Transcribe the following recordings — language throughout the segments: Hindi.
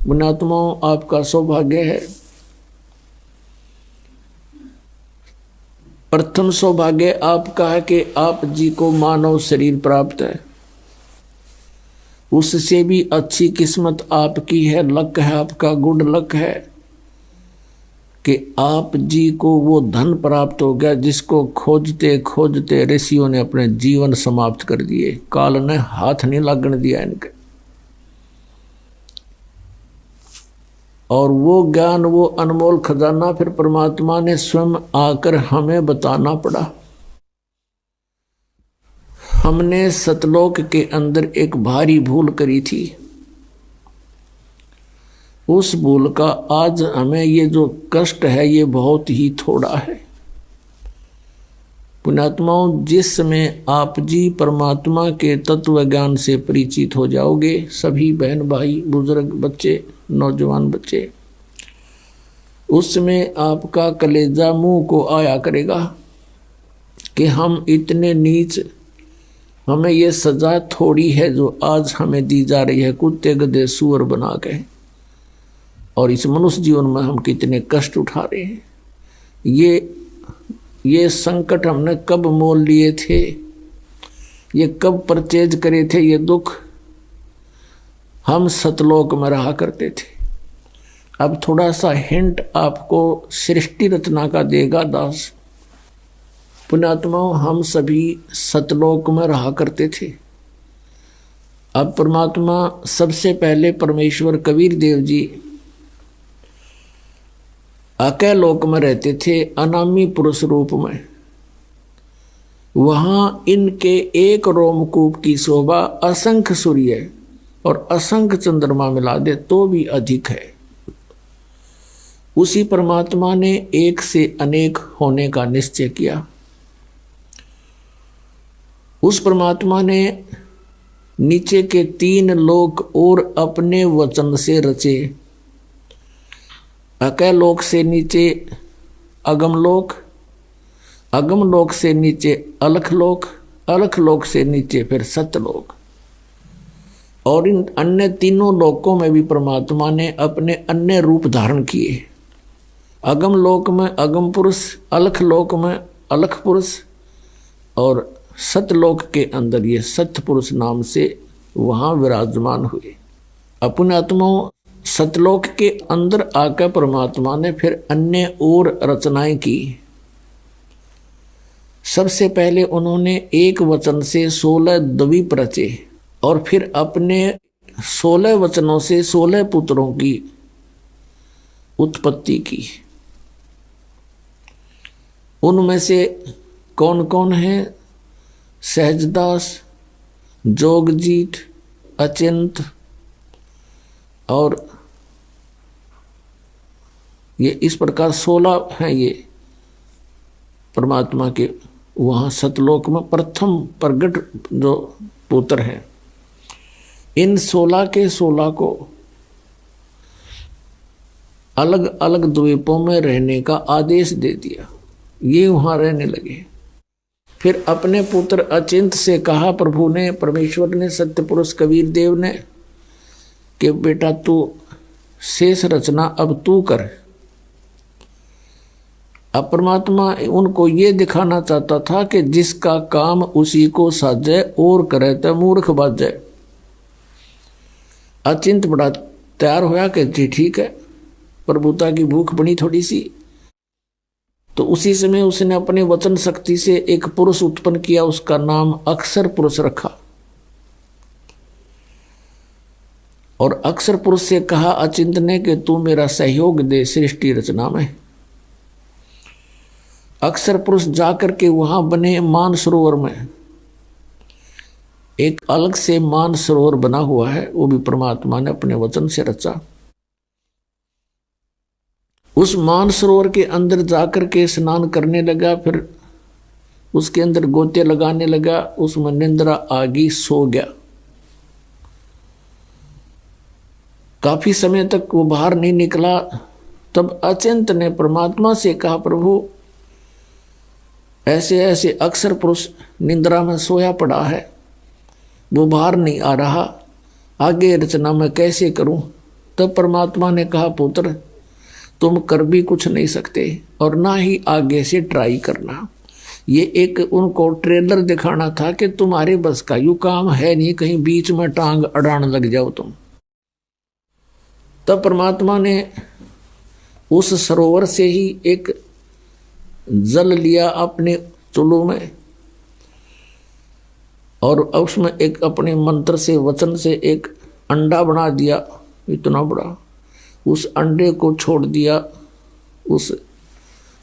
पुण्यात्माओं, आपका सौभाग्य है। प्रथम सौभाग्य आपका है कि आप जी को मानव शरीर प्राप्त है। उससे भी अच्छी किस्मत आपकी है, लक है आपका, गुड लक है कि आप जी को वो धन प्राप्त हो गया जिसको खोजते खोजते ऋषियों ने अपने जीवन समाप्त कर दिए। काल ने हाथ नहीं लगने दिया इनके। और वो ज्ञान, वो अनमोल खजाना फिर परमात्मा ने स्वयं आकर हमें बताना पड़ा। हमने सतलोक के अंदर एक भारी भूल करी थी। उस भूल का आज हमें ये जो कष्ट है ये बहुत ही थोड़ा है। पुण्यात्माओं, जिस समय आप जी परमात्मा के तत्व ज्ञान से परिचित हो जाओगे, सभी बहन भाई, बुजुर्ग, बच्चे, नौजवान बच्चे, उस समय आपका कलेजा मुंह को आया करेगा कि हम इतने नीच, हमें ये सजा थोड़ी है जो आज हमें दी जा रही है कुत्ते गधे सूअर बना के, और इस मनुष्य जीवन में हम कितने कष्ट उठा रहे हैं। ये संकट हमने कब मोल लिए थे, ये कब परचेज करे थे। ये दुख हम सतलोक में रहा करते थे। अब थोड़ा सा हिंट आपको सृष्टि रचना का देगा दास। पुण्यात्माओं, हम सभी सतलोक में रहा करते थे। अब परमात्मा, सबसे पहले परमेश्वर कबीर देव जी अकय लोक में रहते थे, अनामी पुरुष रूप में। वहां इनके एक रोमकूप की शोभा असंख्य सूर्य और असंख्य चंद्रमा मिला दे तो भी अधिक है। उसी परमात्मा ने एक से अनेक होने का निश्चय किया। उस परमात्मा ने नीचे के 3 लोक और अपने वचन से रचे। अकय लोक से नीचे अगम लोक, अगम लोक से नीचे अलख लोक, अलख लोक से नीचे फिर सत्यलोक। और इन अन्य तीनों लोकों में भी परमात्मा ने अपने अन्य रूप धारण किए। अगम लोक में अगम पुरुष, अलख लोक में अलख पुरुष, और सतलोक के अंदर ये सत्य पुरुष नाम से वहां विराजमान हुए। अपने आत्माओं, सतलोक के अंदर आकर परमात्मा ने फिर अन्य और रचनाएं की। सबसे पहले उन्होंने एक वचन से 16 द्वीप रचे और फिर अपने 16 वचनों से 16 पुत्रों की उत्पत्ति की। उनमें से कौन कौन है? सहजदास, जोगजीत, अचिंत, और ये इस प्रकार 16 हैं ये परमात्मा के वहाँ सतलोक में प्रथम प्रगट जो पुत्र हैं। इन 16 के 16 को अलग अलग द्वीपों में रहने का आदेश दे दिया। ये वहाँ रहने लगे। फिर अपने पुत्र अचिंत से कहा प्रभु ने, परमेश्वर ने, सत्य पुरुष कबीर देव ने, कि बेटा तू शेष रचना अब तू कर। अब परमात्मा उनको ये दिखाना चाहता था कि जिसका काम उसी को साजे और करे तो मूर्ख बाजे। अचिंत बड़ा तैयार होया कि जी ठीक है, प्रभुता की भूख बनी थोड़ी सी। तो उसी समय उसने अपने वचन शक्ति से एक पुरुष उत्पन्न किया, उसका नाम अक्षर पुरुष रखा। और अक्षर पुरुष से कहा अचिंत ने कि तू मेरा सहयोग दे सृष्टि रचना में। अक्षर पुरुष जाकर के वहां बने मानसरोवर में, एक अलग से मानसरोवर बना हुआ है, वो भी परमात्मा ने अपने वचन से रचा। उस मानसरोवर के अंदर जाकर के स्नान करने लगा, फिर उसके अंदर गोते लगाने लगा, उसमें निंद्रा आ गई, सो गया। काफी समय तक वो बाहर नहीं निकला। तब अचिंत ने परमात्मा से कहा प्रभु ऐसे ऐसे अक्षर पुरुष निंद्रा में सोया पड़ा है, वो बाहर नहीं आ रहा, आगे रचना मैं कैसे करूं? तब परमात्मा ने कहा, पुत्र तुम कर भी कुछ नहीं सकते और ना ही आगे से ट्राई करना। ये एक उनको ट्रेलर दिखाना था कि तुम्हारे बस का यूं काम है नहीं, कहीं बीच में टांग अड़ाने लग जाओ तुम। तब परमात्मा ने उस सरोवर से ही एक जल लिया अपने चुल्लू में और उसमें एक अपने मंत्र से वचन से एक अंडा बना दिया इतना बड़ा। उस अंडे को छोड़ दिया उस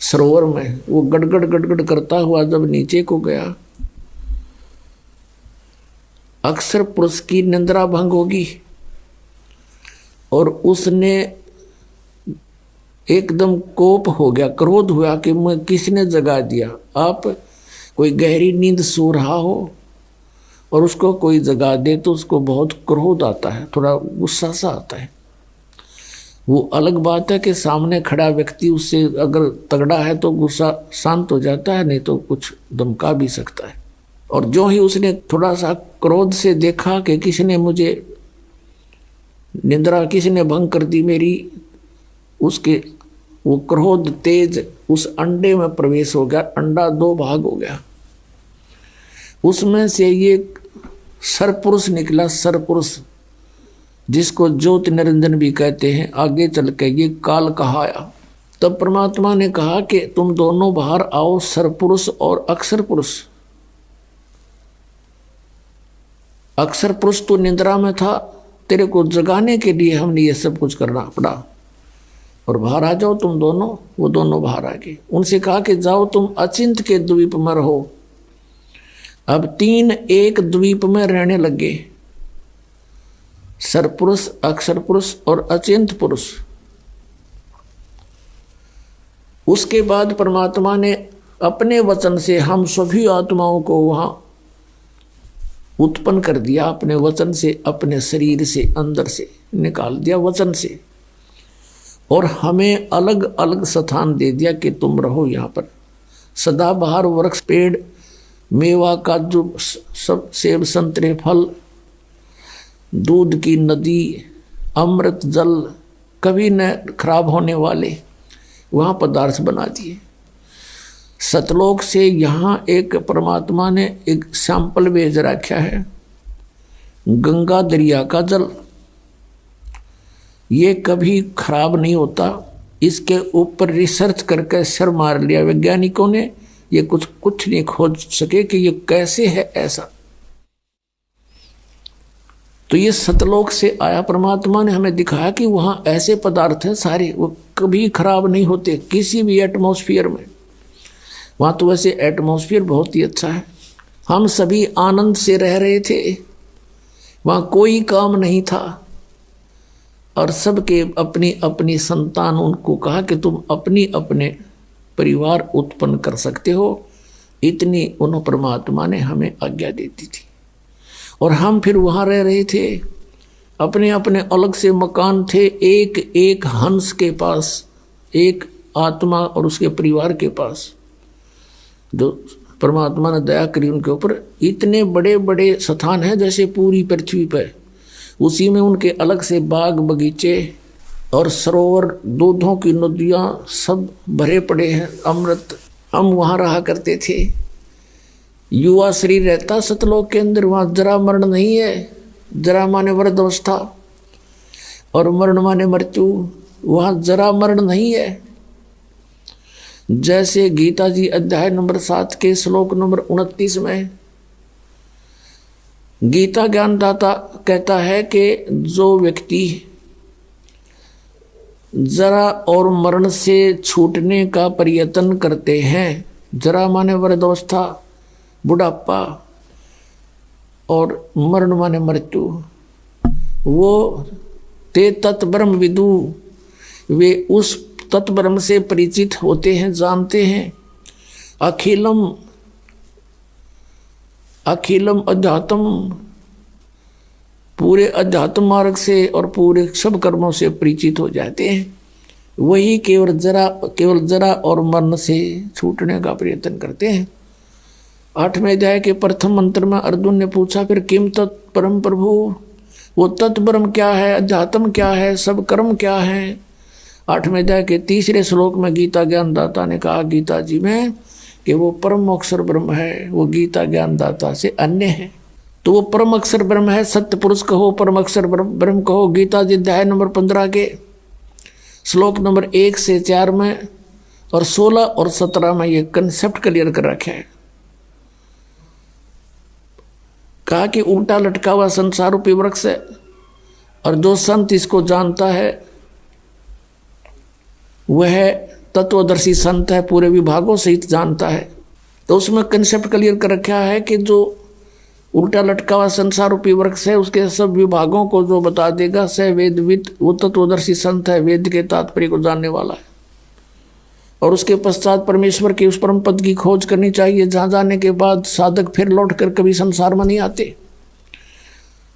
सरोवर में। वो गड़गड़ गड़गड़ करता हुआ जब नीचे को गया, अक्सर पुरुष की निंद्रा भंग होगी और उसने एकदम कोप हो गया, क्रोध हुआ कि मैं किसने जगा दिया। आप कोई गहरी नींद सो रहा हो और उसको कोई जगा दे तो उसको बहुत क्रोध आता है, थोड़ा गुस्सा सा आता है। वो अलग बात है कि सामने खड़ा व्यक्ति उससे अगर तगड़ा है तो गुस्सा शांत हो जाता है, नहीं तो कुछ धमका भी सकता है। और जो ही उसने थोड़ा सा क्रोध से देखा कि किसने मुझे निद्रा, किसने भंग कर दी मेरी, उसके वो क्रोध तेज उस अंडे में प्रवेश हो गया। अंडा दो भाग हो गया, उसमें से ये सरपुरुष निकला, सरपुरुष जिसको ज्योति निरंजन भी कहते हैं। आगे चल के ये काल कहाया। तब परमात्मा ने कहा कि तुम दोनों बाहर आओ, सरपुरुष और अक्षर पुरुष। अक्षर पुरुष तो निद्रा में था, तेरे को जगाने के लिए हमने ये सब कुछ करना पड़ा, और बाहर आ जाओ तुम दोनों। वो दोनों बाहर आ गए। उनसे कहा कि जाओ तुम अचिंत के द्वीप में रहो। अब 3 एक द्वीप में रहने लगे, सरपुरुष, अक्षर पुरुष और अचिंत पुरुष। उसके बाद परमात्मा ने अपने वचन से हम सभी आत्माओं को वहां उत्पन्न कर दिया, अपने वचन से, अपने शरीर से, अंदर से निकाल दिया वचन से, और हमें अलग अलग स्थान दे दिया कि तुम रहो यहाँ पर। सदाबहार वृक्ष, पेड़, मेवा, काजू, सब, सेब, संतरे, फल, दूध की नदी, अमृत जल, कभी न खराब होने वाले वहाँ पदार्थ बना दिए। सतलोक से यहाँ एक परमात्मा ने एक सैंपल भेज रखा है, गंगा दरिया का जल। ये कभी खराब नहीं होता। इसके ऊपर रिसर्च करके सर मार लिया वैज्ञानिकों ने, ये कुछ नहीं खोज सके कि ये कैसे है ऐसा। तो ये सतलोक से आया, परमात्मा ने हमें दिखाया कि वहाँ ऐसे पदार्थ हैं सारे, वो कभी खराब नहीं होते किसी भी एटमॉस्फेयर में। वहाँ तो वैसे एटमॉस्फेयर बहुत ही अच्छा है, हम सभी आनंद से रह रहे थे, वहाँ कोई काम नहीं था। और सबके अपनी अपनी संतान, उनको कहा कि तुम अपनी अपने परिवार उत्पन्न कर सकते हो, इतनी उन परमात्मा ने हमें आज्ञा दे दी थी। और हम फिर वहाँ रह रहे थे, अपने अपने अलग से मकान थे, एक एक हंस के पास, एक आत्मा और उसके परिवार के पास, जो परमात्मा ने दया करी उनके ऊपर। इतने बड़े बड़े स्थान हैं जैसे पूरी पृथ्वी पर, उसी में उनके अलग से बाग बगीचे और सरोवर, दूधों की नदियाँ सब भरे पड़े हैं, अमृत। हम वहाँ रहा करते थे। युवा शरीर रहता सतलोक के अंदर, वहाँ जरा मरण नहीं है। जरा माने वृद्धावस्था और मरण माने मृत्यु, वहाँ जरा मरण नहीं है। जैसे गीता जी अध्याय नंबर 7 के श्लोक नंबर 29 में गीता ज्ञानदाता कहता है कि जो व्यक्ति जरा और मरण से छूटने का प्रयत्न करते हैं, जरा माने वृद्धावस्था, बुढ़ापा, और मरण माने मृत्यु, वो ते तत्ब्रह्म विदु, वे उस तत्ब्रह्म से परिचित होते हैं, जानते हैं। अखिलम अखिलम अध्यात्म, पूरे अध्यात्म मार्ग से और पूरे सब कर्मों से परिचित हो जाते हैं। वही केवल जरा और मरण से छूटने का प्रयत्न करते हैं। 8वें अध्याय के प्रथम मंत्र में अर्जुन ने पूछा, फिर किम तत् परम प्रभु, वो तत्ब्रह्म क्या है, अध्यात्म क्या है, सब कर्म क्या है। 8वें अध्याय के 3रे श्लोक में गीता ज्ञानदाता ने कहा गीता जी में कि वो परम अक्षर ब्रह्म है, वो गीता ज्ञानदाता से अन्य है। तो वो परम अक्षर ब्रह्म है, सत्य पुरुष कहो, परम अक्षर ब्रह्म कहो। गीता जी अध्याय नंबर 15 के श्लोक नंबर 1 से 4 में और 16 और 17 में ये कंसेप्ट क्लियर कर रखे हैं। कहा कि उल्टा लटका हुआ संसार रूपी वृक्ष है, और जो संत इसको जानता है वह तत्वदर्शी संत है, पूरे विभागों सहित जानता है। तो उसमें कंसेप्ट क्लियर कर रखा है कि जो उल्टा लटका हुआ संसार रूपी वृक्ष है उसके सब विभागों को जो बता देगा स वेदविद, वो तत्वदर्शी संत है, वेद के तात्पर्य को जानने वाला है। और उसके पश्चात परमेश्वर के उस परम पद की खोज करनी चाहिए जहाँ जाने के बाद साधक फिर लौट कर कभी संसार में नहीं आते।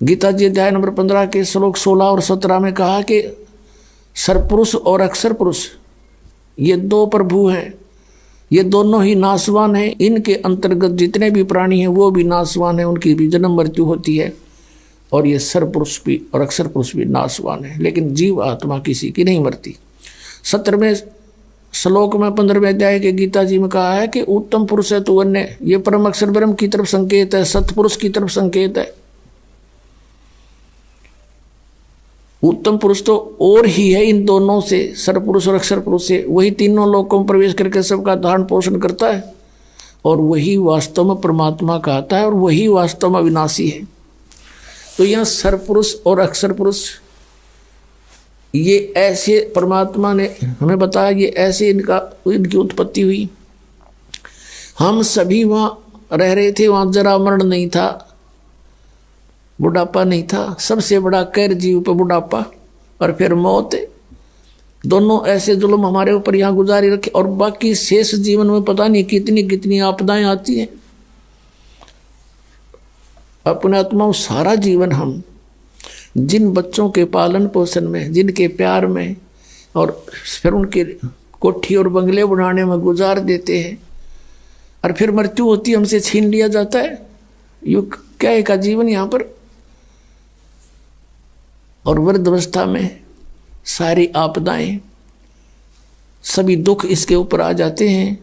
गीता जी अध्याय नंबर 15 के श्लोक 16 और 17 में कहा कि सरपुरुष और अक्षर पुरुष ये दो प्रभु हैं, ये दोनों ही नाशवान हैं। इनके अंतर्गत जितने भी प्राणी हैं वो भी नाशवान हैं, उनकी भी जन्म मृत्यु होती है। और ये सरपुरुष भी और अक्षर पुरुष भी नाशवान है, लेकिन जीव आत्मा किसी की नहीं मरती। 17वें श्लोक में 15वें अध्याय के गीता जी में कहा है कि उत्तम पुरुष है तो अन्य, ये परम अक्षर ब्रह्म की तरफ संकेत है, सत्पुरुष की तरफ संकेत है। उत्तम पुरुष तो और ही है इन दोनों से, सरपुरुष और अक्षर पुरुष से। वही तीनों लोकों में प्रवेश करके सबका धारण पोषण करता है, और वही वास्तव में परमात्मा कहता है, और वही वास्तव में अविनाशी है। तो यहाँ सरपुरुष और अक्षर पुरुष ये ऐसे परमात्मा ने हमें बताया, ये ऐसे इनकी उत्पत्ति हुई। हम सभी वहाँ रह रहे थे, वहाँ जरा मरण नहीं था, बुढ़ापा नहीं था। सबसे बड़ा कैर जीव पर बुढ़ापा और फिर मौत। दोनों ऐसे जुल्म हमारे ऊपर यहाँ गुजारी रखे, और बाकी शेष जीवन में पता नहीं कितनी कितनी आपदाएं आती हैं। अपने आत्माओं सारा जीवन हम जिन बच्चों के पालन पोषण में, जिनके प्यार में, और फिर उनके कोठी और बंगले बनाने में गुजार देते हैं, और फिर मृत्यु होती है, हमसे छीन लिया जाता है। युग क्या का जीवन यहाँ पर। और वृद्धावस्था में सारी आपदाएं, सभी दुख इसके ऊपर आ जाते हैं।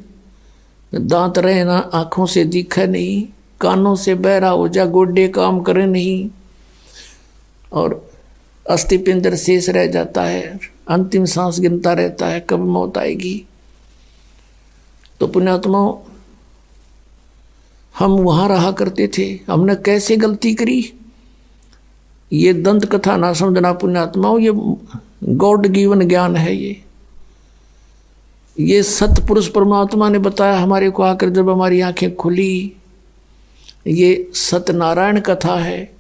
दांत रहे ना, आँखों से दिखे नहीं, कानों से बहरा हो जा, गोड्डे काम करे नहीं, और अस्थि पिंजर शेष रह जाता है, अंतिम सांस गिनता रहता है कब मौत आएगी। तो पुण्यात्माओं, हम वहाँ रहा करते थे, हमने कैसे गलती करी ये दंत कथा ना समझना पुण्यात्माओं। ये गॉड गिवन ज्ञान है। ये सतपुरुष परमात्मा ने बताया हमारे को आकर, जब हमारी आंखें खुली। ये सत्यनारायण कथा है,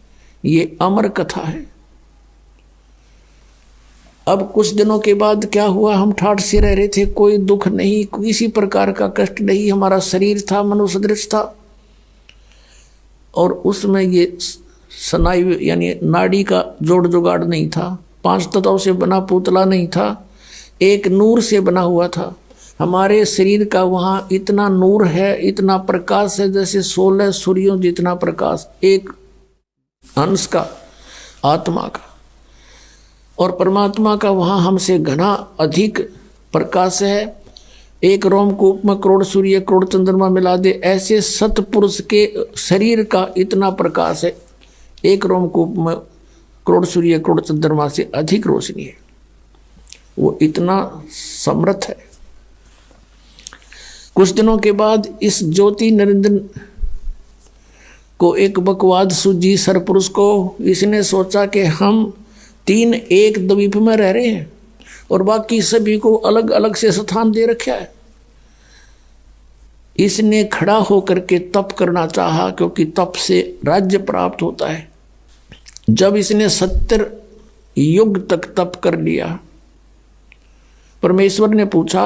ये अमर कथा है। अब कुछ दिनों के बाद क्या हुआ, हम ठाठ से रह रहे थे, कोई दुख नहीं, किसी प्रकार का कष्ट नहीं। हमारा शरीर था मनुष्य सदृश था, और उसमें ये स्नायु यानी नाड़ी का जोड़ जुगाड़ नहीं था, 5 तत्वों से बना पुतला नहीं था, एक नूर से बना हुआ था। हमारे शरीर का वहाँ इतना नूर है, इतना प्रकाश है, जैसे 16 सूर्यों जितना प्रकाश एक अंश का आत्मा का। और परमात्मा का वहाँ हमसे घना अधिक प्रकाश है। एक रोमकूप में करोड़ सूर्य करोड़ चंद्रमा मिला दे, ऐसे सतपुरुष के शरीर का इतना प्रकाश है। एक रोमकूप में करोड़ सूर्य करोड़ चंद्रमा से अधिक रोशनी है, वो इतना समर्थ है। कुछ दिनों के बाद इस ज्योति निरंजन को एक बकवाद सूझी सरपुरुष को। इसने सोचा कि हम 3 एक द्वीप में रह रहे हैं और बाकी सभी को अलग अलग से स्थान दे रखा है। इसने खड़ा होकर के तप करना चाहा, क्योंकि तप से राज्य प्राप्त होता है। जब इसने 70 युग तक तप कर लिया, परमेश्वर ने पूछा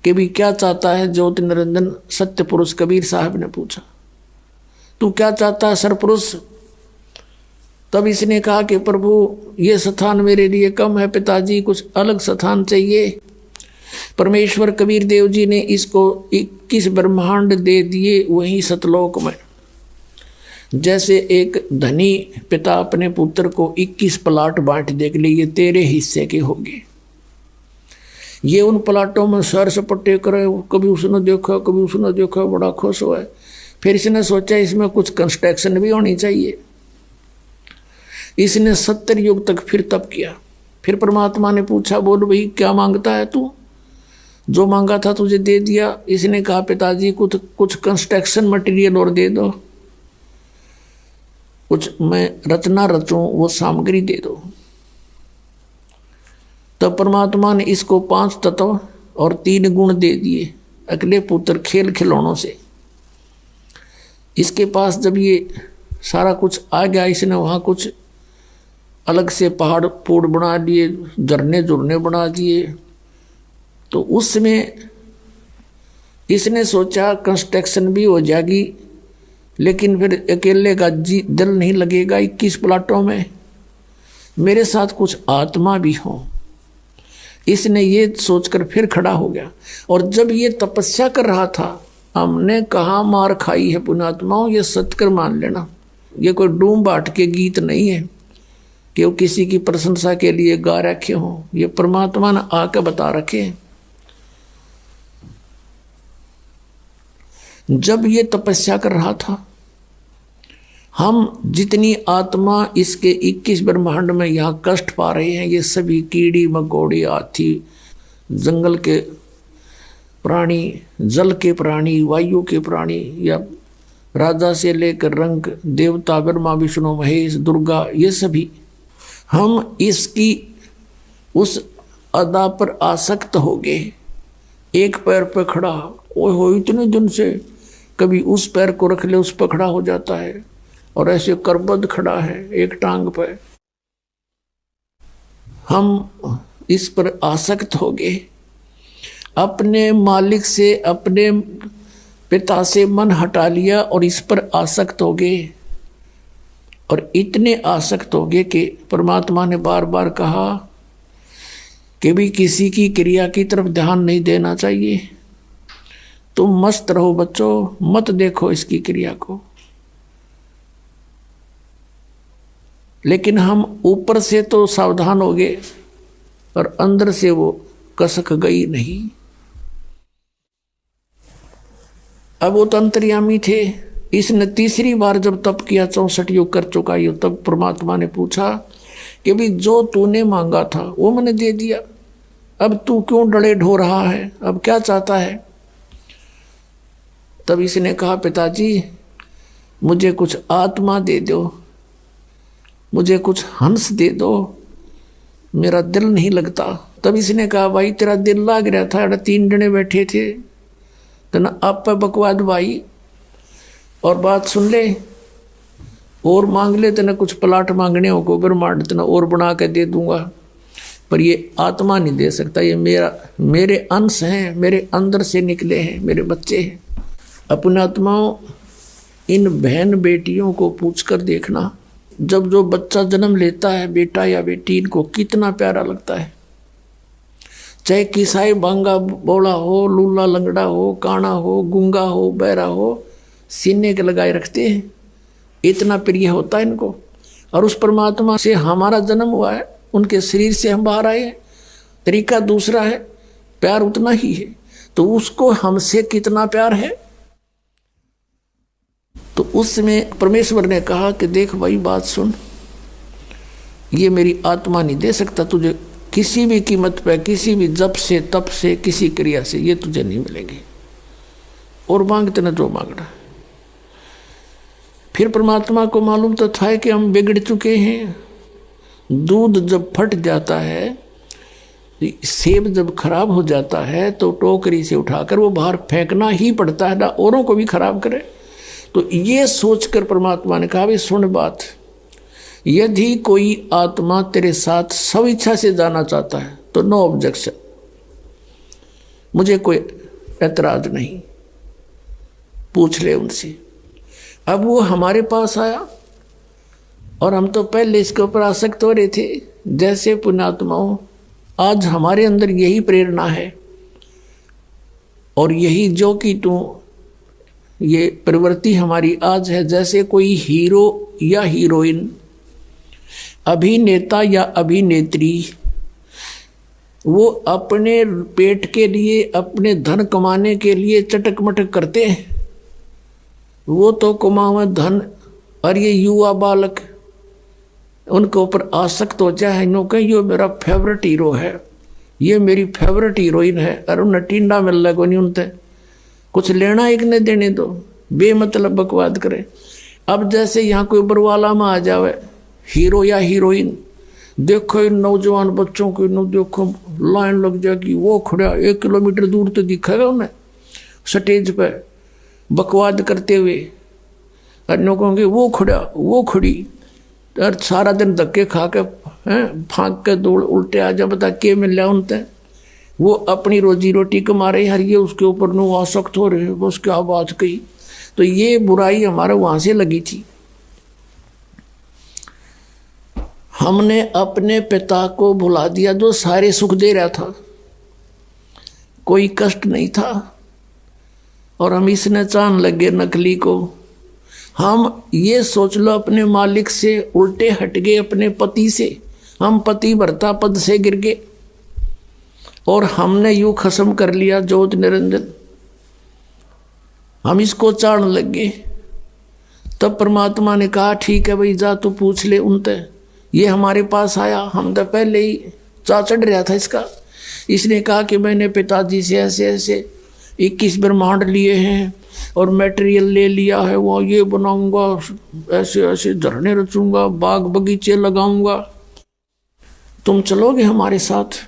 कि भी क्या चाहता है ज्योति निरंजन। सत्य पुरुष कबीर साहब ने पूछा, तू क्या चाहता है सरपुरुष। तब इसने कहा कि प्रभु ये स्थान मेरे लिए कम है पिताजी, कुछ अलग स्थान चाहिए। परमेश्वर कबीर देव जी ने इसको 21 ब्रह्मांड दे दिए वहीं सतलोक में। जैसे एक धनी पिता अपने पुत्र को 21 प्लाट बांट दे के लिए तेरे हिस्से के होंगे। ये उन प्लाटों में सर सपट्टे करे, कभी उसने देखा कभी उसने देखा, बड़ा खुश हुआ। फिर इसने सोचा इसमें कुछ कंस्ट्रक्शन भी होनी चाहिए। इसने 70 युग तक फिर तप किया। फिर परमात्मा ने पूछा, बोल भाई क्या मांगता है तू? जो मांगा था तुझे दे दिया। इसने कहा पिताजी कुछ कंस्ट्रक्शन मटेरियल और दे दो, कुछ मैं रचना रचूं वो सामग्री दे दो। तब परमात्मा ने इसको 5 तत्व और 3 गुण दे दिए अगले पुत्र खेल खिलौनों से। इसके पास जब ये सारा कुछ आ गया, इसने वहाँ कुछ अलग से पहाड़ पूड़ बना दिए, झरने झुरने बना दिए। तो उसमें इसने सोचा कंस्ट्रक्शन भी हो जाएगी, लेकिन फिर अकेले का दिल नहीं लगेगा 21 प्लाटों में, मेरे साथ कुछ आत्मा भी हो। इसने ये सोचकर फिर खड़ा हो गया। और जब ये तपस्या कर रहा था, हमने कहाँ मार खाई है पुण्यात्माओं, ये सत्कर मान लेना। ये कोई डूम बाट के गीत नहीं है कि वो किसी की प्रशंसा के लिए गा रखे हों, ये परमात्मा ने आके बता रखे हैं। जब ये तपस्या कर रहा था, हम जितनी आत्मा इसके 21 ब्रह्मांड में यहाँ कष्ट पा रहे हैं, ये सभी कीड़ी मकोड़ी, हाथी, जंगल के प्राणी, जल के प्राणी, वायु के प्राणी, या राजा से लेकर रंग देवता, ब्रह्मा विष्णु महेश दुर्गा, ये सभी हम इसकी उस अदा पर आसक्त हो गए। एक पैर पर खड़ा, ओए हो इतने दिन से, कभी उस पैर को रख ले उस पर खड़ा हो जाता है, और ऐसे करबद्ध खड़ा है एक टांग पर। हम इस पर आसक्त हो गए, अपने मालिक से, अपने पिता से मन हटा लिया और इस पर आसक्त हो गए। और इतने आसक्त हो गए कि परमात्मा ने बार बार कहा कि भी किसी की क्रिया की तरफ ध्यान नहीं देना चाहिए, तुम मस्त रहो बच्चों, मत देखो इसकी क्रिया को। लेकिन हम ऊपर से तो सावधान हो गए और अंदर से वो कसक गई नहीं। अब वो तो अंतर्यामी थे। इसने तीसरी बार जब तप किया, 64 युग कर चुका ये, तब परमात्मा ने पूछा कि भी जो तूने मांगा था वो मैंने दे दिया, अब तू क्यों डरे ढो रहा है, अब क्या चाहता है? तब इसने कहा पिताजी मुझे कुछ आत्मा दे दो, मुझे कुछ हंस दे दो, मेरा दिल नहीं लगता। तब इसने कहा भाई तेरा दिल लाग रहा था, 3 जने बैठे थे, तना आप पे बकवाद भाई, और बात सुन ले और मांग ले, तना कुछ प्लाट मांगने हो को ब्रह्मांड तना और बना के दे दूंगा, पर ये आत्मा नहीं दे सकता, ये मेरे अंश हैं, मेरे अंदर से निकले हैं, मेरे बच्चे हैं। अपने आत्माओं, इन बहन बेटियों को पूछकर देखना, जब जो बच्चा जन्म लेता है, बेटा या बेटी, इनको कितना प्यारा लगता है। चाहे किसाई बांगा बोला हो, लूला लंगड़ा हो, काना हो, गूंगा हो, बहरा हो, सीने के लगाए रखते हैं, इतना प्रिय होता है इनको। और उस परमात्मा से हमारा जन्म हुआ है, उनके शरीर से हम बाहर आए हैं, तरीका दूसरा है, प्यार उतना ही है। तो उसको हमसे कितना प्यार है। तो उसमें परमेश्वर ने कहा कि देख भाई बात सुन, ये मेरी आत्मा नहीं दे सकता तुझे किसी भी कीमत पे, किसी भी जप से, तप से, किसी क्रिया से, ये तुझे नहीं मिलेंगे, और मांगते ना जो मांगना। फिर परमात्मा को मालूम तो था कि हम बिगड़ चुके हैं। दूध जब फट जाता है, सेब जब खराब हो जाता है, तो टोकरी से उठाकर वो बाहर फेंकना ही पड़ता है, ना औरों को भी खराब करे। तो ये सोचकर परमात्मा ने कहा, भाई सुन बात, यदि कोई आत्मा तेरे साथ सब इच्छा से जाना चाहता है तो नो ऑब्जेक्शन, मुझे कोई ऐतराज नहीं, पूछ ले उनसे। अब वो हमारे पास आया और हम तो पहले इसके ऊपर आसक्त हो रहे थे। जैसे पुण्यात्माओं, आज हमारे अंदर यही प्रेरणा है और यही जो कि तू ये प्रवृत्ति हमारी आज है। जैसे कोई हीरो या हीरोइन, अभिनेता या अभिनेत्री, वो अपने पेट के लिए, अपने धन कमाने के लिए चटक मटक करते हैं, वो तो कमावे धन, और ये युवा बालक उनके ऊपर आसक्त हो जाए, नो कहीं ये मेरा फेवरेट हीरो है, ये मेरी फेवरेट हीरोइन है, और उन्हें टिंडा मिल लगा नहीं, उनसे कुछ लेना एक ने देने दो, बेमतलब बकवाद करे। अब जैसे यहाँ कोई बरवाला में आ जावे हीरो या हीरोइन, देखो इन नौजवान बच्चों की, देखो लाइन लग जाएगी, वो खड़ा 1 किलोमीटर दूर तो दिखेगा उन्हें स्टेज पे बकवाद करते हुए, और नो कहोगे वो खड़ा वो खड़ी, और सारा दिन धक्के खा के फाँक के दौड़ उल्टे आ जा, बता के मिल रहा उनसे, वो अपनी रोजी रोटी कमा रहे, हर ये उसके ऊपर नो आसक्त हो रहे, बस क्या बात कही। तो ये बुराई हमारे वहाँ से लगी थी। हमने अपने पिता को भुला दिया जो सारे सुख दे रहा था, कोई कष्ट नहीं था, और हम इसने चाहने लगे नकली को। हम ये सोच लो अपने मालिक से उल्टे हट गए, अपने पति से, हम पति भर्ता पद से गिर गए, और हमने यूं खत्म कर लिया ज्योति निरंजन, हम इसको चाहने लगे। तब परमात्मा ने कहा ठीक है भाई, जा तू पूछ ले उनसे। ये हमारे पास आया, हम तो पहले ही चढ़ रहा था इसका। इसने कहा कि मैंने पिताजी से ऐसे ऐसे 21 ब्रह्मांड लिए हैं और मटेरियल ले लिया है, वो ये बनाऊंगा, ऐसे ऐसे झरने रचूंगा, बाग बगीचे लगाऊंगा, तुम चलोगे हमारे साथ?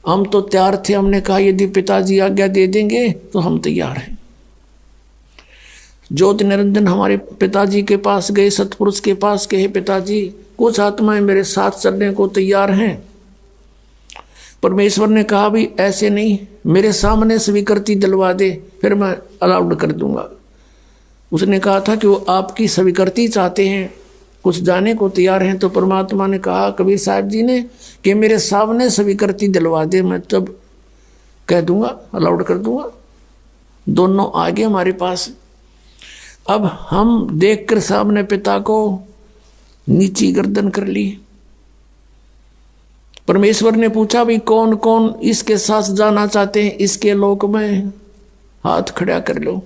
हम तो तैयार थे, हमने कहा यदि पिताजी आज्ञा दे देंगे तो हम तैयार हैं। ज्योति निरंजन हमारे पिताजी के पास गए, सतपुरुष के पास कहे पिताजी कुछ आत्माएं मेरे साथ चलने को तैयार हैं। परमेश्वर ने कहा भी ऐसे नहीं, मेरे सामने स्वीकृति दिलवा दे, फिर मैं अलाउड कर दूंगा। उसने कहा था कि वो आपकी स्वीकृति चाहते हैं, कुछ जाने को तैयार हैं। तो परमात्मा ने कहा कबीर साहब जी ने कि मेरे सामने स्वीकृति दिलवा दे, मैं तब कह दूंगा, अलाउड कर दूंगा। दोनों आगे हमारे पास। अब हम देखकर सामने पिता को नीची गर्दन कर ली। परमेश्वर ने पूछा भी कौन कौन इसके साथ जाना चाहते हैं इसके लोक में, हाथ खड़ा कर लो।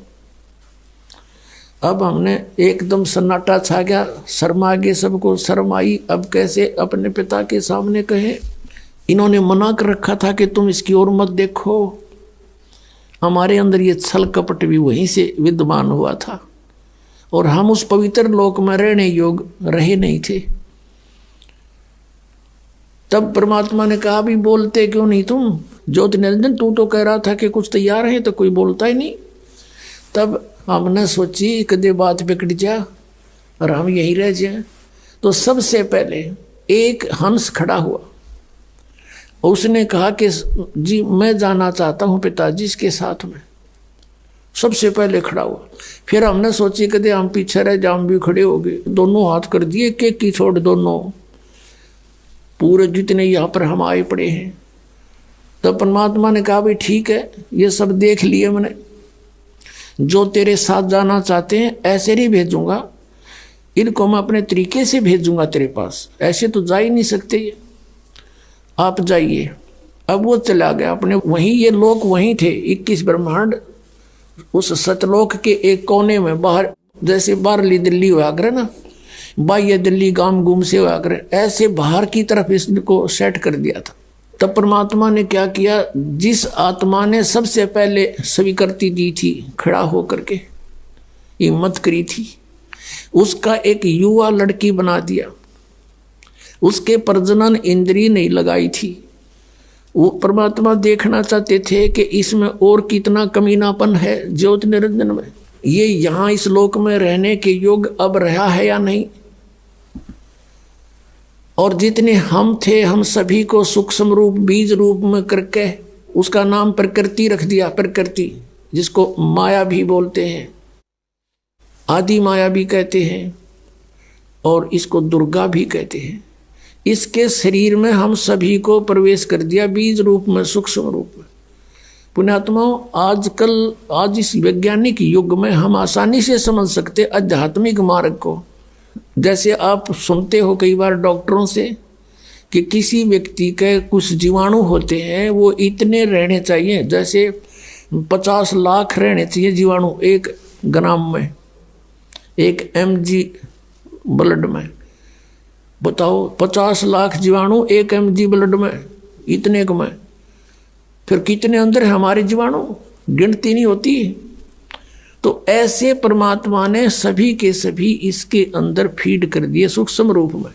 अब हमने एकदम सन्नाटा छा गया, शर्मा गए, सबको शर्म आई। अब कैसे अपने पिता के सामने कहे, इन्होंने मना कर रखा था कि तुम इसकी ओर मत देखो। हमारे अंदर ये छल कपट भी वहीं से विद्यमान हुआ था, और हम उस पवित्र लोक में रहने योग रहे नहीं थे। तब परमात्मा ने कहा भी बोलते क्यों नहीं तुम? ज्योति निरंजन तू तो कह रहा था कि कुछ तैयार है, तो कोई बोलता ही नहीं। तब हमने सोची कदे बात बिगड़ जा और हम यहीं रह जाए। तो सबसे पहले एक हंस खड़ा हुआ, उसने कहा कि जी मैं जाना चाहता हूँ पिताजी इसके साथ में। सबसे पहले खड़ा हुआ। फिर हमने सोची कदे हम पीछे रह जाए, हम भी खड़े हो गए, दोनों हाथ कर दिए, एक की छोड़ दोनों, पूरे जितने यहाँ पर हम आए पड़े हैं। तो परमात्मा ने कहा भाई ठीक है, ये सब देख लिए मैंने, जो तेरे साथ जाना चाहते हैं ऐसे नहीं भेजूंगा, इनको मैं अपने तरीके से भेजूंगा तेरे पास, ऐसे तो जा ही नहीं सकते ये, आप जाइए। अब वो चला गया अपने, वहीं ये लोग वहीं थे 21 ब्रह्मांड, उस सतलोक के एक कोने में बाहर, जैसे बाहरली दिल्ली हुआ करे ना, बाह्य दिल्ली गांव गुम से हुआ करे, ऐसे बाहर की तरफ इसको सेट कर दिया था। तब परमात्मा ने क्या किया, जिस आत्मा ने सबसे पहले स्वीकृति दी थी, खड़ा होकर के हिम्मत करी थी, उसका एक युवा लड़की बना दिया। उसके प्रजनन इंद्रिय नहीं लगाई थी। वो परमात्मा देखना चाहते थे कि इसमें और कितना कमीनापन है ज्योति निरंजन में, ये यहाँ इस लोक में रहने के योग अब रहा है या नहीं। और जितने हम थे, हम सभी को सूक्ष्म रूप बीज रूप में करके उसका नाम प्रकृति रख दिया। प्रकृति जिसको माया भी बोलते हैं, आदि माया भी कहते हैं, और इसको दुर्गा भी कहते हैं। इसके शरीर में हम सभी को प्रवेश कर दिया बीज रूप में, सूक्ष्म रूप में। पुण्यात्माओं, आज इस वैज्ञानिक युग में हम आसानी से समझ सकते आध्यात्मिक मार्ग को। जैसे आप सुनते हो कई बार डॉक्टरों से कि किसी व्यक्ति के कुछ जीवाणु होते हैं, वो इतने रहने चाहिए, जैसे 50 लाख रहने चाहिए जीवाणु 1 ग्राम में, 1 mg ब्लड में। बताओ 50 लाख जीवाणु 1 mg ब्लड में, इतने को में फिर कितने अंदर है हमारे जीवाणु, गिनती नहीं होती। तो ऐसे परमात्मा ने सभी के सभी इसके अंदर फीड कर दिए सूक्ष्म रूप में।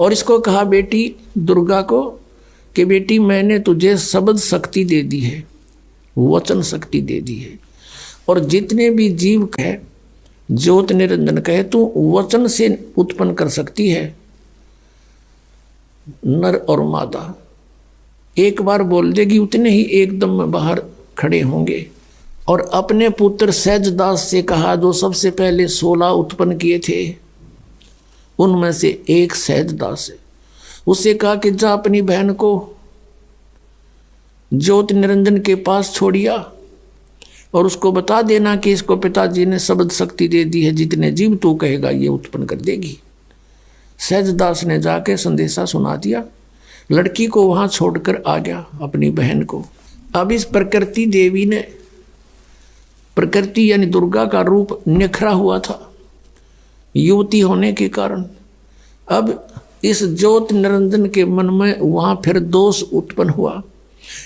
और इसको कहा बेटी दुर्गा को कि बेटी मैंने तुझे शब्द शक्ति दे दी है, वचन शक्ति दे दी है, और जितने भी जीव है ज्योत निरंजन कहे तू वचन से उत्पन्न कर सकती है नर और मादा। एक बार बोल देगी उतने ही एकदम में बाहर खड़े होंगे। और अपने पुत्र सहजदास से कहा जो सबसे पहले 16 उत्पन्न किए थे, उनमें से एक सहजदास है। उससे कहा कि जा अपनी बहन को ज्योति निरंजन के पास छोड़िया और उसको बता देना कि इसको पिताजी ने शब्द शक्ति दे दी है, जितने जीव तू कहेगा ये उत्पन्न कर देगी। सहजदास ने जाके संदेशा सुना दिया, लड़की को वहां छोड़कर आ गया अपनी बहन को। अब इस प्रकृति देवी ने, प्रकृति यानी दुर्गा का रूप निखरा हुआ था युवती होने के कारण। अब इस ज्योत निरंजन के मन में वहां फिर दोष उत्पन्न हुआ।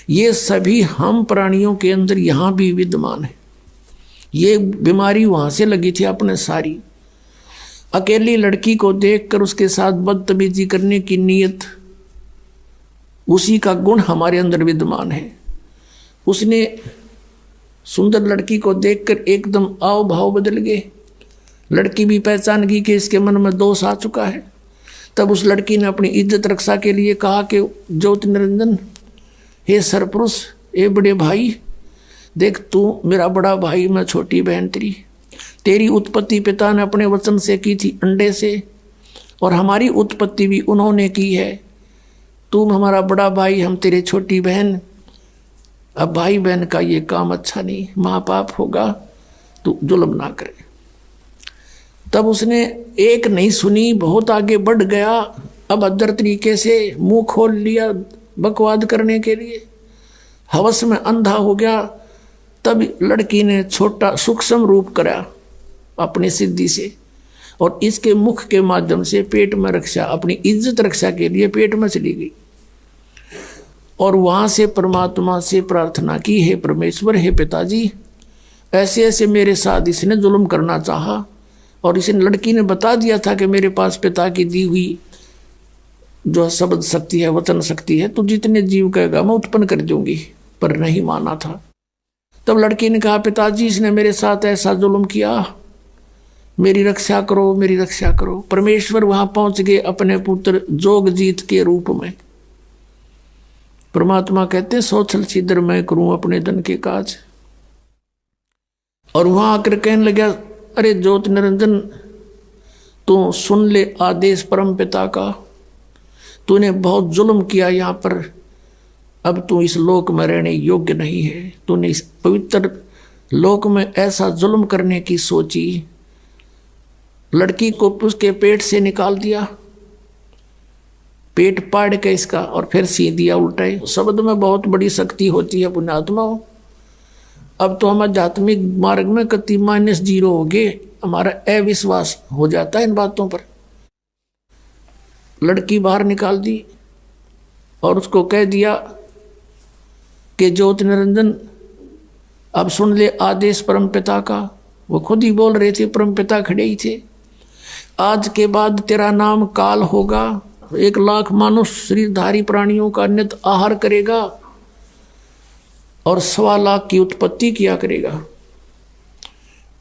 ये सभी हम प्राणियों के अंदर यहां भी विद्यमान है। ये बीमारी वहां से लगी थी अपने सारी। अकेली लड़की को देखकर उसके साथ बदतमीजी करने की नीयत, उसी का गुण हमारे अंदर विद्यमान है। उसने सुंदर लड़की को देखकर एकदम आव भाव बदल गए। लड़की भी पहचान गई कि इसके मन में दोष आ चुका है। तब उस लड़की ने अपनी इज्जत रक्षा के लिए कहा कि ज्योति निरंजन, हे सरपुरुष, हे बड़े भाई, देख तू मेरा बड़ा भाई, मैं छोटी बहन तेरी उत्पत्ति पिता ने अपने वचन से की थी, अंडे से, और हमारी उत्पत्ति भी उन्होंने की है। तू हमारा बड़ा भाई, हम तेरे छोटी बहन। अब भाई बहन का ये काम अच्छा नहीं, महापाप होगा, तू जुल्म ना करे। तब उसने एक नहीं सुनी, बहुत आगे बढ़ गया। अब अदर तरीके से मुंह खोल लिया बकवाद करने के लिए, हवस में अंधा हो गया। तब लड़की ने छोटा सूक्ष्म रूप करा अपनी सिद्धि से, और इसके मुख के माध्यम से पेट में रक्षा, अपनी इज्जत रक्षा के लिए पेट में चली गई। और वहां से परमात्मा से प्रार्थना की, हे परमेश्वर, हे पिताजी, ऐसे ऐसे मेरे साथ इसने जुल्म करना चाहा, और इस लड़की ने बता दिया था कि मेरे पास पिता की दी हुई जो शब्द शक्ति है, वचन शक्ति है, तो जितने जीव कहेगा मैं उत्पन्न कर दूंगी, पर नहीं माना था। तब लड़की ने कहा, पिताजी इसने मेरे साथ ऐसा जुल्म किया, मेरी रक्षा करो, मेरी रक्षा करो। परमेश्वर वहां पहुंच गए अपने पुत्र जोगजीत के रूप में। परमात्मा कहते सोचल छिद्र मैं करूं अपने धन के काज। और वहां आकर कहने लगा, अरे ज्योति निरंजन, तू सुन ले आदेश परम पिता का, तूने बहुत जुल्म किया यहाँ पर, अब तू इस लोक में रहने योग्य नहीं है। तूने इस पवित्र लोक में ऐसा जुल्म करने की सोची, लड़की को उसके पेट से निकाल दिया, पेट पाड़ के इसका, और फिर सी दिया उल्टाई। शब्द में बहुत बड़ी शक्ति होती है पुण्यात्माओं। अब तो हम आध्यात्मिक मार्ग में कति -0 हो गए, हमारा अविश्वास हो जाता है इन बातों पर। लड़की बाहर निकाल दी और उसको कह दिया कि ज्योति निरंजन, अब सुन ले आदेश परम पिता का। वो खुद ही बोल रहे थे, परम पिता खड़े ही थे। आज के बाद तेरा नाम काल होगा, 1 लाख मानुष शरीरधारी प्राणियों का नित आहार करेगा और 1.25 लाख की उत्पत्ति किया करेगा।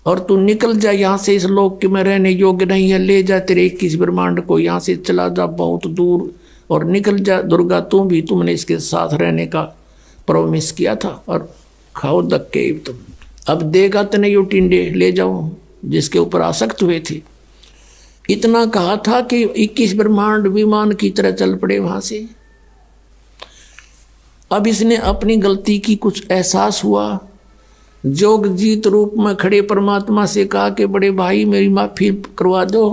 और तू निकल जा यहाँ से, इस लोक में रहने योग्य नहीं है, ले जा तेरे 21 ब्रह्मांड को, यहाँ से चला जा बहुत दूर और निकल जा। दुर्गा तू भी, तुमने इसके साथ रहने का प्रॉमिस किया था, और खाओ धक्के तुम। अब देगा तो नहीं, टिंडे ले जाओ जिसके ऊपर आसक्त हुए थे। इतना कहा था कि 21 ब्रह्मांड विमान की तरह चल पड़े वहां से। अब इसने अपनी गलती की कुछ एहसास हुआ, जोग जीत रूप में खड़े परमात्मा से कहा कि बड़े भाई मेरी माफी करवा दो,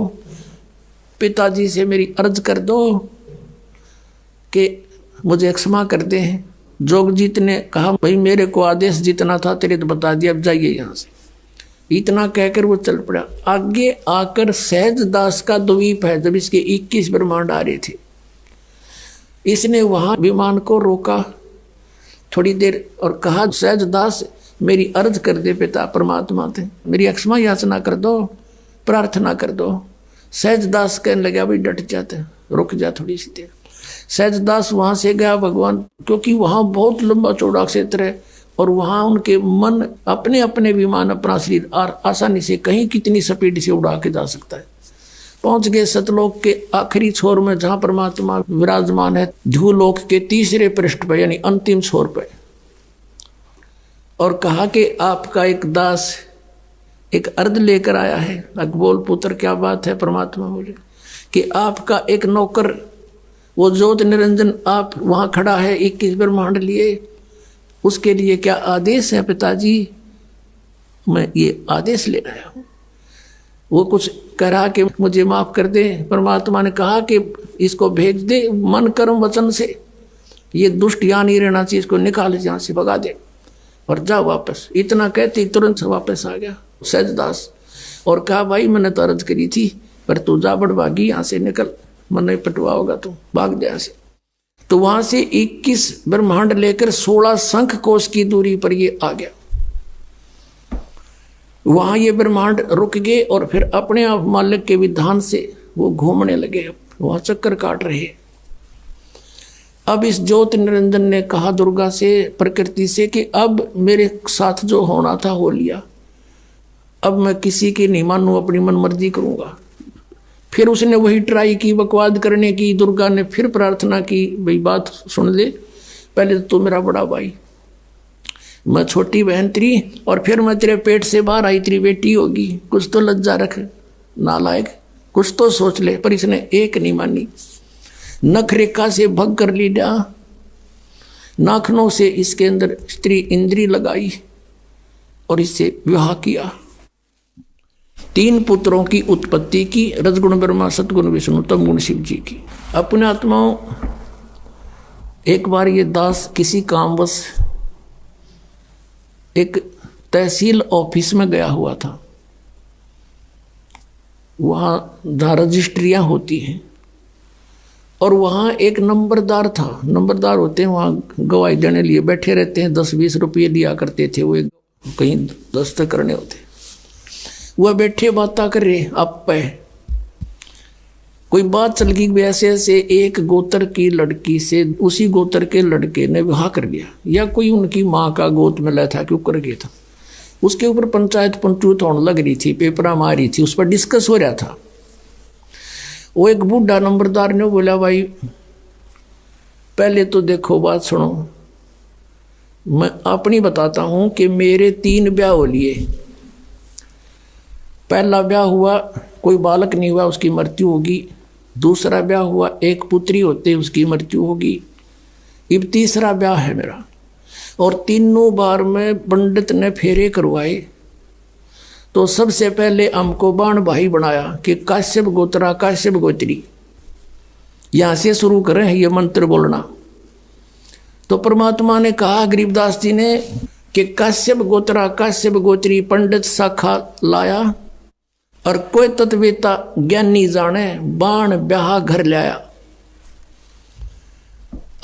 पिताजी से मेरी अर्ज कर दो कि मुझे क्षमा कर दे। जोगजीत ने कहा भाई मेरे को आदेश जितना था तेरे तो बता दिया, अब जाइए यहाँ से। इतना कहकर वो चल पड़ा। आगे आकर सहज दास का द्वीप है, जब इसके 21 ब्रह्मांड आ रहे थे, इसने वहां विमान को रोका थोड़ी देर और कहा सहज दास मेरी अर्ज कर दे पिता परमात्मा थे, मेरी क्षमा याचना कर दो, प्रार्थना कर दो। सहज दास कहने लगा भाई डट जाते, रुक जा थोड़ी सी देर। सहज दास वहां से गया भगवान, क्योंकि वहां बहुत लंबा चौड़ा क्षेत्र है और वहां उनके मन अपने अपने विमान अपना शरीर आसानी से कहीं कितनी स्पीड से उड़ा के जा सकता है। पहुंच गए सतलोक के आखिरी छोर में, जहां परमात्मा विराजमान है ध्रुवलोक के तीसरे पृष्ठ पर यानी अंतिम छोर पर, और कहा कि आपका एक दास एक अर्ध लेकर आया है। अकबोल पुत्र क्या बात है? परमात्मा बोले कि आपका एक नौकर वो ज्योत निरंजन आप वहां खड़ा है 21 ब्रह्मांड लिए, उसके लिए क्या आदेश है पिताजी? मैं ये आदेश ले आया हूं। वो कुछ कह रहा कि मुझे माफ कर दे। परमात्मा ने कहा कि इसको भेज दे मन कर्म वचन से, ये दुष्ट यहाँ नहीं रहना चाहिए, इसको निकाल यहाँ से भगा दे और जा वापस। इतना कहती तुरंत वापस आ गया सहजदास और कहा भाई मैंने तो अर्ज करी थी पर तू जा बड़भागी, यहाँ से निकल, मन नहीं पटवा होगा तू, भाग जा से। तो वहां से 21 ब्रह्मांड लेकर 16 शंख कोश की दूरी पर ये आ गया। वहां ये ब्रह्मांड रुक गए और फिर अपने आप मालिक के विधान से वो घूमने लगे, वहां चक्कर काट रहे। अब इस ज्योत निरंजन ने कहा दुर्गा से, प्रकृति से कि अब मेरे साथ जो होना था हो लिया, अब मैं किसी की नहीं मानू, अपनी मन मर्जी करूंगा। फिर उसने वही ट्राई की बकवाद करने की। दुर्गा ने फिर प्रार्थना की भाई बात सुन ले, पहले तो मेरा बड़ा भाई, मैं छोटी बहन तेरी, और फिर मैं तेरे पेट से बाहर आई तेरी बेटी होगी, कुछ तो लज्जा रख नालायक, कुछ तो सोच ले। पर इसने एक नहीं मानी, नख रेखा से भग कर लिया, नाखनों से इसके अंदर स्त्री इंद्री लगाई और इससे विवाह किया। 3 पुत्रों की उत्पत्ति की, रजगुण ब्रह्मा, सतगुण विष्णु, तमगुण शिव जी की। अपने आत्माओं, एक बार ये दास किसी कामवश एक तहसील ऑफिस में गया हुआ था, वहां जहाँ रजिस्ट्रियां होती हैं, और वहाँ एक नंबरदार था। नंबरदार होते हैं वहाँ गवाही देने लिए बैठे रहते हैं, 10-20 रुपये दिया करते थे, वो कहीं दस्तखत करने होते। वह बैठे बातें कर रहे, आप पे कोई बात चल गई, वैसे ऐसे एक गोत्र की लड़की से उसी गोत्र के लड़के ने विवाह कर लिया, या कोई उनकी माँ का गोद में था क्यों कर गया था। उसके ऊपर पंचायत पंचूत होने लग रही थी, पेपरा मारी थी, उस पर डिस्कस हो रहा था। वो एक बूढ़ा नंबरदार ने बोला भाई पहले तो देखो बात सुनो, मैं अपनी बताता हूं कि मेरे 3 ब्याह हो लिए। पहला ब्याह हुआ कोई बालक नहीं हुआ, उसकी मृत्यु होगी। दूसरा ब्याह हुआ एक पुत्री होते, उसकी मृत्यु होगी। अब तीसरा ब्याह है मेरा, और तीनों बार में पंडित ने फेरे करवाए। तो सबसे पहले हमको बाण भाई बनाया कि काश्यप गोत्रा काश्यप गोत्री, यहां से शुरू करें ये मंत्र बोलना। तो परमात्मा ने कहा गरीबदास जी ने कि काश्यप गोत्रा काश्यप गोत्री पंडित शाखा लाया, और कोई तत्वेता ज्ञानी जाने बाण ब्याह घर लाया।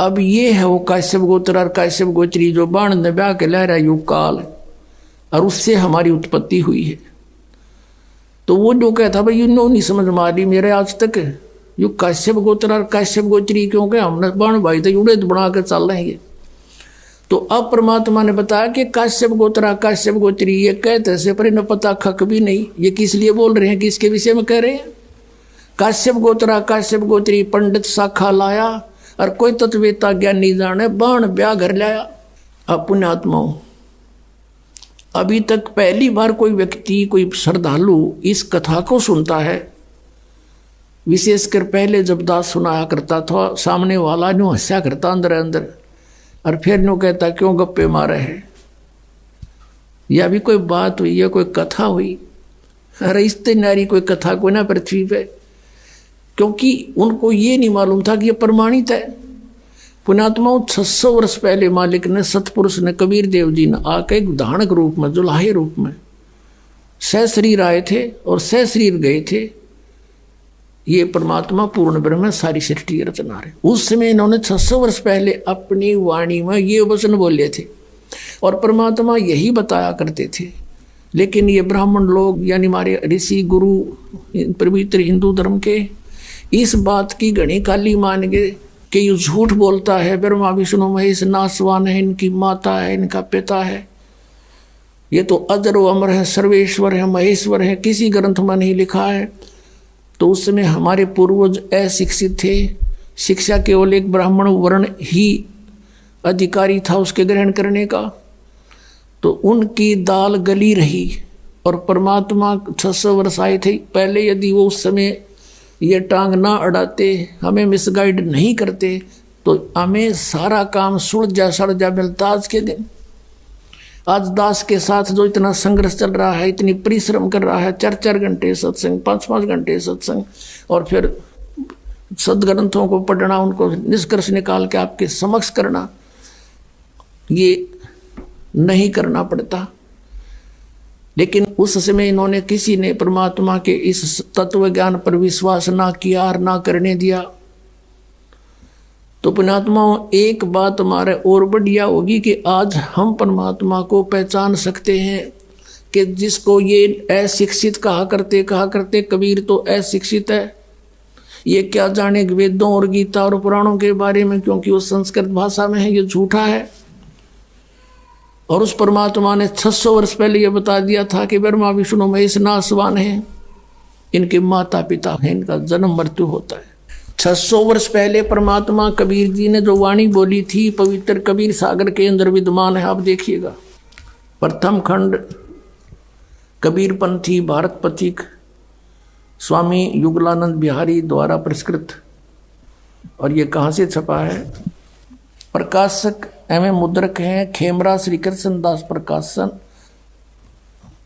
अब ये है वो काश्यप गोत्र और काश्यप गोत्री जो बाण ने ब्याह के ला रहा युग काल, और उससे हमारी उत्पत्ति हुई है। तो वो जो कहता भाई यू नो नहीं समझ मारी मेरे आज तक, यू काश्यप गोत्र और काश्यप गोत्री क्योंकि हमने बाण भाई तो उड़े बना के चल रहे हैं। तो अब परमात्मा ने बताया कि काश्यप गोत्रा काश्यप गोत्री, ये कहते से पर इन्हें पता खक भी नहीं ये किस लिए बोल रहे हैं, किसके विषय में कह रहे हैं। काश्यप गोत्रा काश्यप गोत्री पंडित शाखा लाया, और कोई तत्वेता ज्ञानी जाने बाण ब्याह घर लाया। अब पुण्यात्माओं, अभी तक पहली बार कोई व्यक्ति कोई श्रद्धालु इस कथा को सुनता है। विशेषकर पहले जब दास सुनाया करता था, सामने वाला न्यू हंसा करता अंदर अंदर और फिर नो कहता क्यों गप्पे मारे है, या भी कोई बात हुई या कोई कथा हुई। अरे इतनी नारी कोई कथा कोई ना पृथ्वी पे, क्योंकि उनको ये नहीं मालूम था कि ये प्रमाणित है। पुण्यात्माओं 600 वर्ष पहले मालिक ने, सतपुरुष ने, कबीर देव जी ने आके एक उदाहरण के रूप में, जुलाहे रूप में सहशरीर आए थे और सहशरीर गए थे। ये परमात्मा पूर्ण ब्रह्म सारी सृष्टि रचना रहे। उस समय इन्होंने 600 वर्ष पहले अपनी वाणी में ये वचन बोले थे और परमात्मा यही बताया करते थे। लेकिन ये ब्राह्मण लोग यानी हमारे ऋषि गुरु पवित्र हिंदू धर्म के इस बात की घनी काली मान गए कि ये झूठ बोलता है, ब्रह्मा विष्णु महेश नासवान है, इनकी माता है, इनका पिता है, ये तो अजर व अमर है, सर्वेश्वर है, महेश्वर है, किसी ग्रंथ में नहीं लिखा है। तो उस समय हमारे पूर्वज अशिक्षित थे, शिक्षा केवल एक ब्राह्मण वर्ण ही अधिकारी था उसके ग्रहण करने का, तो उनकी दाल गली रही। और परमात्मा 600 वर्ष आए थे पहले, यदि वो उस समय ये टांग ना अड़ाते, हमें मिसगाइड नहीं करते, तो हमें सारा काम सुलझा सड़जा मिलता आज के दिन। आज दास के साथ जो इतना संघर्ष चल रहा है, इतनी परिश्रम कर रहा है, 4-4 घंटे सत्संग, 5-5 घंटे सत्संग, और फिर सदग्रंथों को पढ़ना, उनको निष्कर्ष निकाल के आपके समक्ष करना, ये नहीं करना पड़ता। लेकिन उस समय इन्होंने, किसी ने परमात्मा के इस तत्व ज्ञान पर विश्वास ना किया और ना करने दिया। तो पुण्यात्माओं एक बात हमारे और बढ़िया होगी कि आज हम परमात्मा को पहचान सकते हैं कि जिसको ये अशिक्षित कहा करते कबीर तो अशिक्षित है, ये क्या जाने वेदों और गीता और पुराणों के बारे में, क्योंकि वो संस्कृत भाषा में है, ये झूठा है। और उस परमात्मा ने 600 वर्ष पहले ये बता दिया था कि ब्रह्मा विष्णु महेश नासवान है, इनके माता पिता हैं, इनका जन्म मृत्यु होता है। 600 वर्ष पहले परमात्मा कबीर जी ने जो वाणी बोली थी, पवित्र कबीर सागर के अंदर विद्यमान है। आप देखिएगा, प्रथम खंड कबीरपंथी भारत पथिक स्वामी युगलानंद बिहारी द्वारा पुरस्कृत। और ये कहाँ से छपा है? प्रकाशक एवं मुद्रक हैं खेमरा श्री कृष्ण दास प्रकाशन,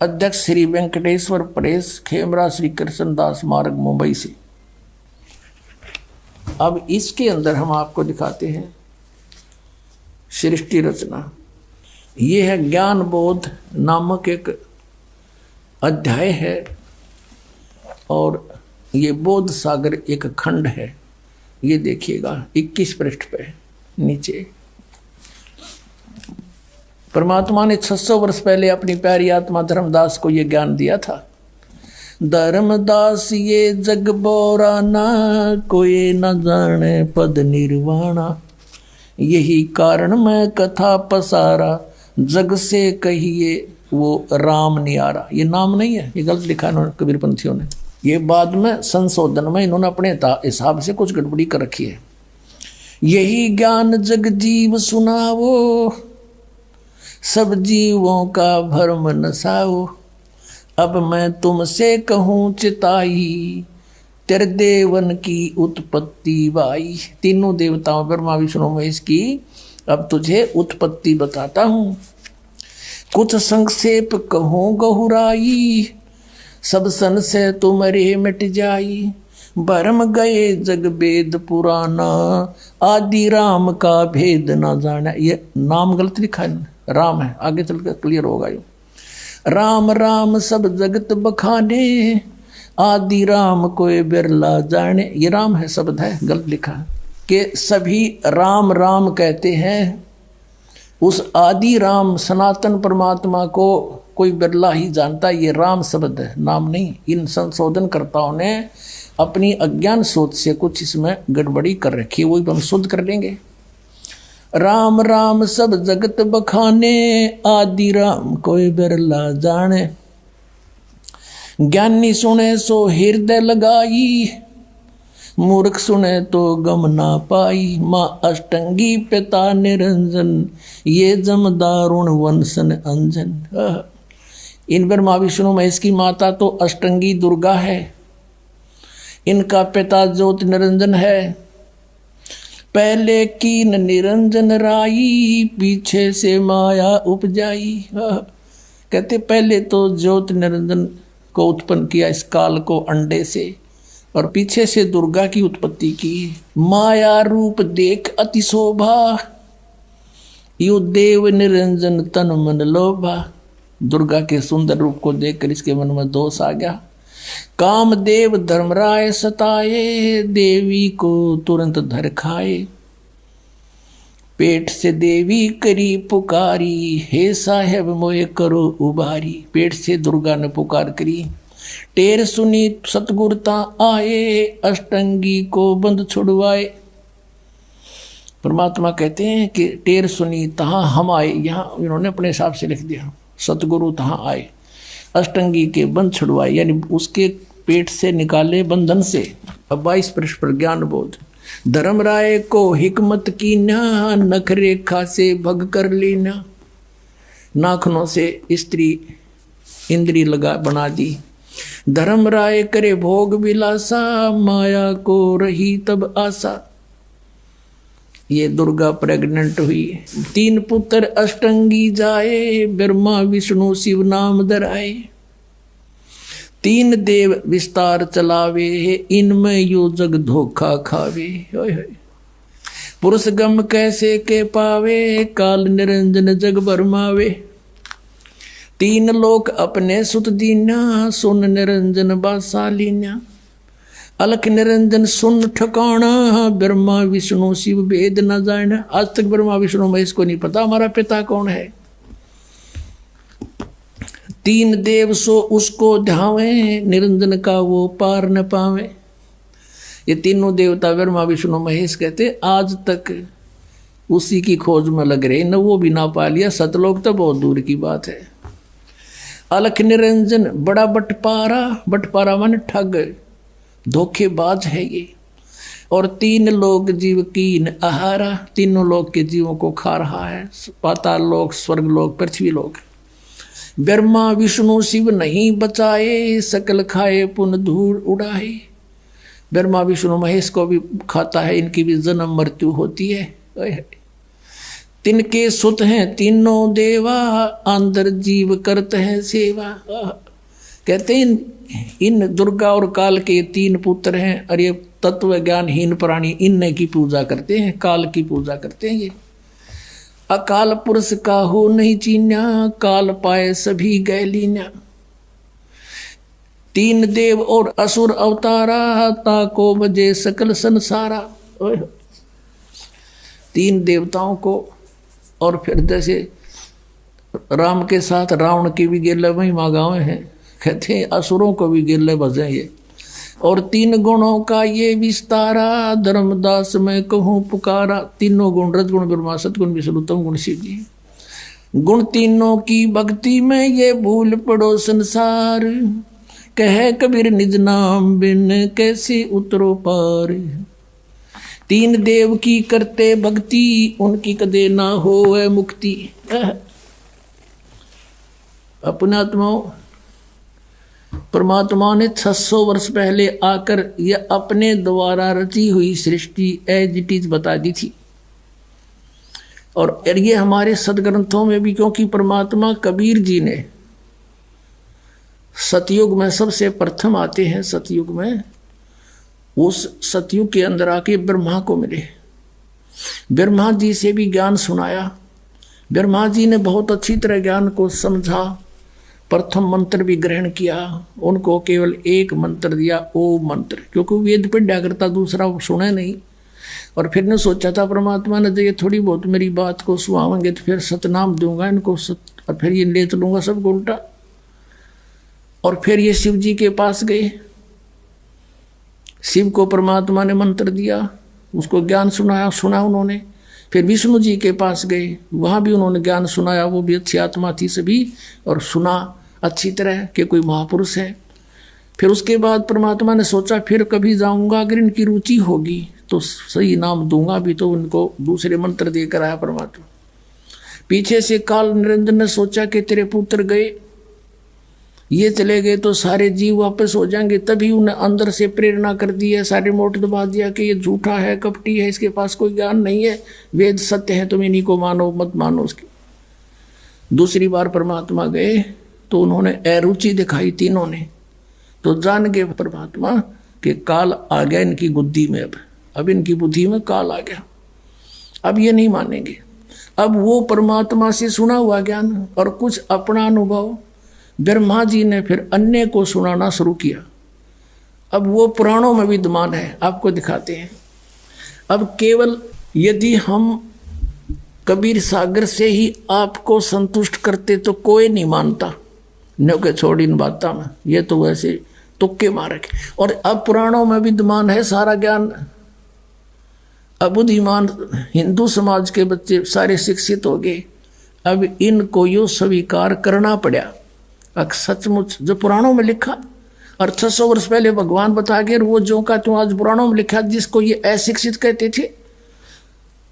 अध्यक्ष श्री वेंकटेश्वर प्रेस, खेमरा श्री कृष्ण दास मार्ग, मुंबई से। अब इसके अंदर हम आपको दिखाते हैं सृष्टि रचना। ये है ज्ञान बोध नामक एक अध्याय है, और ये बोध सागर एक खंड है। ये देखिएगा 21 पृष्ठ पे नीचे परमात्मा ने 600 वर्ष पहले अपनी प्यारी आत्मा धर्मदास को ये ज्ञान दिया था। धर्मदास ये जग बोराना, कोई न जाने पद निर्वाणा, यही कारण मैं कथा पसारा, जग से कहिए वो राम नियारा। ये नाम नहीं है, ये गलत लिखा है कबीरपंथियों ने। ये बाद में संशोधन में इन्होंने अपने हिसाब से कुछ गड़बड़ी कर रखी है। यही ज्ञान जग जीव सुनावो, सब जीवों का भरम नसाओ, अब मैं तुमसे कहूँ चिताई, तेरे देवन की उत्पत्ति बाई। तीनों देवताओं ब्रह्मा विष्णु महेश की अब तुझे उत्पत्ति बताता हूँ। कुछ संक्षेप कहूँ गहुराई, सब संशय तुम्हारे मिट जाई, भरम गए जग वेद पुराना, आदि राम का भेद न जाना। ये नाम गलत लिखा है, राम है, आगे चलकर क्लियर होगा। ये राम राम सब जगत बखाने, आदि राम कोई बिरला जाने। ये राम है शब्द है, गलत लिखा है कि सभी राम राम कहते हैं। उस आदि राम सनातन परमात्मा को कोई बिरला ही जानता। ये राम शब्द है, नाम नहीं। इन संशोधनकर्ताओं ने अपनी अज्ञान सोच से कुछ इसमें गड़बड़ी कर रखी है, वही हम शुद्ध कर लेंगे। राम राम सब जगत बखाने, आदि राम कोई बिरला जाने, ज्ञानी सुने सो हृदय लगाई, मूर्ख सुने तो गम ना पाई। माँ अष्टंगी पिता निरंजन, ये जमदारुण वंशन अंजन। इन ब्रह्मा विष्णु महेश की माता तो अष्टंगी दुर्गा है, इनका पिता ज्योति निरंजन है। पहले कीन निरंजन राई, पीछे से माया उपजाई। कहते पहले तो ज्योत निरंजन को उत्पन्न किया इस काल को अंडे से, और पीछे से दुर्गा की उत्पत्ति की। माया रूप देख अति शोभा, यु देव निरंजन तन मन लोभा। दुर्गा के सुंदर रूप को देखकर इसके मन में दोष आ गया। कामदेव धर्मराय सताए, देवी को तुरंत धर खाए। पेट से देवी करी पुकारी, हे साहेब मोए करो उबारी। पेट से दुर्गा ने पुकार करी। टेर सुनी सतगुरता आए, अष्टंगी को बंद छुड़वाए। परमात्मा कहते हैं कि टेर सुनी तहाँ हम आए, यहाँ इन्होंने अपने हिसाब से लिख दिया, सतगुरु तहाँ आए, अष्टंगी के बंध छुड़वाए, यानी उसके पेट से निकाले बंधन से। अब 22 पृष्ठ पर ज्ञान बोध। धर्मराय को हिकमत की ना, नख रेखा से भग कर लेना। नाखनों से स्त्री इंद्री लगा बना दी। धर्मराय करे भोग विलासा, माया को रही तब आशा। ये दुर्गा प्रेग्नेंट हुई। 3 पुत्र अष्टंगी जाए, ब्रह्मा विष्णु शिव नाम धराए। 3 देव विस्तार चलावे, इनमें यो जग धोखा खावे। पुरुष गम कैसे के पावे, काल निरंजन जग भरमावे। 3 लोक अपने सुत दीना, सुन निरंजन बासालीना। अलख निरंजन सुन ठिकाना, ब्रह्मा विष्णु शिव वेद न जाना। आज तक ब्रह्मा विष्णु महेश को नहीं पता हमारा पिता कौन है। 3 देव सो उसको ध्यावे, निरंजन का वो पार न पावे। ये तीनों देवता ब्रह्मा विष्णु महेश कहते आज तक उसी की खोज में लग रहे, न वो भी ना पा लिया। सतलोक तो बहुत दूर की बात है। अलख निरंजन बड़ा बटपारा, बटपारा माने ठग, धोखेबाज है ये। और 3 लोग जीव कीन आहारा, तीनों लोग के जीवों को खा रहा है। पाताल लोक, स्वर्ग लोक, पृथ्वी लोक। ब्रह्मा विष्णु शिव नहीं बचाए, सकल खाए पुन धूल उड़ाए। ब्रह्मा विष्णु महेश को भी खाता है, इनकी भी जन्म मृत्यु होती है। तिनके सुत हैं तीनों देवा, अंदर जीव करते हैं सेवा। कहते हैं इन दुर्गा और काल के 3 पुत्र हैं, और ये तत्व ज्ञानहीन प्राणी इन की पूजा करते हैं, काल की पूजा करते हैं। ये अकाल पुरुष का हो नहीं चीन्या, काल पाए सभी गए लीना। 3 देव और असुर अवतारा, ताको बजे सकल संसारा। 3 देवताओं को, और फिर जैसे राम के साथ रावण की भी गेले महिमा गाँव है, कहते हैं असुरों को भी गिरले बजे ये। और 3 गुणों का ये विस्तारा, धर्मदास मैं कहूँ पुकारा। तीनों गुण, रजगुण ब्रह्मा, सतगुण विष्णु, तम गुण शिव जी। गुण तीनों की भक्ति में ये भूल पड़ो संसार, कहे कबीर निज नाम बिन कैसे उतरो पार। 3 देव की करते भक्ति, उनकी कदे ना हो मुक्ति। अपने आत्माओं, परमात्मा ने 600 वर्ष पहले आकर यह अपने द्वारा रची हुई सृष्टि एज इट इज बता दी थी। और ये हमारे सदग्रंथों में भी, क्योंकि परमात्मा कबीर जी ने सतयुग में सबसे प्रथम आते हैं। सतयुग में, उस सतयुग के अंदर आके ब्रह्मा को मिले, ब्रह्मा जी से भी ज्ञान सुनाया। ब्रह्मा जी ने बहुत अच्छी तरह ज्ञान को समझा, प्रथम मंत्र भी ग्रहण किया। उनको केवल एक मंत्र दिया, ओम मंत्र, क्योंकि वेद पढ़ा करता, दूसरा सुने नहीं। और फिर ने सोचा था परमात्मा ने, ये थोड़ी बहुत मेरी बात को सुहावेंगे तो फिर सतनाम दूंगा इनको, और फिर ये ले चलूंगा सबको उल्टा। और फिर ये शिव जी के पास गए, शिव को परमात्मा ने मंत्र दिया, उसको ज्ञान सुना उन्होंने। फिर विष्णु जी के पास गए, वहाँ भी उन्होंने ज्ञान सुनाया, वो भी अच्छी आत्मा थी सभी, और सुना अच्छी तरह कि कोई महापुरुष है। फिर उसके बाद परमात्मा ने सोचा फिर कभी जाऊंगा, अगर इनकी रुचि होगी तो सही नाम दूंगा भी, तो उनको दूसरे मंत्र देकर आया परमात्मा। पीछे से काल निरंजन ने सोचा कि तेरे पुत्र गए, ये चले गए तो सारे जीव वापस हो जाएंगे। तभी उन्हें अंदर से प्रेरणा कर दी है, सारे मोट दबा दिया कि ये झूठा है, कपटी है, इसके पास कोई ज्ञान नहीं है, वेद सत्य है, तुम इन्हीं को मानो, मत मानो उसकी। दूसरी बार परमात्मा गए तो उन्होंने अरुचि दिखाई तीनों ने, तो जान गए परमात्मा कि काल आ गया इनकी बुद्धि में, अब इनकी बुद्धि में काल आ गया, अब ये नहीं मानेंगे। अब वो परमात्मा से सुना हुआ ज्ञान और कुछ अपना अनुभव ब्रह्मा जी ने फिर अन्य को सुनाना शुरू किया। अब वो पुराणों में विद्यमान है, आपको दिखाते हैं। अब केवल यदि हम कबीर सागर से ही आपको संतुष्ट करते तो कोई नहीं मानता, न के छोड़ इन बातों में, ये तो वैसे तुक्के मारे। और अब पुराणों में विद्यमान है सारा ज्ञान। अब बुद्धिमान हिंदू समाज के बच्चे सारे शिक्षित हो गए, अब इनको यो स्वीकार करना पड़ा। अब सचमुच जो पुराणों में लिखा और 600 वर्ष पहले भगवान बता गए, वो जो का तो आज पुराणों में लिखा, जिसको ये अशिक्षित कहते थे।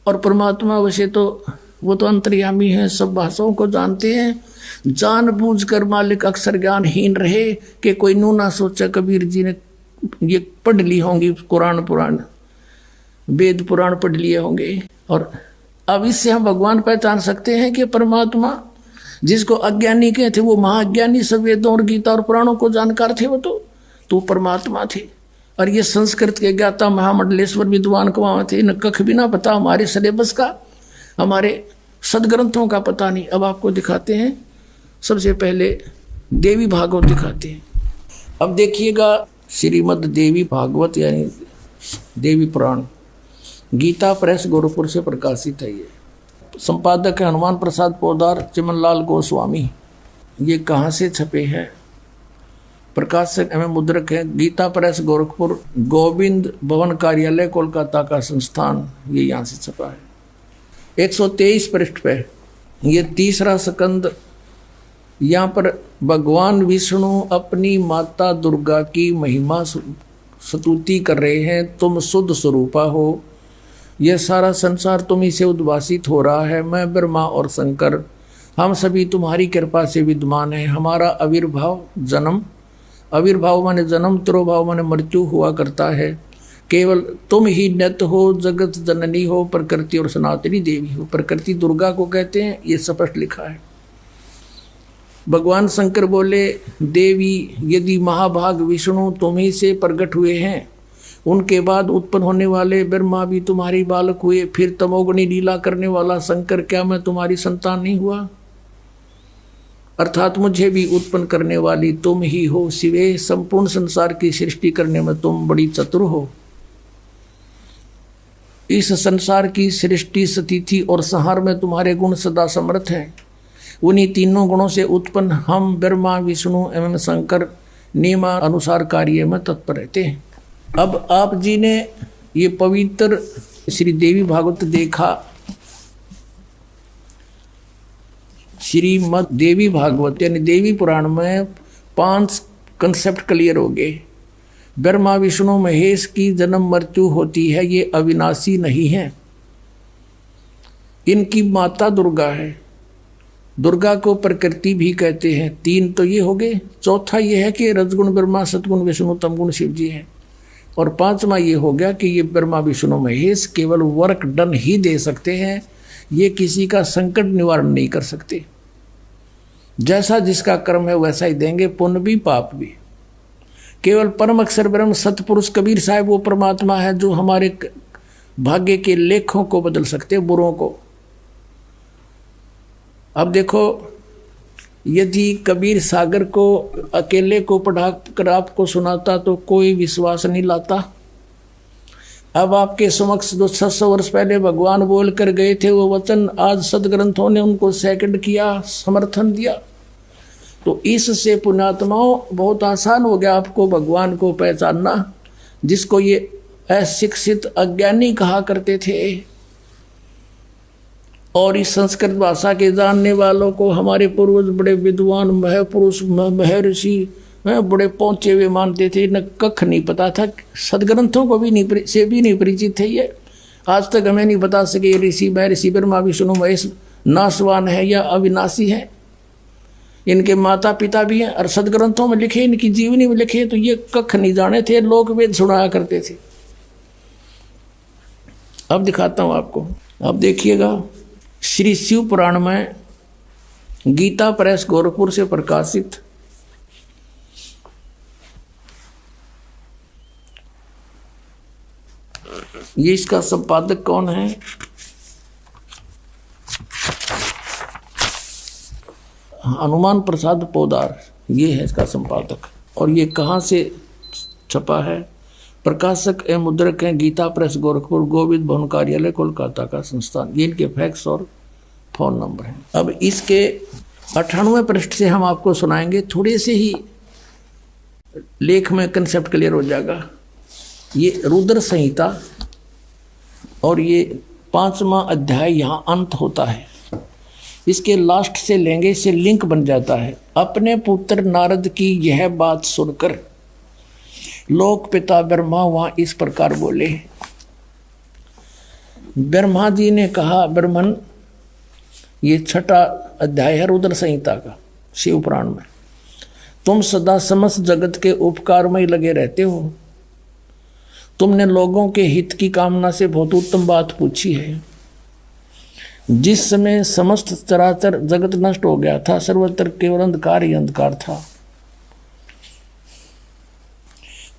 और परमात्मा वैसे तो वो तो अंतर्यामी है, सब भाषाओं को जानते हैं। जानबूझकर मालिक अक्सर ज्ञानहीन रहे कि कोई नू ना सोचा कबीर जी ने ये पढ़ ली होंगी, कुरान पुराण वेद पुराण पढ़ लिए होंगे। और अब इससे हम भगवान पहचान सकते हैं कि परमात्मा जिसको अज्ञानी कहते वो महाज्ञानी, सब वेदों और गीता और पुराणों को जानकार थे, वो तो परमात्मा थे। और ये संस्कृत के ज्ञाता महामंडलेश्वर विद्वान कहाँ थे, न कख भी ना पता, हमारे सिलेबस का, हमारे सदग्रंथों का पता नहीं। अब आपको दिखाते हैं, सबसे पहले देवी भागवत दिखाते हैं। अब देखिएगा श्रीमद् देवी भागवत यानी देवी पुराण, गीता प्रेस गोरखपुर से प्रकाशित है। ये संपादक है हनुमान प्रसाद पोदार, चिमनलाल गोस्वामी। ये कहाँ से छपे हैं? प्रकाशक एवं मुद्रक है गीता प्रेस गोरखपुर, गोविंद भवन कार्यालय कोलकाता का संस्थान, ये यहाँ से छपा है। 123 पृष्ठ पे ये तीसरा स्कंद। यहाँ पर भगवान विष्णु अपनी माता दुर्गा की महिमा स्तुति कर रहे हैं। तुम शुद्ध स्वरूपा हो, यह सारा संसार तुम्ही से उद्भासित हो रहा है। मैं ब्रह्मा और शंकर हम सभी तुम्हारी कृपा से विद्यमान है। हमारा आविर्भाव जन्म, आविर्भाव माने जन्म, तिरोभाव माने मृत्यु हुआ करता है। केवल तुम ही नित्य हो, जगत जननी हो, प्रकृति और सनातनी देवी हो। प्रकृति दुर्गा को कहते हैं, ये स्पष्ट लिखा है। भगवान शंकर बोले, देवी यदि महाभाग विष्णु तुम्ही से प्रकट हुए हैं, उनके बाद उत्पन्न होने वाले ब्रह्मा भी तुम्हारी बालक हुए, फिर तमोगुणी लीला करने वाला शंकर क्या मैं तुम्हारी संतान नहीं हुआ? अर्थात मुझे भी उत्पन्न करने वाली तुम ही हो शिवे। संपूर्ण संसार की सृष्टि करने में तुम बड़ी चतुर हो। इस संसार की सृष्टि, स्थिति और संहार में तुम्हारे गुण सदा समर्थ हैं। उन्हीं तीनों गुणों से उत्पन्न हम ब्रह्मा विष्णु एवं शंकर नियमानुसार कार्य में तत्पर रहते हैं। अब आप जी ने ये पवित्र श्री देवी भागवत देखा, श्रीमद् देवी भागवत यानी देवी पुराण में 5 कंसेप्ट क्लियर हो गए। ब्रह्मा विष्णु महेश की जन्म मृत्यु होती है, ये अविनाशी नहीं है। इनकी माता दुर्गा है, दुर्गा को प्रकृति भी कहते हैं। 3 तो ये हो गए। चौथा ये है कि रजगुण ब्रह्मा, सतगुण विष्णु, तमगुण शिव जी हैं। और 5वां ये हो गया कि ये ब्रह्मा विष्णु महेश केवल वर्क डन ही दे सकते हैं, ये किसी का संकट निवारण नहीं कर सकते। जैसा जिसका कर्म है वैसा ही देंगे, पुण्य भी पाप भी। केवल परम अक्षर ब्रह्म सतपुरुष कबीर साहब वो परमात्मा है जो हमारे भाग्य के लेखों को बदल सकते, बुरों को। अब देखो, यदि कबीर सागर को अकेले को पढ़ा कर आपको सुनाता तो कोई विश्वास नहीं लाता। अब आपके समक्ष जो 600 वर्ष पहले भगवान बोल कर गए थे वो वचन आज सदग्रंथों ने उनको सेकंड किया, समर्थन दिया। तो इससे पुण्यात्माओं बहुत आसान हो गया आपको भगवान को पहचानना, जिसको ये अशिक्षित अज्ञानी कहा करते थे। और इस संस्कृत भाषा के जानने वालों को हमारे पूर्वज बड़े विद्वान महापुरुष महर्षि बड़े पहुंचे हुए मानते थे। न कख नहीं पता था, सदग्रंथों को भी नहीं परिचित थे। ये आज तक हमें नहीं बता सके ऋषि महर्षि ब्रह्मा विष्णु महेश नाशवान है या अविनाशी है। इनके माता पिता भी हैं और सदग्रंथों में लिखे, इनकी जीवनी में लिखे, तो ये कख नहीं जाने थे, लोक वेद सुनाया करते थे। अब दिखाता हूं आपको। अब देखिएगा, श्री शिव पुराण में गीता प्रेस गोरखपुर से प्रकाशित ये इसका संपादक कौन है? हनुमान प्रसाद पोदार, ये है इसका संपादक। और ये कहाँ से छपा है? प्रकाशक एवं मुद्रक हैं गीता प्रेस गोरखपुर, गोविंद भवन कार्यालय कोलकाता का संस्थान। ये इनके फैक्स और फोन नंबर हैं। अब इसके 98वें पृष्ठ से हम आपको सुनाएंगे, थोड़े से ही लेख में कंसेप्ट क्लियर हो जाएगा। ये रुद्र संहिता और ये 5वां अध्याय यहाँ अंत होता है। इसके लास्ट से लेंगे, इससे लिंक बन जाता है। अपने पुत्र नारद की यह बात सुनकर लोक पिता ब्रह्मा वहां इस प्रकार बोले। ब्रह्मा जी ने कहा, ब्रह्मन, ये 6वां अध्याय है रुद्र संहिता का शिव पुराण में, तुम सदा समस्त जगत के उपकार में ही लगे रहते हो। तुमने लोगों के हित की कामना से बहुत उत्तम बात पूछी है। जिस समय समस्त चराचर जगत नष्ट हो गया था, सर्वत्र केवल अंधकार ही अंधकार था,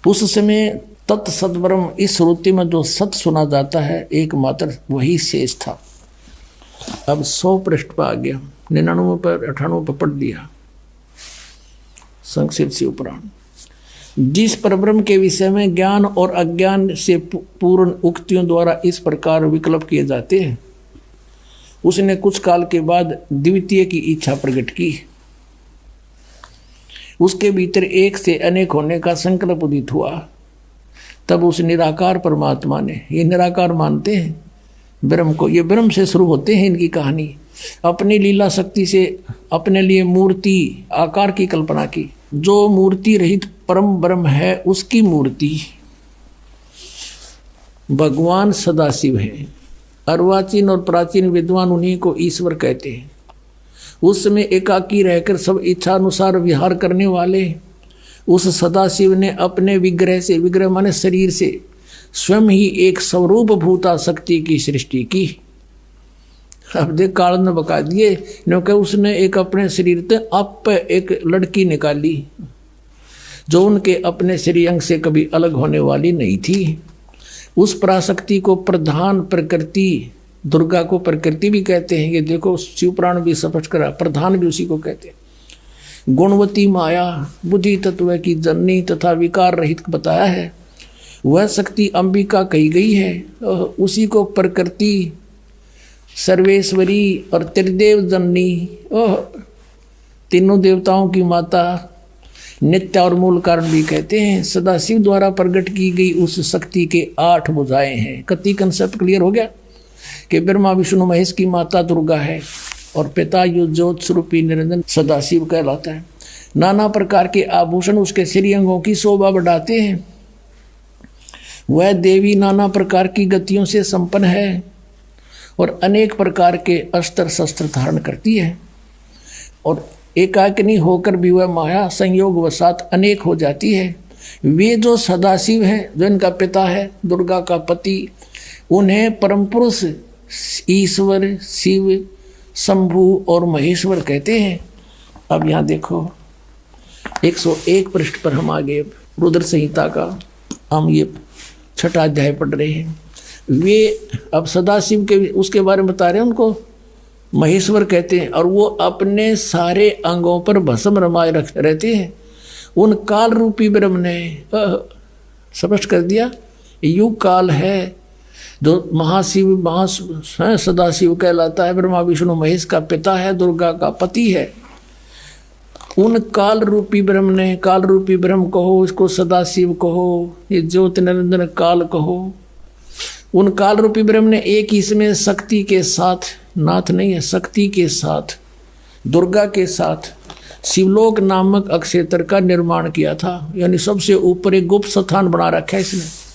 उस समय तत्सद्ब्रह्म इस श्रुति में जो सत्य सुना जाता है एकमात्र वही शेष था। अब 100 पृष्ठ पर आ गया, 99 पर 98 पर पढ़ दिया संक्षिप्त शिव पुराण। जिस परब्रह्म के विषय में ज्ञान और अज्ञान से पूर्ण उक्तियों द्वारा इस प्रकार विकल्प किए जाते हैं, उसने कुछ काल के बाद द्वितीय की इच्छा प्रकट की। उसके भीतर एक से अनेक होने का संकल्प उदित हुआ। तब उस निराकार परमात्मा ने, ये निराकार मानते हैं ब्रह्म को, ये ब्रह्म से शुरू होते हैं इनकी कहानी, अपनी लीला शक्ति से अपने लिए मूर्ति आकार की कल्पना की। जो मूर्ति रहित परम ब्रह्म है उसकी मूर्ति भगवान सदाशिव है। अर्वाचीन और प्राचीन विद्वान उन्हीं को ईश्वर कहते हैं। उस समय एकाकी रहकर सब इच्छा अनुसार विहार करने वाले उस सदाशिव ने अपने विग्रह से, विग्रह माने शरीर से, स्वयं ही एक स्वरूप भूता शक्ति की सृष्टि की। अब देख, काल ने बका दिए, क्योंकि उसने एक अपने शरीर से आप एक लड़की निकाली जो उनके अपने शरीर अंग से कभी अलग होने वाली नहीं थी। उस पराशक्ति को प्रधान प्रकृति, दुर्गा को प्रकृति भी कहते हैं। ये देखो शिव पुराण भी स्पष्ट करा, प्रधान भी उसी को कहते हैं। गुणवती माया, बुद्धि तत्व की जननी तथा विकार रहित बताया है। वह शक्ति अंबिका कही गई है। उसी को प्रकृति, सर्वेश्वरी और त्रिदेव जननी, तीनों देवताओं की माता, नित्य और मूल कारण भी कहते हैं। सदाशिव द्वारा प्रकट की गई उस शक्ति के 8 भुजाएं हैं। कति कंसेप्ट क्लियर हो गया कि ब्रह्मा विष्णु महेश की माता दुर्गा है और पिता युग ज्योत स्वरूपी निरंजन सदाशिव कहलाता है। नाना प्रकार के आभूषण उसके श्री अंगों की शोभा बढ़ाते हैं। वह देवी नाना प्रकार की गतियों से संपन्न है और अनेक प्रकार के अस्त्र शस्त्र धारण करती है। और एकाकिनी होकर भी वह माया संयोग वसात अनेक हो जाती है। वे जो सदाशिव हैं, जो इनका पिता है, दुर्गा का पति, उन्हें परम पुरुष ईश्वर, शिव, शंभु और महेश्वर कहते हैं। अब यहाँ देखो 101 पृष्ठ पर हम आगे रुद्र संहिता का हम ये 6वां अध्याय पढ़ रहे हैं। वे अब सदाशिव के उसके बारे में बता रहे हैं, उनको महेश्वर कहते हैं और वो अपने सारे अंगों पर भस्म रमाए रहते हैं। उन काल रूपी ब्रह्म ने स्पष्ट कर दिया, युग काल है जो महाशिव सदाशिव कहलाता है, ब्रह्मा विष्णु महेश का पिता है, दुर्गा का पति है। उन काल रूपी ब्रह्म ने, काल रूपी ब्रह्म कहो, इसको सदाशिव कहो, ये ज्योति निरंजन काल कहो, उन काल रूपी ब्रह्म ने एक इसमें शक्ति के साथ, नाथ नहीं है, शक्ति के साथ, दुर्गा के साथ शिवलोक नामक अक्षेत्र का निर्माण किया था। यानी सबसे ऊपर एक गुप्त स्थान बना रखा है इसने।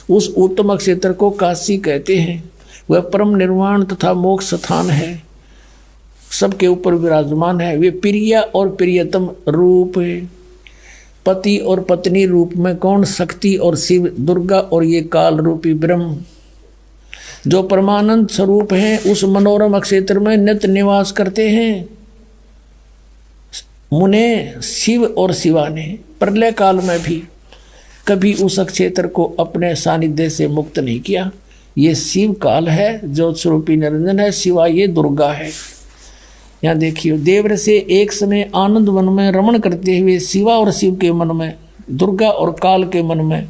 उस उत्तम अक्षेत्र को काशी कहते हैं। वह परम निर्वाण तथा मोक्ष स्थान है। सबके ऊपर विराजमान है। वे प्रिय और प्रियतम रूप है। पति और पत्नी रूप में कौन? शक्ति और शिव, दुर्गा और ये काल रूपी ब्रह्म जो परमानंद स्वरूप हैं, उस मनोरम क्षेत्र में नित्य निवास करते हैं। मुने शिव और शिवा ने प्रलय काल में भी कभी उस क्षेत्र को अपने सानिध्य से मुक्त नहीं किया। ये शिव काल है, ज्योत स्वरूपी निरंजन है। शिवा ये दुर्गा है। यहाँ देखिए, देवर से एक समय आनंद वन में रमण करते हुए शिवा और शिव के मन में, दुर्गा और काल के मन में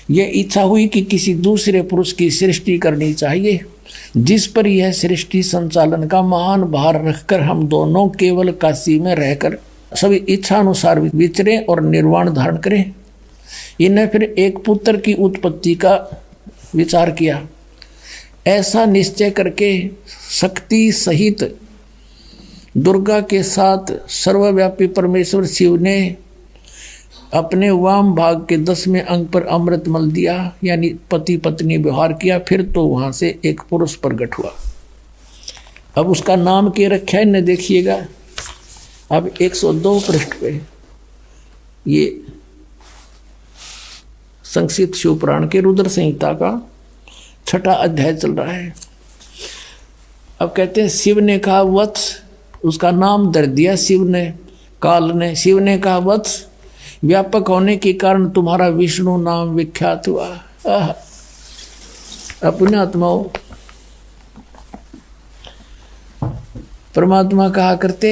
यह इच्छा हुई कि किसी दूसरे पुरुष की सृष्टि करनी चाहिए, जिस पर यह सृष्टि संचालन का महान भार रखकर हम दोनों केवल काशी में रहकर सभी इच्छा अनुसार विचरें और निर्वाण धारण करें। इन्हें फिर एक पुत्र की उत्पत्ति का विचार किया। ऐसा निश्चय करके शक्ति सहित दुर्गा के साथ सर्वव्यापी परमेश्वर शिव ने अपने वाम भाग के 10वें अंग पर अमृत मल दिया, यानी पति पत्नी व्यवहार किया। फिर तो वहां से एक पुरुष प्रकट हुआ। अब उसका नाम क्या रखा है न देखिएगा। अब 102 पृष्ठ पे ये संक्षिप्त शिवपुराण के रुद्र संहिता का 6ठा अध्याय चल रहा है। अब कहते हैं, शिव ने कहा वत्स, उसका नाम धर दिया शिव ने, काल ने। शिव ने कहा वत्स, व्यापक होने के कारण तुम्हारा विष्णु नाम विख्यात हुआ। अपने आत्माओं, परमात्मा कहा करते,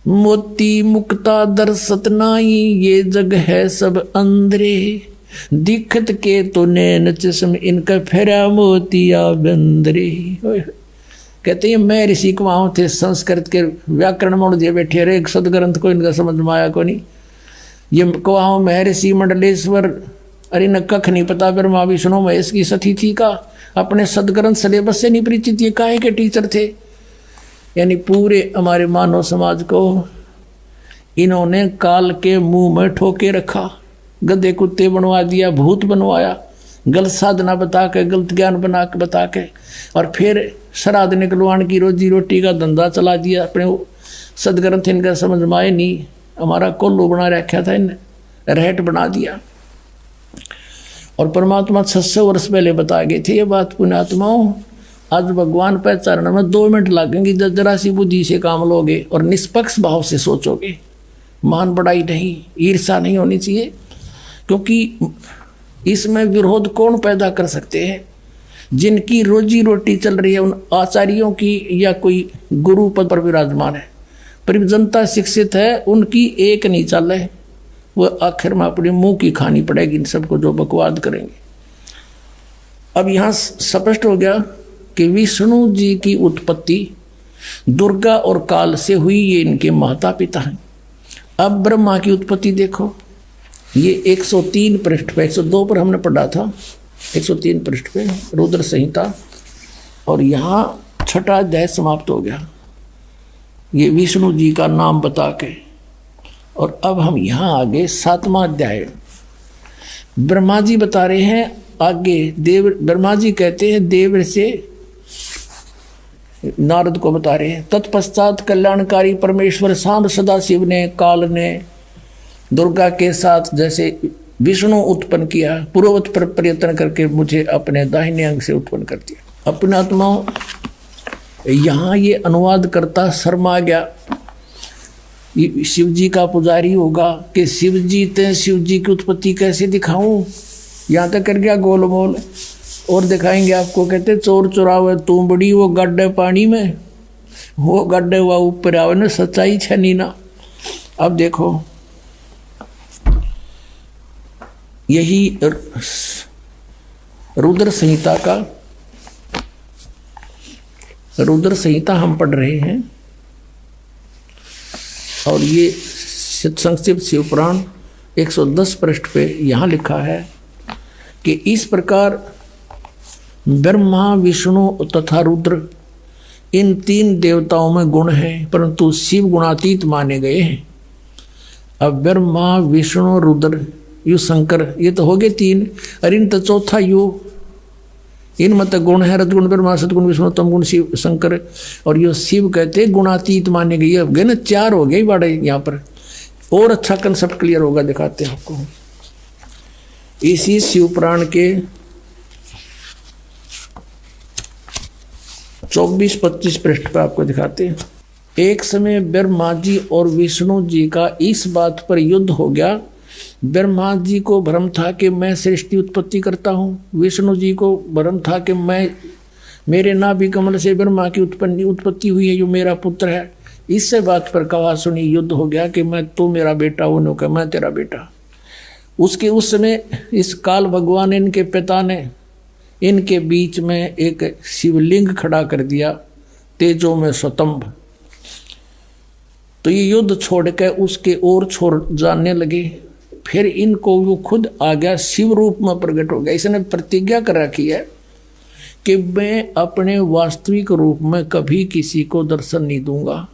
मोती मुक्ता दर्शत नाई, ये जग है सब अंधरे, दिखत के तो नैन चश्म, इनका फेरा मोतिया बंदरे। कहते हैं मैं ऋषि कुमाऊं थे, संस्कृत के व्याकरण मोड़ दिए बैठे रहे, एक सदग्रंथ को इनका समझ में आया को नहीं। ये कुआं महर्षि मंडलेश्वर, अरे न कख नहीं पता ब्रह्मा विष्णु महेश की सती थी का, अपने सदग्रंथ सिलेबस से नहीं परिचित, ये काहे के टीचर थे। यानी पूरे हमारे मानव समाज को इन्होंने काल के मुंह में ठोके रखा, गधे कुत्ते बनवा दिया, भूत बनवाया, गलत साधना बता के, गलत ज्ञान बना के बता के, और फिर श्राद्ध निकलवाण की रोजी रोटी का धंधा चला दिया। अपने सदग्रंथ इनका समझ में आए नहीं, हमारा कोल्लू बना रखा था, इन रहट बना दिया। और परमात्मा 600 वर्ष पहले बता गए थे ये बात। पुण्यात्माओं, आज भगवान पहचानने में 2 मिनट लगेंगे। जब जरा सी बुद्धि से काम लोगे और निष्पक्ष भाव से सोचोगे, मान बढ़ाई नहीं, ईर्षा नहीं होनी चाहिए, क्योंकि इसमें विरोध कौन पैदा कर सकते हैं? जिनकी रोजी रोटी चल रही है, उन आचार्यों की या कोई गुरु पद पर विराजमान है, पर जनता शिक्षित है, उनकी एक नहीं चल रहे, वो आखिर में अपने मुंह की खानी पड़ेगी इन सबको जो बकवाद करेंगे। अब यहाँ स्पष्ट हो गया कि विष्णु जी की उत्पत्ति दुर्गा और काल से हुई, ये इनके माता पिता हैं। अब ब्रह्मा की उत्पत्ति देखो, ये 103 पृष्ठ पे, 102 पर हमने पढ़ा था, 103 पृष्ठ पे रुद्र संहिता, और यहाँ 6ठा अध्याय समाप्त हो गया ये विष्णु जी का नाम बता के। और अब हम यहाँ आगे 7वां अध्याय, ब्रह्मा जी बता रहे हैं आगे। देव ब्रह्मा जी कहते हैं देव से नारद को बता रहे हैं, तत्पश्चात कल्याणकारी परमेश्वर सांब सदाशिव ने काल ने दुर्गा के साथ जैसे विष्णु उत्पन्न किया, पूर्ववत पर प्रयत्न करके मुझे अपने दाहिने अंग से उत्पन्न कर दिया। अपने आत्माओं, यहाँ ये अनुवाद करता शर्मा गया। शिव जी का पुजारी होगा कि शिव जी की उत्पत्ति कैसे दिखाऊं, यहाँ तक कर गया गोलमोल। और दिखाएंगे आपको, कहते चोर चुरावे तू बड़ी, वो गड्ढे पानी में, वो गड्ढे हुआ ऊपर आवे ना, सच्चाई छनी ना। अब देखो, यही रुद्र संहिता हम पढ़ रहे हैं, और ये संक्षिप्त शिवपुराण 110 पृष्ठ पे यहाँ लिखा है कि इस प्रकार ब्रह्मा विष्णु तथा रुद्र इन 3 देवताओं में गुण हैं, परंतु शिव गुणातीत माने गए हैं। अब ब्रह्मा विष्णु रुद्र यु शंकर, ये तो हो गए 3, और इन तो चौथा यु इनमें तो गुण है, रजगुण ब्रह्मा, सतगुण विष्णु, तम गुण शिव शंकर। और यो शिव कहते गुणातीत माने गए। अब गए ना, 4 हो गए बड़े यहाँ पर। और अच्छा कंसेप्ट क्लियर होगा, दिखाते हैं आपको। इसी शिव पुराण के 24-25 पृष्ठ पर आपको दिखाते हैं। एक समय ब्रह्मा जी और विष्णु जी का इस बात पर युद्ध हो गया। ब्रह्मा जी को भ्रम था कि मैं सृष्टि उत्पत्ति करता हूँ। विष्णु जी को भ्रम था कि मेरे नाभि कमल से ब्रह्मा की उत्पत्ति हुई है, जो मेरा पुत्र है। इससे बात पर कहा सुनी युद्ध हो गया कि मैं तू मेरा बेटा, उन्होंने कहा मैं तेरा बेटा। उसके उस समय इस काल भगवान इनके पिता ने इनके बीच में एक शिवलिंग खड़ा कर दिया, तेजों में स्वतंभ। तो ये युद्ध छोड़ के उसके ओर छोड़ जाने लगे। फिर इनको वो खुद आ गया, शिव रूप में प्रकट हो गया। इसने प्रतिज्ञा कर रखी है कि मैं अपने वास्तविक रूप में कभी किसी को दर्शन नहीं दूंगा।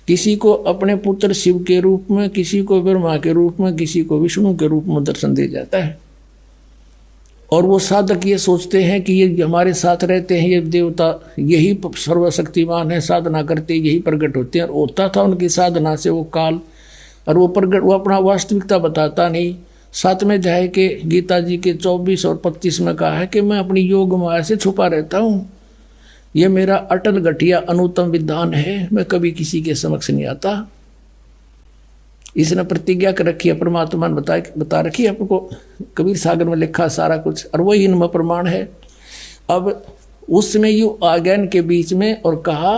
किसी को अपने पुत्र शिव के रूप में, किसी को ब्रह्मा के रूप में, किसी को विष्णु के रूप में दर्शन दे जाता है। और वो साधक ये सोचते हैं कि ये हमारे साथ रहते हैं, ये देवता यही सर्वशक्तिमान है, साधना करते यही प्रकट होते हैं। और होता था उनकी साधना से वो काल, और वो प्रकट, वो अपना वास्तविकता बताता नहीं। 7वें अध्याय के गीता जी के 24 और 25 में कहा है कि मैं अपनी योग माया से छुपा रहता हूँ। ये मेरा अटल घटिया अनुत्तम विधान है, मैं कभी किसी के समक्ष नहीं आता। इसने प्रतिज्ञा कर रखी है, परमात्मा ने बता रखी है आपको। कबीर सागर में लिखा सारा कुछ, और वही इनमें प्रमाण है। अब उसमें यू आ गया इनके बीच में और कहा,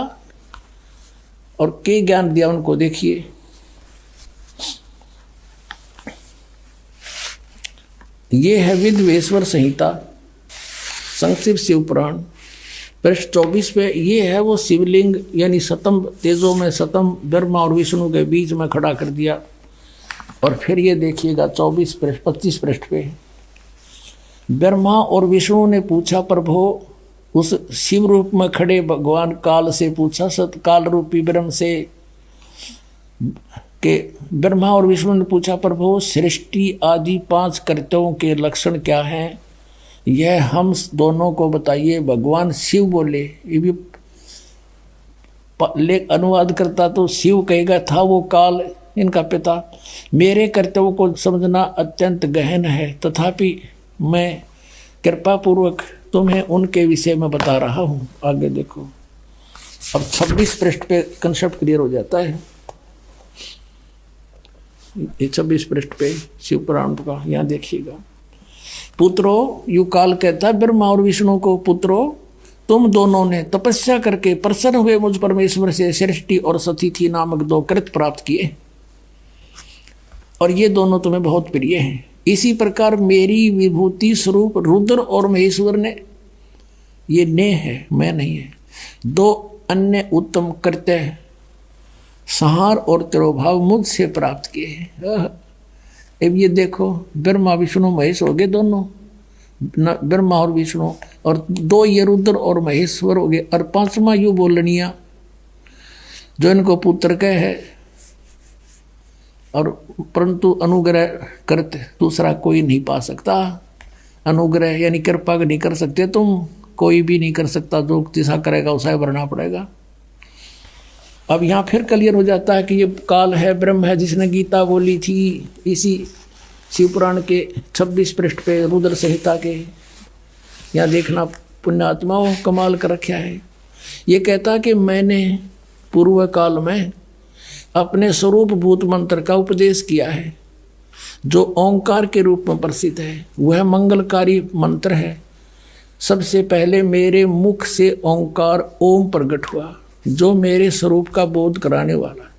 और के ज्ञान दिया उनको। देखिए ये है विद्वेश्वर संहिता, संक्षिप्त शिव पुराण, पृष्ठ 24 पे। ये है वो शिवलिंग, यानी सतम, तेजों में सतम ब्रह्मा और विष्णु के बीच में खड़ा कर दिया। और फिर ये देखिएगा 25 पृष्ठ पे, ब्रह्मा और विष्णु ने पूछा, प्रभु, उस शिव रूप में खड़े भगवान काल से पूछा, सतकाल रूपी ब्रह्म से कि ब्रह्मा और विष्णु ने पूछा, प्रभु, सृष्टि आदि 5 कर्तव्यों के लक्षण क्या हैं? यह हम दोनों को बताइए। भगवान शिव बोले। ये भी अनुवाद करता तो शिव कहेगा था वो काल इनका पिता। मेरे कर्तव्यों को समझना अत्यंत गहन है, तथापि मैं कृपा पूर्वक तुम्हें उनके विषय में बता रहा हूँ। आगे देखो, अब 26 पृष्ठ पे कंसेप्ट क्लियर हो जाता है। ये 26 पृष्ठ पे शिव पुराण का, यहाँ देखिएगा। पुत्रो, यू काल कहता है ब्रह्मा और विष्णु को, पुत्रो, तुम दोनों ने तपस्या करके प्रसन्न हुए मुझ परमेश्वर से सृष्टि और सतिथि नामक 2 कृत प्राप्त किए, और ये दोनों तुम्हें बहुत प्रिय हैं। इसी प्रकार मेरी विभूति स्वरूप रुद्र और महेश्वर ने, ये ने है, मैं नहीं है, 2 अन्य उत्तम कृत्य संहार और तिरोभाव मुझसे प्राप्त किए हैं। अब ये देखो, ब्रह्मा विष्णु महेश हो गए दोनों, ब्रह्मा और विष्णु, और 2 ये रुद्र और महेश्वर हो गए। और 5वां यू बोलनिया जो इनको पुत्र कह है, और परंतु अनुग्रह करते दूसरा कोई नहीं पा सकता। अनुग्रह यानी कृपा नहीं कर सकते तुम, कोई भी नहीं कर सकता। जो जैसा करेगा उसे भरना पड़ेगा। अब यहाँ फिर क्लियर हो जाता है कि ये काल है, ब्रह्म है, जिसने गीता बोली थी। इसी शिवपुराण के 26 पृष्ठ पे रुद्र संहिता के, यहाँ देखना पुण्यात्माओं कमाल कर रखा है। ये कहता कि मैंने पूर्व काल में अपने स्वरूप भूत मंत्र का उपदेश किया है, जो ओंकार के रूप में प्रसिद्ध है। वह मंगलकारी मंत्र है। सबसे पहले मेरे मुख से ओंकार ओम प्रकट हुआ, जो मेरे स्वरूप का बोध कराने वाला।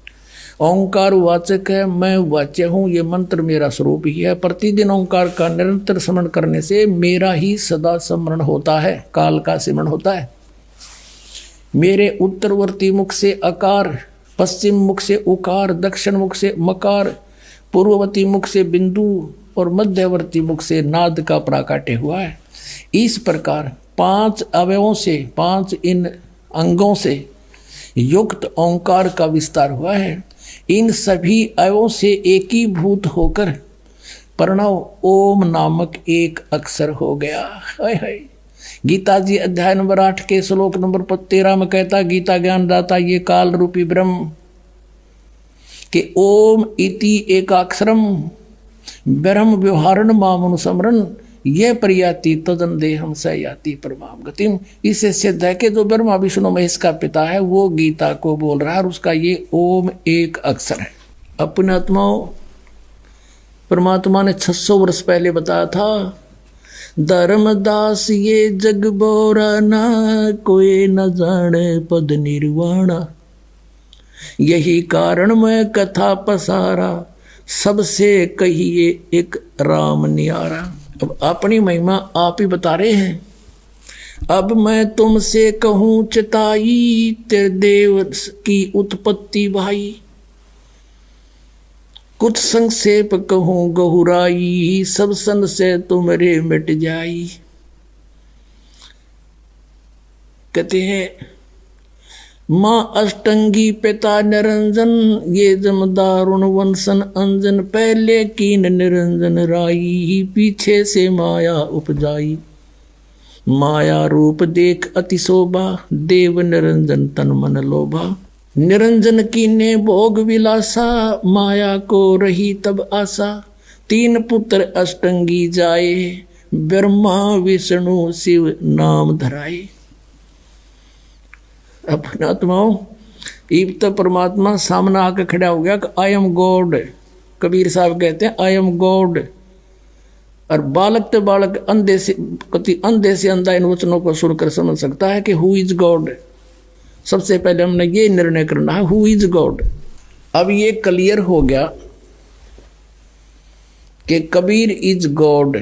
ओंकार वाचक है, मैं वाच्य हूँ। ये मंत्र मेरा स्वरूप ही है। प्रतिदिन ओंकार का निरंतर स्मरण करने से मेरा ही सदा स्मरण होता है, काल का स्मरण होता है। मेरे उत्तरवर्ती मुख से अकार, पश्चिम मुख से उकार, दक्षिण मुख से मकार, पूर्ववर्ती मुख से बिंदु और मध्यवर्ती मुख से नाद का प्राकाट्य हुआ है। इस प्रकार 5 अवयवों से, 5 इन अंगों से युक्त ओंकार का विस्तार हुआ है। इन सभी अवयवों से एकीभूत होकर प्रणव ओम नामक एक अक्षर हो गया। हाय हाय, गीता जी अध्याय नंबर 8 के श्लोक नंबर 13 में कहता, गीता ज्ञान दाता ये काल रूपी ब्रह्म के ओम इति एकाक्षरम ब्रह्म व्यवहारण मामनुसमरण यह प्रयाति तदन देहम स याति परमाम गतिम। इससे सिद्ध है कि जो ब्रह्मा विष्णु महेश का पिता है वो गीता को बोल रहा है और उसका ये ओम एक अक्षर है। अपने आत्माओं, परमात्मा ने 600 वर्ष पहले बताया था, धर्मदास ये जग बोरा ना कोई न जाने पद निर्वाणा, यही कारण मैं कथा पसारा सबसे कहिए एक राम न्यारा। अब अपनी महिमा आप ही बता रहे हैं। अब मैं तुमसे कहूँ चिताई तेरे देव की उत्पत्ति भाई, कुछ संक्षेप कहूँ गहुराई सब सन से तुम्हारे मिट जाई। कहते हैं माँ अष्टंगी पिता निरंजन ये जमदारुण वंशन अंजन, पहले कीन निरंजन राई पीछे से माया उपजाई। माया रूप देख अति शोभा देव निरंजन तन मन लोभा, निरंजन कीने भोग विलासा माया को रही तब आशा। 3 पुत्र अष्टंगी जाए ब्रह्मा विष्णु शिव नाम धराए। अपने आत्माओं, इब तो परमात्मा सामने आकर खड़ा हो गया कि आई एम गॉड। कबीर साहब कहते हैं आई एम गॉड। और बालक तो बालक अंधे से अंधा इन वचनों को सुनकर समझ सकता है कि हु इज गॉड। सबसे पहले हमने ये निर्णय करना है हु इज गॉड। अब ये क्लियर हो गया कि कबीर इज गॉड,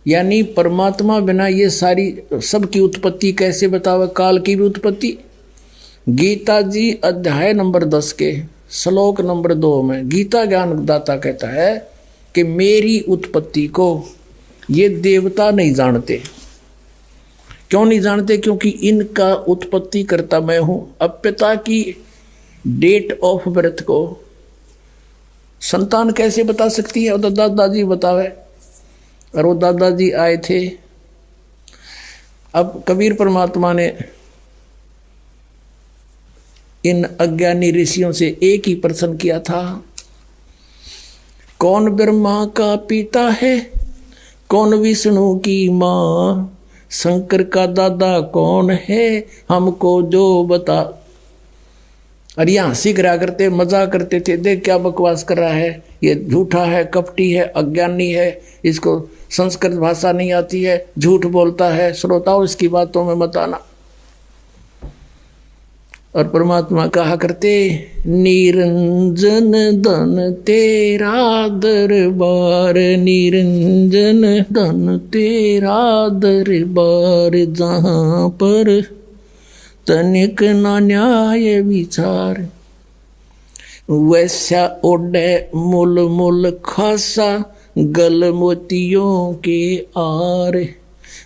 यानी परमात्मा बिना ये सारी सबकी उत्पत्ति कैसे बतावे, काल की भी उत्पत्ति। गीता जी अध्याय नंबर 10 के श्लोक नंबर 2 में गीता ज्ञान दाता कहता है कि मेरी उत्पत्ति को ये देवता नहीं जानते। क्यों नहीं जानते? क्योंकि इनका उत्पत्ति करता मैं हूं। अब पिता की डेट ऑफ बर्थ को संतान कैसे बता सकती है? और दादाजी बतावे, और वो दादाजी आए थे। अब कबीर परमात्मा ने इन अज्ञानी ऋषियों से एक ही प्रश्न किया था, कौन ब्रह्मा का पिता है, कौन विष्णु की माँ, शंकर का दादा कौन है, हमको जो बता। और यहाँ हंसी करा करते, मजाक करते थे, देख क्या बकवास कर रहा है, ये झूठा है, कपटी है, अज्ञानी है, इसको संस्कृत भाषा नहीं आती है, झूठ बोलता है, श्रोताओं इसकी बातों में मत आना। और परमात्मा कहा करते, निरंजन धन तेरा दरबार, निरंजन धन तेरा दरबार, जहाँ पर तनिक ना न्याय विचार, वैसा ओढ़े मुल मुल खासा गल मोतियों के आर,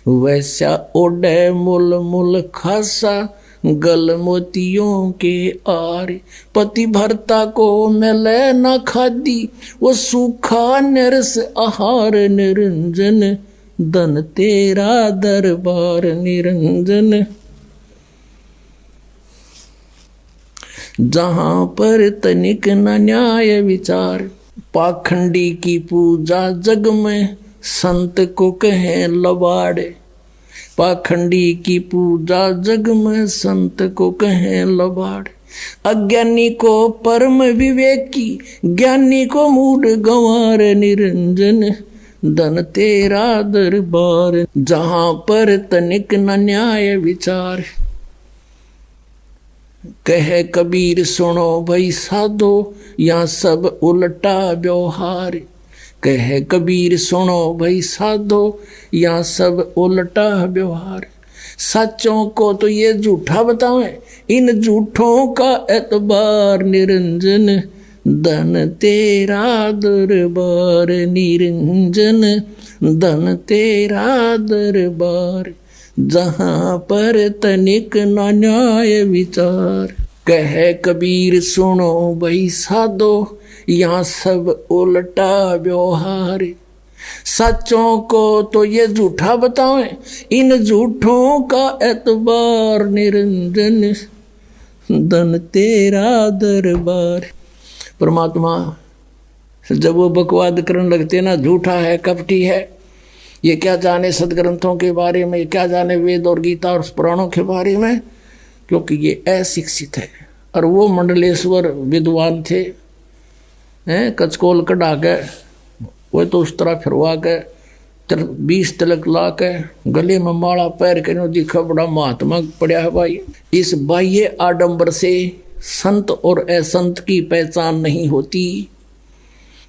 वैसा ओढ़े मुल मुल खासा गल मोतियों के आर, पति भरता को मिले न खादी, वो सूखा निरस आहार, निरंजन धन तेरा दरबार, निरंजन जहाँ पर तनिक न न्याय विचार, पाखंडी की पूजा जग में संत को कहें लबाड़े, पाखंडी की पूजा जग में संत को कहें लबाड़े, अज्ञानी को परम विवेकी, ज्ञानी को मूड गंवार, निरंजन धन तेरा दरबार, जहाँ पर तनिक न न्याय विचार। कहे कबीर सुनो भाई साधो, यहाँ सब उल्टा व्यवहार, कहे कबीर सुनो भाई साधो, यहाँ सब उल्टा व्यवहार, सच्चों को तो ये झूठा बतावें, इन झूठों का एतबार, निरंजन धन तेरा दरबार, निरंजन धन तेरा दरबार, जहाँ पर तनिक न न्याय विचार। कहे कबीर सुनो भाई साधो, यहाँ सब उल्टा व्यवहार, सच्चों को तो ये झूठा बतावें, इन झूठों का एतबार निरंजन, धन तेरा दरबार। परमात्मा जब वो बकवाद करने लगते ना, झूठा है, कपटी है, ये क्या जाने सदग्रंथों के बारे में, क्या जाने वेद और गीता और पुराणों के बारे में, क्योंकि ये अशिक्षित है। और वो मंडलेश्वर विद्वान थे, हैं, कचकोल कढ़ा के वो तो उस तरह फिरवा के 20 तिलक ला के गले में माला पैर के दिखा बड़ा महात्मा पड़ा है भाई। इस बाह्य आडंबर से संत और असंत की पहचान नहीं होती।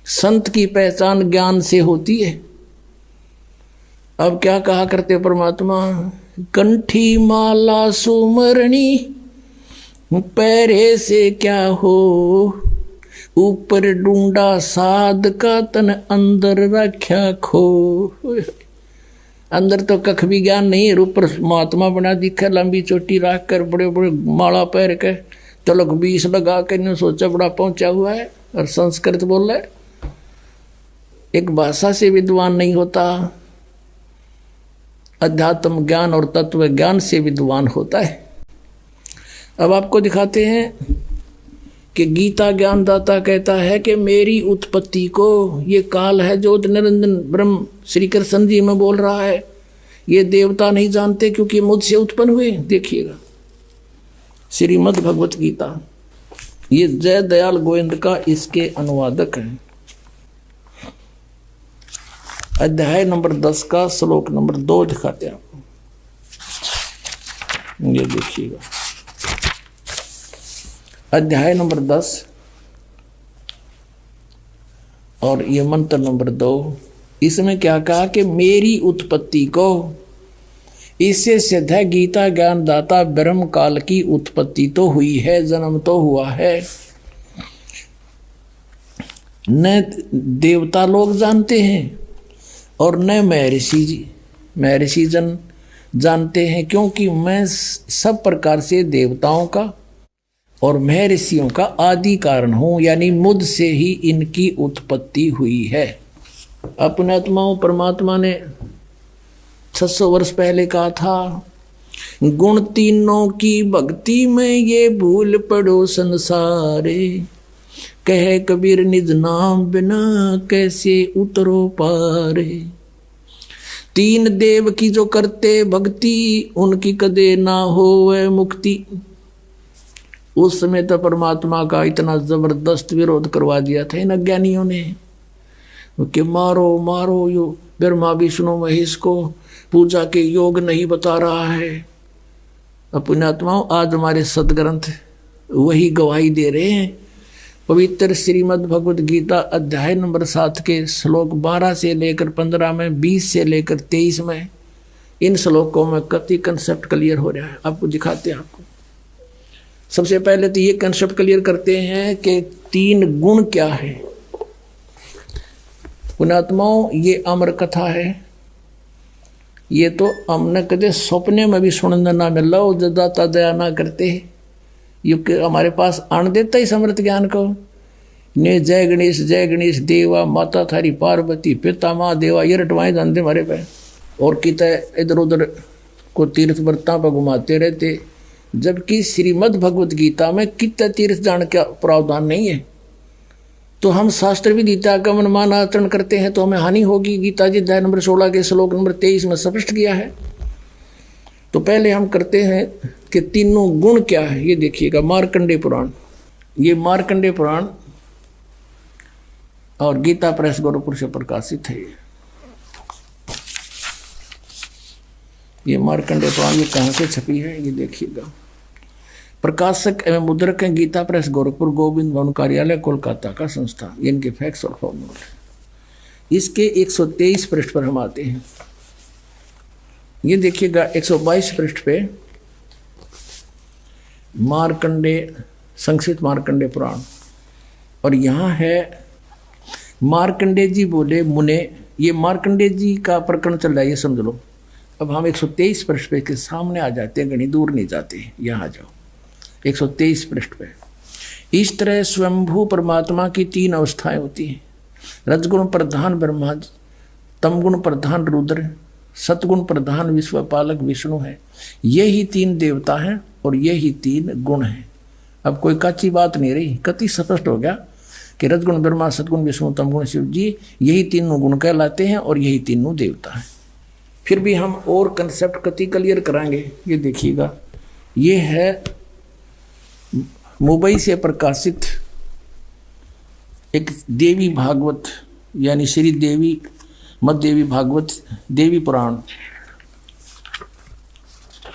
संत की पहचान ज्ञान से होती है। अब क्या कहा करते परमात्मा, कंठी माला सुमरणी पैरे से क्या हो, ऊपर ढूंढा साध का तन अंदर रख्या खो। अंदर तो कख भी ज्ञान नहीं है, ऊपर महात्मा बना दिखा, लंबी चोटी रख कर बड़े बड़े माला पैर के तिलक 20 लगा के ने सोचा बड़ा पहुंचा हुआ है, और संस्कृत बोल रहा है। एक भाषा से विद्वान नहीं होता, अध्यात्म ज्ञान और तत्व ज्ञान से विद्वान होता है। अब आपको दिखाते हैं कि गीता ज्ञानदाता कहता है कि मेरी उत्पत्ति को, ये काल है जो निरंजन ब्रह्म श्री कृष्ण जी में बोल रहा है, ये देवता नहीं जानते क्योंकि मुझसे उत्पन्न हुए। देखिएगा श्रीमद् भगवत गीता, ये जय दयाल गोविंद का इसके अनुवादक हैं। अध्याय नंबर 10 का श्लोक नंबर 2 दिखाते हैं आपको, ये देखिएगा। अध्याय नंबर 10 और ये मंत्र नंबर 2, इसमें क्या कहा कि मेरी उत्पत्ति को, इससे सिद्ध है गीता ज्ञान दाता ब्रह्म काल की उत्पत्ति तो हुई है, जन्म तो हुआ है। न देवता लोग जानते हैं और न महर्षि जन जानते हैं, क्योंकि मैं सब प्रकार से देवताओं का और महर्षियों का आदि कारण हूं, यानी मुझ से ही इनकी उत्पत्ति हुई है। अपने आत्माओं परमात्मा ने 600 वर्ष पहले कहा था, गुण तीनों की भक्ति में ये भूल पड़ो संसारे, कहे कबीर निज नाम बिना कैसे उतरो पारे। 3 देव की जो करते भक्ति, उनकी कदे ना होवे मुक्ति। उस समय तो परमात्मा का इतना जबरदस्त विरोध करवा दिया था इन अज्ञानियों ने कि मारो मारो, यो ब्रह्मा विष्णु महेश को पूजा के योग नहीं बता रहा है। अपने आत्माओं आज हमारे सदग्रंथ वही गवाही दे रहे हैं। पवित्र श्रीमद् भगवत गीता अध्याय नंबर 7 के श्लोक 12 से लेकर 15 में, 20 से लेकर 23 में, इन श्लोकों में कति कंसेप्ट क्लियर हो रहा है। आपको दिखाते हैं। आपको सबसे पहले तो ये कंसेप्ट क्लियर करते हैं कि 3 गुण क्या है। पुणात्माओं, ये अमर कथा है, ये तो हमने कदे सपने में भी सुनने ना मिला, दाता दया ना करते, ये हमारे पास आन देता ही समर्थ ज्ञान को। ने जय गणेश देवा, माता थारी पार्वती, पिता माँ देवा, ये रटवाएं जानते हमारे पे। और कितने इधर उधर को तीर्थ व्रता पर घुमाते रहते, जबकि श्रीमद् भगवत गीता में कितने तीर्थ जान का प्रावधान नहीं है। तो हम शास्त्र भी गीता का मनमान आचरण करते हैं तो हमें हानि होगी। गीता जी अध्याय नंबर 16 के श्लोक नंबर 23 में स्पष्ट किया है। तो पहले हम करते हैं कि तीनों गुण क्या है, ये देखिएगा। मार्कंडेय पुराण, ये मार्कंडेय पुराण और गीता प्रेस गोरखपुर से प्रकाशित है। ये मार्कंडेय पुराण ये कहाँ से छपी है, ये देखिएगा। प्रकाशक एवं मुद्रक हैं गीता प्रेस गोरखपुर, गोविंद भवन कार्यालय कोलकाता का संस्था। इनके फैक्ट्स और फॉर्मूले। इसके 123 पृष्ठ पर हम आते हैं। ये देखिएगा 122 पृष्ठ पे मार्कंडेय, संक्षिप्त मार्कंडेय पुराण, और यहाँ है मार्कंडेय जी बोले मुने। ये मार्कंडेय जी का प्रकरण चल रहा है, ये समझ लो। अब हम 123 पृष्ठ पे के सामने आ जाते हैं, घनी दूर नहीं जाते, यहाँ आ जाओ 123 पृष्ठ पे। इस तरह स्वयंभू परमात्मा की 3 अवस्थाएं होती हैं। रजगुण प्रधान ब्रह्मा तमगुण प्रधान रुद्र, सतगुण प्रधान विश्वपालक विष्णु है। यही 3 देवता हैं और यही 3 गुण हैं। अब कोई कच्ची बात नहीं रही, कति स्पष्ट हो गया कि रजगुण ब्रह्मा, सतगुण विष्णु, तमगुण शिव जी, यही 3 गुण कहलाते हैं और यही 3 देवता हैं। फिर भी हम और कंसेप्ट कति क्लियर कराएंगे। ये देखिएगा, ये है मुंबई से प्रकाशित एक देवी भागवत, यानी श्री देवी मद देवी भागवत देवी पुराण,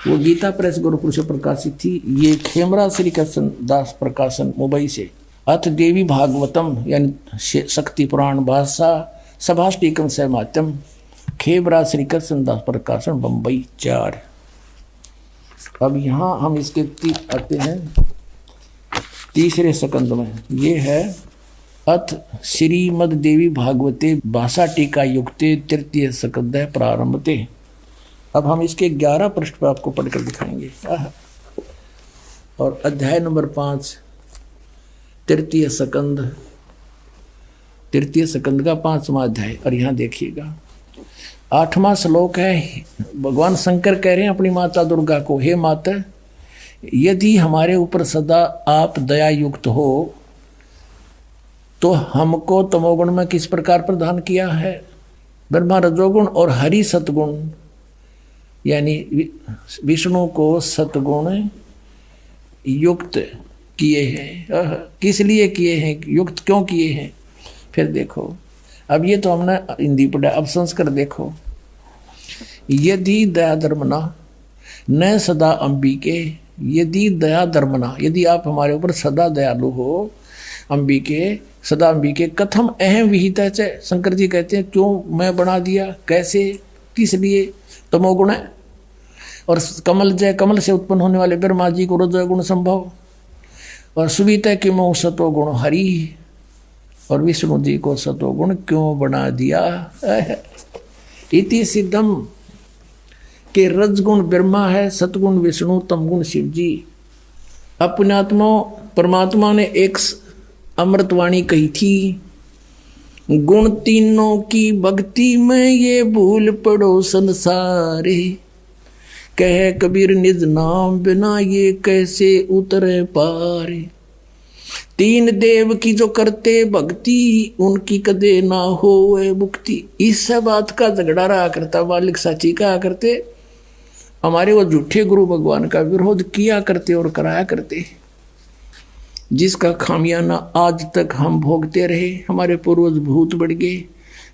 वो गीता प्रेस गोरखपुर से प्रकाशित थी। ये खेमरा श्री कृष्ण दास प्रकाशन मुंबई से। अथ देवी भागवतम यानी शक्ति पुराण भाषा सभाष्टिकम सहमात्यम, खेमरा श्री कृष्ण दास प्रकाशन बम्बई 4। अब यहाँ हम इसके आते हैं तीसरे स्कंद में। ये है अथ श्रीमद देवी भागवते भाषा टीका युक्ते तृतीय स्कंद प्रारंभते। अब हम इसके 11 पृष्ठ पर आपको पढ़कर दिखाएंगे। और अध्याय नंबर 5 तृतीय स्कंद का 5वां अध्याय। और यहाँ देखिएगा 8वां श्लोक है। भगवान शंकर कह रहे हैं अपनी माता दुर्गा को, हे माता, यदि हमारे ऊपर सदा आप दया युक्त हो तो हमको तमोगुण में किस प्रकार प्रदान किया है? ब्रह्मा रजोगुण और हरि सतगुण, यानी विष्णु को सतगुण युक्त किए हैं। किस लिए किए हैं, युक्त क्यों किए हैं? फिर देखो, अब ये तो हमने हिंदी पढ़ा, अब संस्कृत देखो। यदि दया धर्मना न सदा अंबिके, यदि दया धर्मना, यदि आप हमारे ऊपर सदा दयालु हो, अंबिके सदा अंबिके कथम अहम विहित है। शंकर जी कहते हैं क्यों मैं बना दिया, कैसे, किस लिए? तमोगुण है। और कमल जय, कमल से उत्पन्न होने वाले ब्रह्मा जी को रजोगुण संभव, और सुवित कि मोह सतोगुण हरि, और विष्णु जी को सतोगुण क्यों बना दिया? इति सिद्धम के रजगुण ब्रह्मा है, सतगुण विष्णु, तमगुण शिव जी। अपनात्मा परमात्मा ने एक अमृतवाणी कही थी, गुण तीनों की भक्ति में ये भूल पड़ो संसारे, कहे कबीर निज नाम बिना ये कैसे उतरे पारे। 3 देव की जो करते भक्ति, उनकी कदे ना होए मुक्ति। इस बात का झगड़ा रहा करता, मालिक साची कहा करते, हमारे वो झूठे गुरु भगवान का विरोध किया करते और कराया करते, जिसका खामियाना आज तक हम भोगते रहे। हमारे पूर्वज भूत बढ़ गए।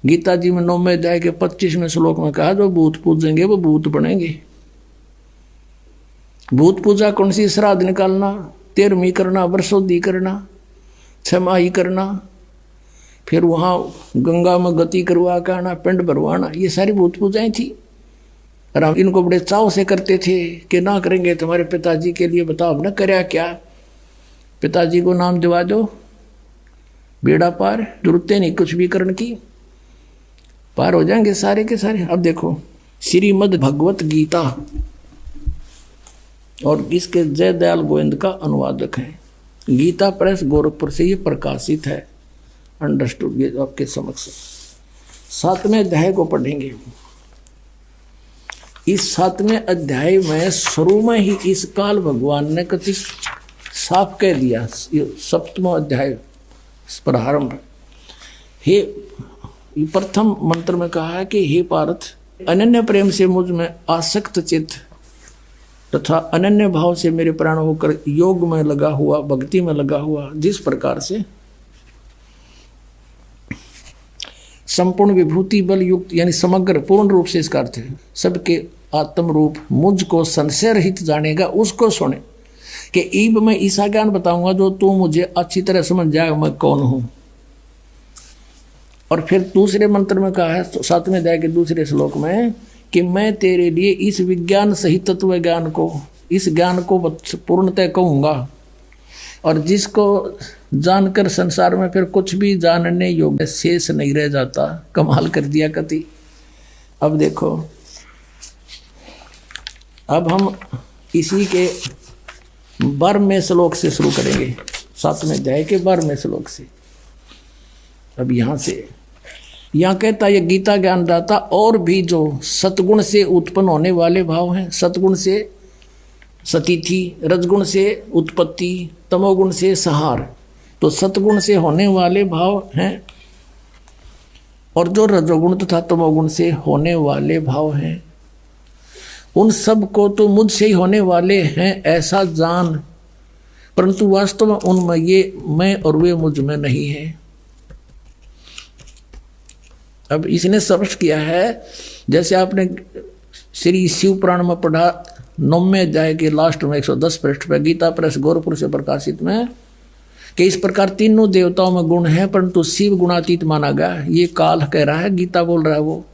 गीता जी में 9वें अध्याय के 25वें श्लोक में कहा, जो भूत पूजेंगे वो भूत बनेंगे। भूत पूजा कौन सी? श्राद्ध निकालना, 13वीं करना, वर्षोद्धि करना, 6 करना, फिर वहाँ गंगा में गति करवा के आना, पिंड भरवाना, ये सारी भूत पूजाएं थी। और हम इनको बड़े चाव से करते थे कि ना करेंगे तुम्हारे पिताजी के लिए, बताओ हमने करया क्या? पिताजी को नाम दिवा दो, बेड़ा पार, जरूरत नहीं कुछ भी करने की, पार हो जाएंगे सारे के सारे। अब देखो श्रीमद् भगवत गीता, और इसके जय दयाल गोविंद का अनुवादक है। गीता प्रेस गोरखपुर से ये प्रकाशित है। अंडरस्टूड? ये आपके समक्ष 7वें अध्याय को पढ़ेंगे। इस 7वें अध्याय में शुरू में ही इस काल भगवान ने कति साफ कह दिया। 7वां अध्याय प्रारंभ, हे प्रथम मंत्र में कहा है कि हे पार्थ, अनन्य प्रेम से मुझ में आसक्त चित्त तथा अनन्य भाव से मेरे प्राण होकर योग में लगा हुआ, भक्ति में लगा हुआ, जिस प्रकार से संपूर्ण विभूति बल युक्त, यानी समग्र पूर्ण रूप से इसका अर्थ है सबके आत्म रूप मुझको संशय रहित जानेगा, उसको सुने। कि ईब मैं ऐसा ज्ञान बताऊंगा जो तू मुझे अच्छी तरह समझ जाएगा मैं कौन हूं। और फिर दूसरे मंत्र में कहा है 7वें अध्याय के दूसरे श्लोक में कि मैं तेरे लिए इस विज्ञान सहित तत्व ज्ञान को, इस ज्ञान को पूर्णतः कहूंगा, और जिसको जानकर संसार में फिर कुछ भी जानने योग्य शेष नहीं रह जाता। कमाल कर दिया कति। अब देखो, अब हम इसी के 12वें श्लोक से शुरू करेंगे, 7वें अध्याय के 12वें श्लोक से। अब यहाँ से यहाँ कहता ये गीता ज्ञानदाता और भी जो सतगुण से उत्पन्न होने वाले भाव हैं, सतगुण से सतिथि, रजगुण से उत्पत्ति, तमोगुण से संहार, तो सतगुण से होने वाले भाव हैं और जो रजोगुण तथा तमोगुण से होने वाले भाव हैं, उन सब को तो मुझसे ही होने वाले हैं ऐसा जान, परंतु वास्तव में उनमें ये मैं और वे मुझ में नहीं है। अब इसने स्पष्ट किया है, जैसे आपने श्री शिव पुराण में पढ़ा 9वें अध्याय के लास्ट में 110 पृष्ठ पर, गीता प्रेस गोरखपुर से प्रकाशित में, कि इस प्रकार तीनों देवताओं में गुण है परंतु शिव गुणातीत माना गया। ये काल कह रहा है, गीता बोल रहा है वो,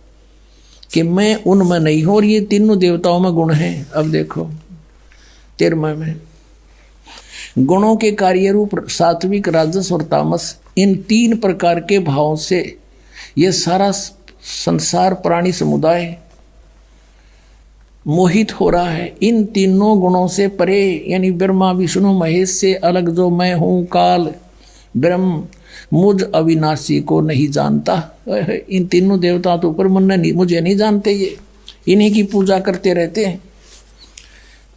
कि मैं उनमें नहीं हूं और ये तीनों देवताओं में गुण हैं। अब देखो 13वें में, गुणों के कार्य रूप सात्विक, राजस और तामस, इन 3 प्रकार के भावों से ये सारा संसार प्राणी समुदाय मोहित हो रहा है। इन तीनों गुणों से परे, यानी ब्रह्मा विष्णु महेश से अलग जो मैं हूँ, काल ब्रह्म मुझ अविनाशी को नहीं जानता। इन तीनों देवताओं तो ऊपर मुझे नहीं जानते, ये इन्हीं की पूजा करते रहते हैं।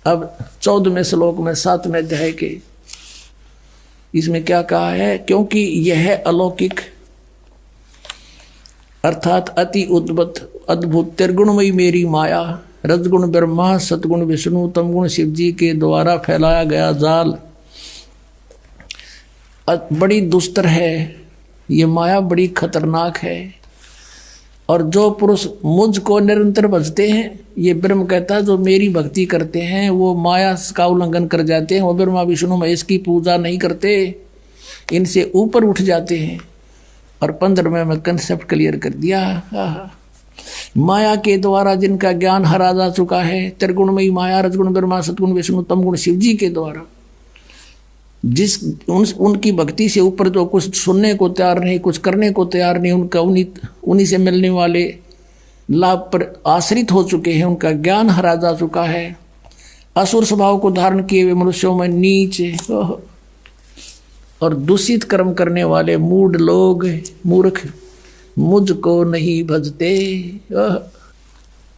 अब 14वें श्लोक में 7वें अध्याय के इसमें क्या कहा है, क्योंकि यह अलौकिक अर्थात अति अद्भुत त्रिगुणमयी मेरी माया, रजगुण ब्रह्मा, सतगुण विष्णु, तमगुण शिव जी के द्वारा फैलाया गया जाल बड़ी दुस्तर है। ये माया बड़ी खतरनाक है और जो पुरुष मुझको निरंतर भजते हैं, ये ब्रह्म कहता है, जो मेरी भक्ति करते हैं वो माया का उल्लंघन कर जाते हैं, वो ब्रह्मा विष्णु महेश की पूजा नहीं करते, इनसे ऊपर उठ जाते हैं। और 15वें में कंसेप्ट क्लियर कर दिया, माया के द्वारा जिनका ज्ञान हरा जा चुका है, त्रिगुणमयी माया, रजगुण ब्रह्मा, सतगुण विष्णु, तमगुण शिव जी के द्वारा, उनकी भक्ति से ऊपर जो कुछ सुनने को तैयार नहीं, कुछ करने को तैयार नहीं, उनका उन्हीं से मिलने वाले लाभ पर आश्रित हो चुके हैं, उनका ज्ञान हरा जा चुका है। असुर स्वभाव को धारण किए हुए मनुष्यों में नीच और दूषित कर्म करने वाले मूढ़ लोग, मूर्ख, मुझको नहीं भजते।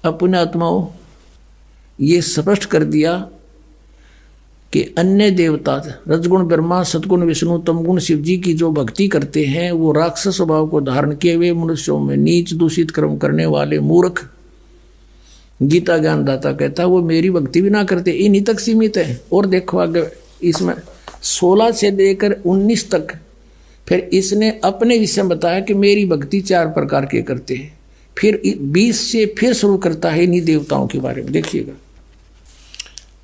अपने आत्माओं ये स्पष्ट कर दिया कि अन्य देवता रजगुण ब्रह्मा, सतगुण विष्णु, तमगुण शिव जी की जो भक्ति करते हैं वो राक्षस स्वभाव को धारण किए हुए मनुष्यों में नीच, दूषित कर्म करने वाले मूर्ख। गीता ज्ञानदाता कहता है वो मेरी भक्ति भी ना करते, इन्हीं तक सीमित है। और देखो आगे इसमें 16 से लेकर 19 तक फिर इसने अपने विषय बताया कि मेरी भक्ति 4 प्रकार के करते हैं। फिर 20 से फिर शुरू करता है इन्हीं देवताओं के बारे में। देखिएगा,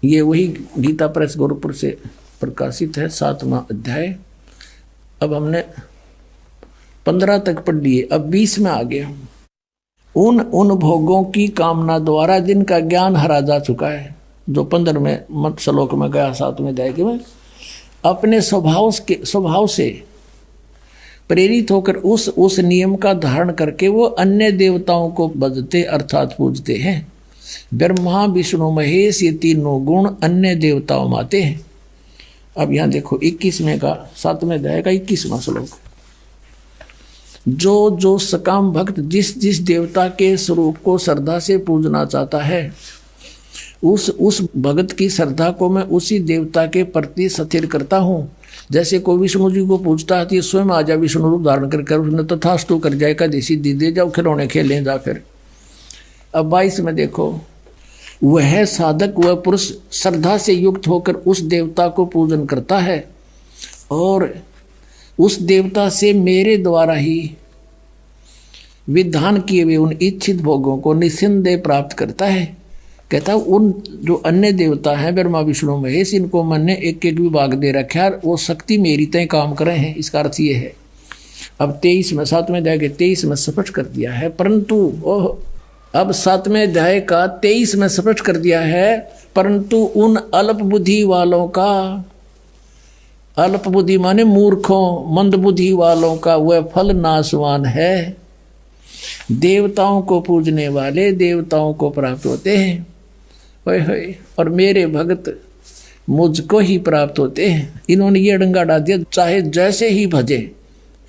ये वही गीता प्रेस गोरखपुर से प्रकाशित है 7वां अध्याय। अब हमने 15 तक पढ़ लिए, अब 20 में आ गए। उन भोगों की कामना द्वारा जिनका ज्ञान हरा जा चुका है, जो 15वें श्लोक में गया 7वें अध्याय के में, अपने स्वभाव से प्रेरित होकर उस नियम का धारण करके वो अन्य देवताओं को भजते अर्थात पूजते हैं। ब्रह्मा विष्णु महेश ये तीनों गुण अन्य देवताओं में आते हैं। अब यहाँ देखो 21वें का 7वें अध्याय का 21वां श्लोक, जो सकाम भक्त जिस देवता के स्वरूप को श्रद्धा से पूजना चाहता है, उस भगत की श्रद्धा को मैं उसी देवता के प्रति स्थिर करता हूँ। जैसे कोई विष्णु जी को पूछता है तो स्वयं आ जाए विष्णु रूप धारण कर उसने तथास्तु कर जाए, का देसी दे जाओ खिलौने खेलें जा। फिर अब 22 में देखो, वह साधक वह पुरुष श्रद्धा से युक्त होकर उस देवता को पूजन करता है और उस देवता से मेरे द्वारा ही विधान किए हुए उन इच्छित भोगों को निस्संदेह प्राप्त करता है। कहता उन जो अन्य देवता हैं ब्रह्मा विष्णु महेश, इनको मैंने एक एक विभाग दे रखा है, वो शक्ति मेरी तय काम कर रहे हैं। इसका अर्थ ये है, अब 23 में 7वें अध्याय के 23 में स्पष्ट कर दिया है, परंतु अब 7वें अध्याय का 23 में स्पष्ट कर दिया है, परंतु उन अल्प बुद्धि वालों का, अल्प बुद्धि माने मूर्खों मंद बुद्धि वालों का वह फल नाशवान है। देवताओं को पूजने वाले देवताओं को प्राप्त होते हैं, और मेरे भगत मुझको ही प्राप्त होते हैं। इन्होंने ये डंगा डाल दिया, चाहे जैसे ही भजे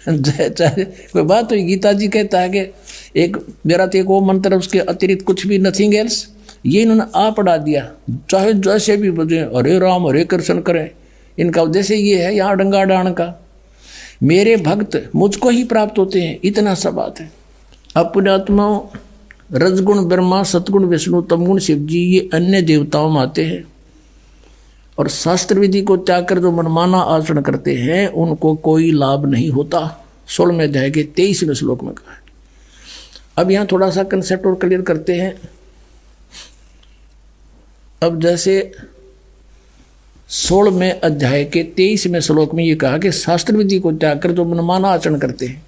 चाहे कोई बात हुई, गीता जी कहता है कि एक मेरा तो एक वो मंत्र, उसके अतिरिक्त कुछ भी, नथिंग एल्स। ये इन्होंने आ पढ़ा दिया, चाहे जैसे भी बजे हरे राम हरे कृष्ण करें। इनका उद्देश्य ये है यहाँ डंगा डाण का, मेरे भक्त मुझको ही प्राप्त होते हैं, इतना सा बात है। अपनात्मा रजगुण ब्रह्मा, सतगुण विष्णु, तमगुण शिव जी, ये अन्य देवताओं में आते हैं। और शास्त्र विधि को त्याग कर जो मनमाना आचरण करते हैं उनको कोई लाभ नहीं होता। 16वें अध्याय के 23वें श्लोक में कहा है। अब यहाँ थोड़ा सा कंसेप्ट और क्लियर करते हैं। अब जैसे 16वें अध्याय के 23वें श्लोक में ये कहा कि शास्त्र विधि को त्याग कर जो मनमाना आचरण करते हैं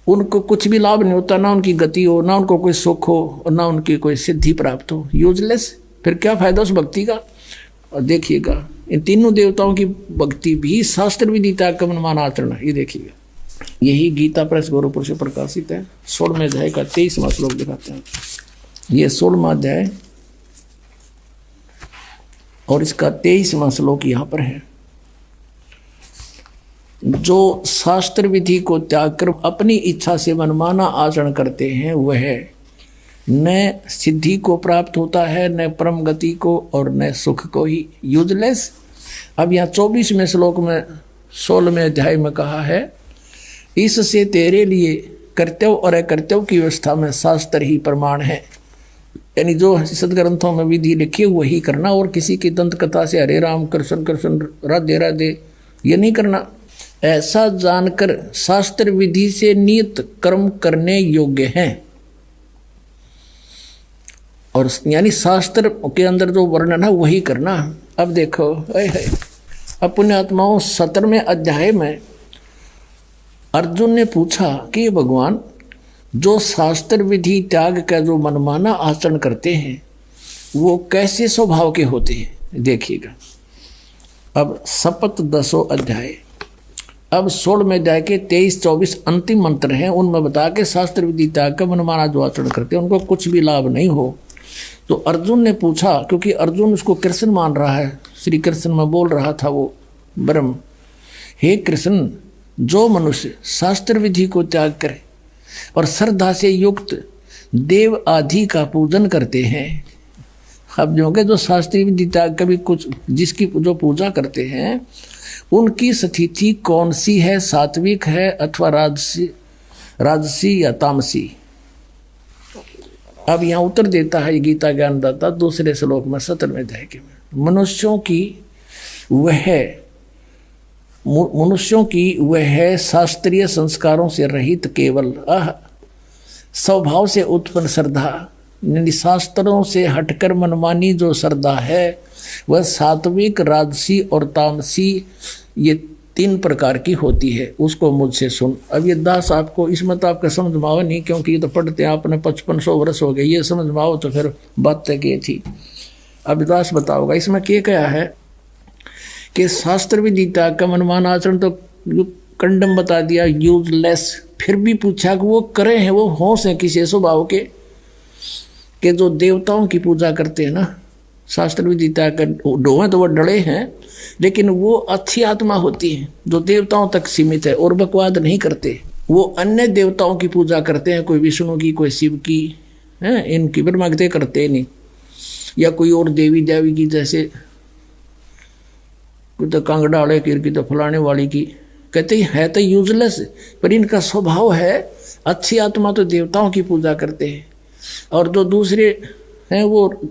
उनको कुछ भी लाभ नहीं होता, ना उनकी गति हो, ना उनको कोई सुख हो, और ना उनकी कोई सिद्धि प्राप्त हो, यूजलेस। फिर क्या फायदा उस भक्ति का। और देखिएगा इन तीनों देवताओं की भक्ति भी शास्त्र विधि त्याग का मनमाना आचरण है। ये देखिएगा, यही गीता प्रेस गोरखपुर से प्रकाशित है। 16वें अध्याय का 23वां श्लोक दिखाते हैं। ये 16वां अध्याय और इसका 23वां श्लोक यहाँ पर है। जो शास्त्र विधि को त्याग कर अपनी इच्छा से मनमाना आचरण करते हैं वह न सिद्धि को प्राप्त होता है, न परम गति को, और न सुख को ही, यूजलेस। अब यहाँ 24वें श्लोक में 16वें अध्याय में कहा है, इससे तेरे लिए कर्तव्य और अकर्तव्य की व्यवस्था में शास्त्र ही प्रमाण है। यानी जो सदग्रंथों में विधि लिखी वही करना, और किसी की दंत कथा से हरे राम कृष्ण कृष्ण राधे राधे ये नहीं करना। ऐसा जानकर शास्त्र विधि से नियत कर्म करने योग्य हैं। और यानी शास्त्र के अंदर जो वर्णन है वही करना। अब देखो अपने आत्माओं 17वें अध्याय में अर्जुन ने पूछा कि भगवान जो शास्त्र विधि त्याग का जो मनमाना आचरण करते हैं वो कैसे स्वभाव के होते हैं। देखिएगा अब शपथ 10वां अध्याय, अब 16वें अध्याय के 23-24 अंतिम मंत्र हैं। उनमें बता के शास्त्र विधि त्याग का मनमाना जो आचरण करते हैं उनको कुछ भी लाभ नहीं हो। तो अर्जुन ने पूछा, क्योंकि अर्जुन उसको कृष्ण मान रहा है, श्री कृष्ण में बोल रहा था वो ब्रह्म, हे कृष्ण जो मनुष्य शास्त्र विधि को त्याग करे और श्रद्धा से युक्त देव आदि का पूजन करते हैं। अब जो शास्त्रीय विधि त्याग कभी कुछ जिसकी जो पूजा करते हैं उनकी स्थिति कौन सी है, सात्विक है अथवा राजसी या तामसी। अब यहाँ उत्तर देता है गीता ज्ञानदाता दूसरे श्लोक में 17वें अध्याय के में, मनुष्यों की वह शास्त्रीय संस्कारों से रहित केवल स्वभाव से उत्पन्न श्रद्धा, शास्त्रों से हटकर मनमानी जो श्रद्धा है वह सात्विक, राजसी और तामसी ये 3 प्रकार की होती है। उसको मुझसे सुन। अब ये दास आपको इसमें तो आपका समझ में आओ नहीं, क्योंकि ये तो पढ़ते आपने 5500 वर्ष हो गए, ये समझ में आओ तो फिर बात तक ये थी। अब दास बताओगा इसमें क्या है कि शास्त्र विधि त्याग का मनमाना आचरण तो कंडम बता दिया, यूजलेस। फिर भी पूछा कि वो करे हैं, वो होश है किसी स्वभाव के जो देवताओं की पूजा करते हैं ना, शास्त्र विधि त्याग कर डोहे तो वो डले हैं, लेकिन वो अच्छी आत्मा होती है जो देवताओं तक सीमित है और बकवाद नहीं करते। वो अन्य देवताओं की पूजा करते हैं, कोई विष्णु की, कोई शिव की, हैं इनकी ब्रह्मगते करते नहीं, या कोई और देवी देवी की, जैसे कोई तो कांगड़ाड़े की तो फलाने वाली की, कहते है तो यूजलेस, पर इनका स्वभाव है अच्छी आत्मा तो देवताओं की पूजा करते हैं। और जो दूसरे हैं वो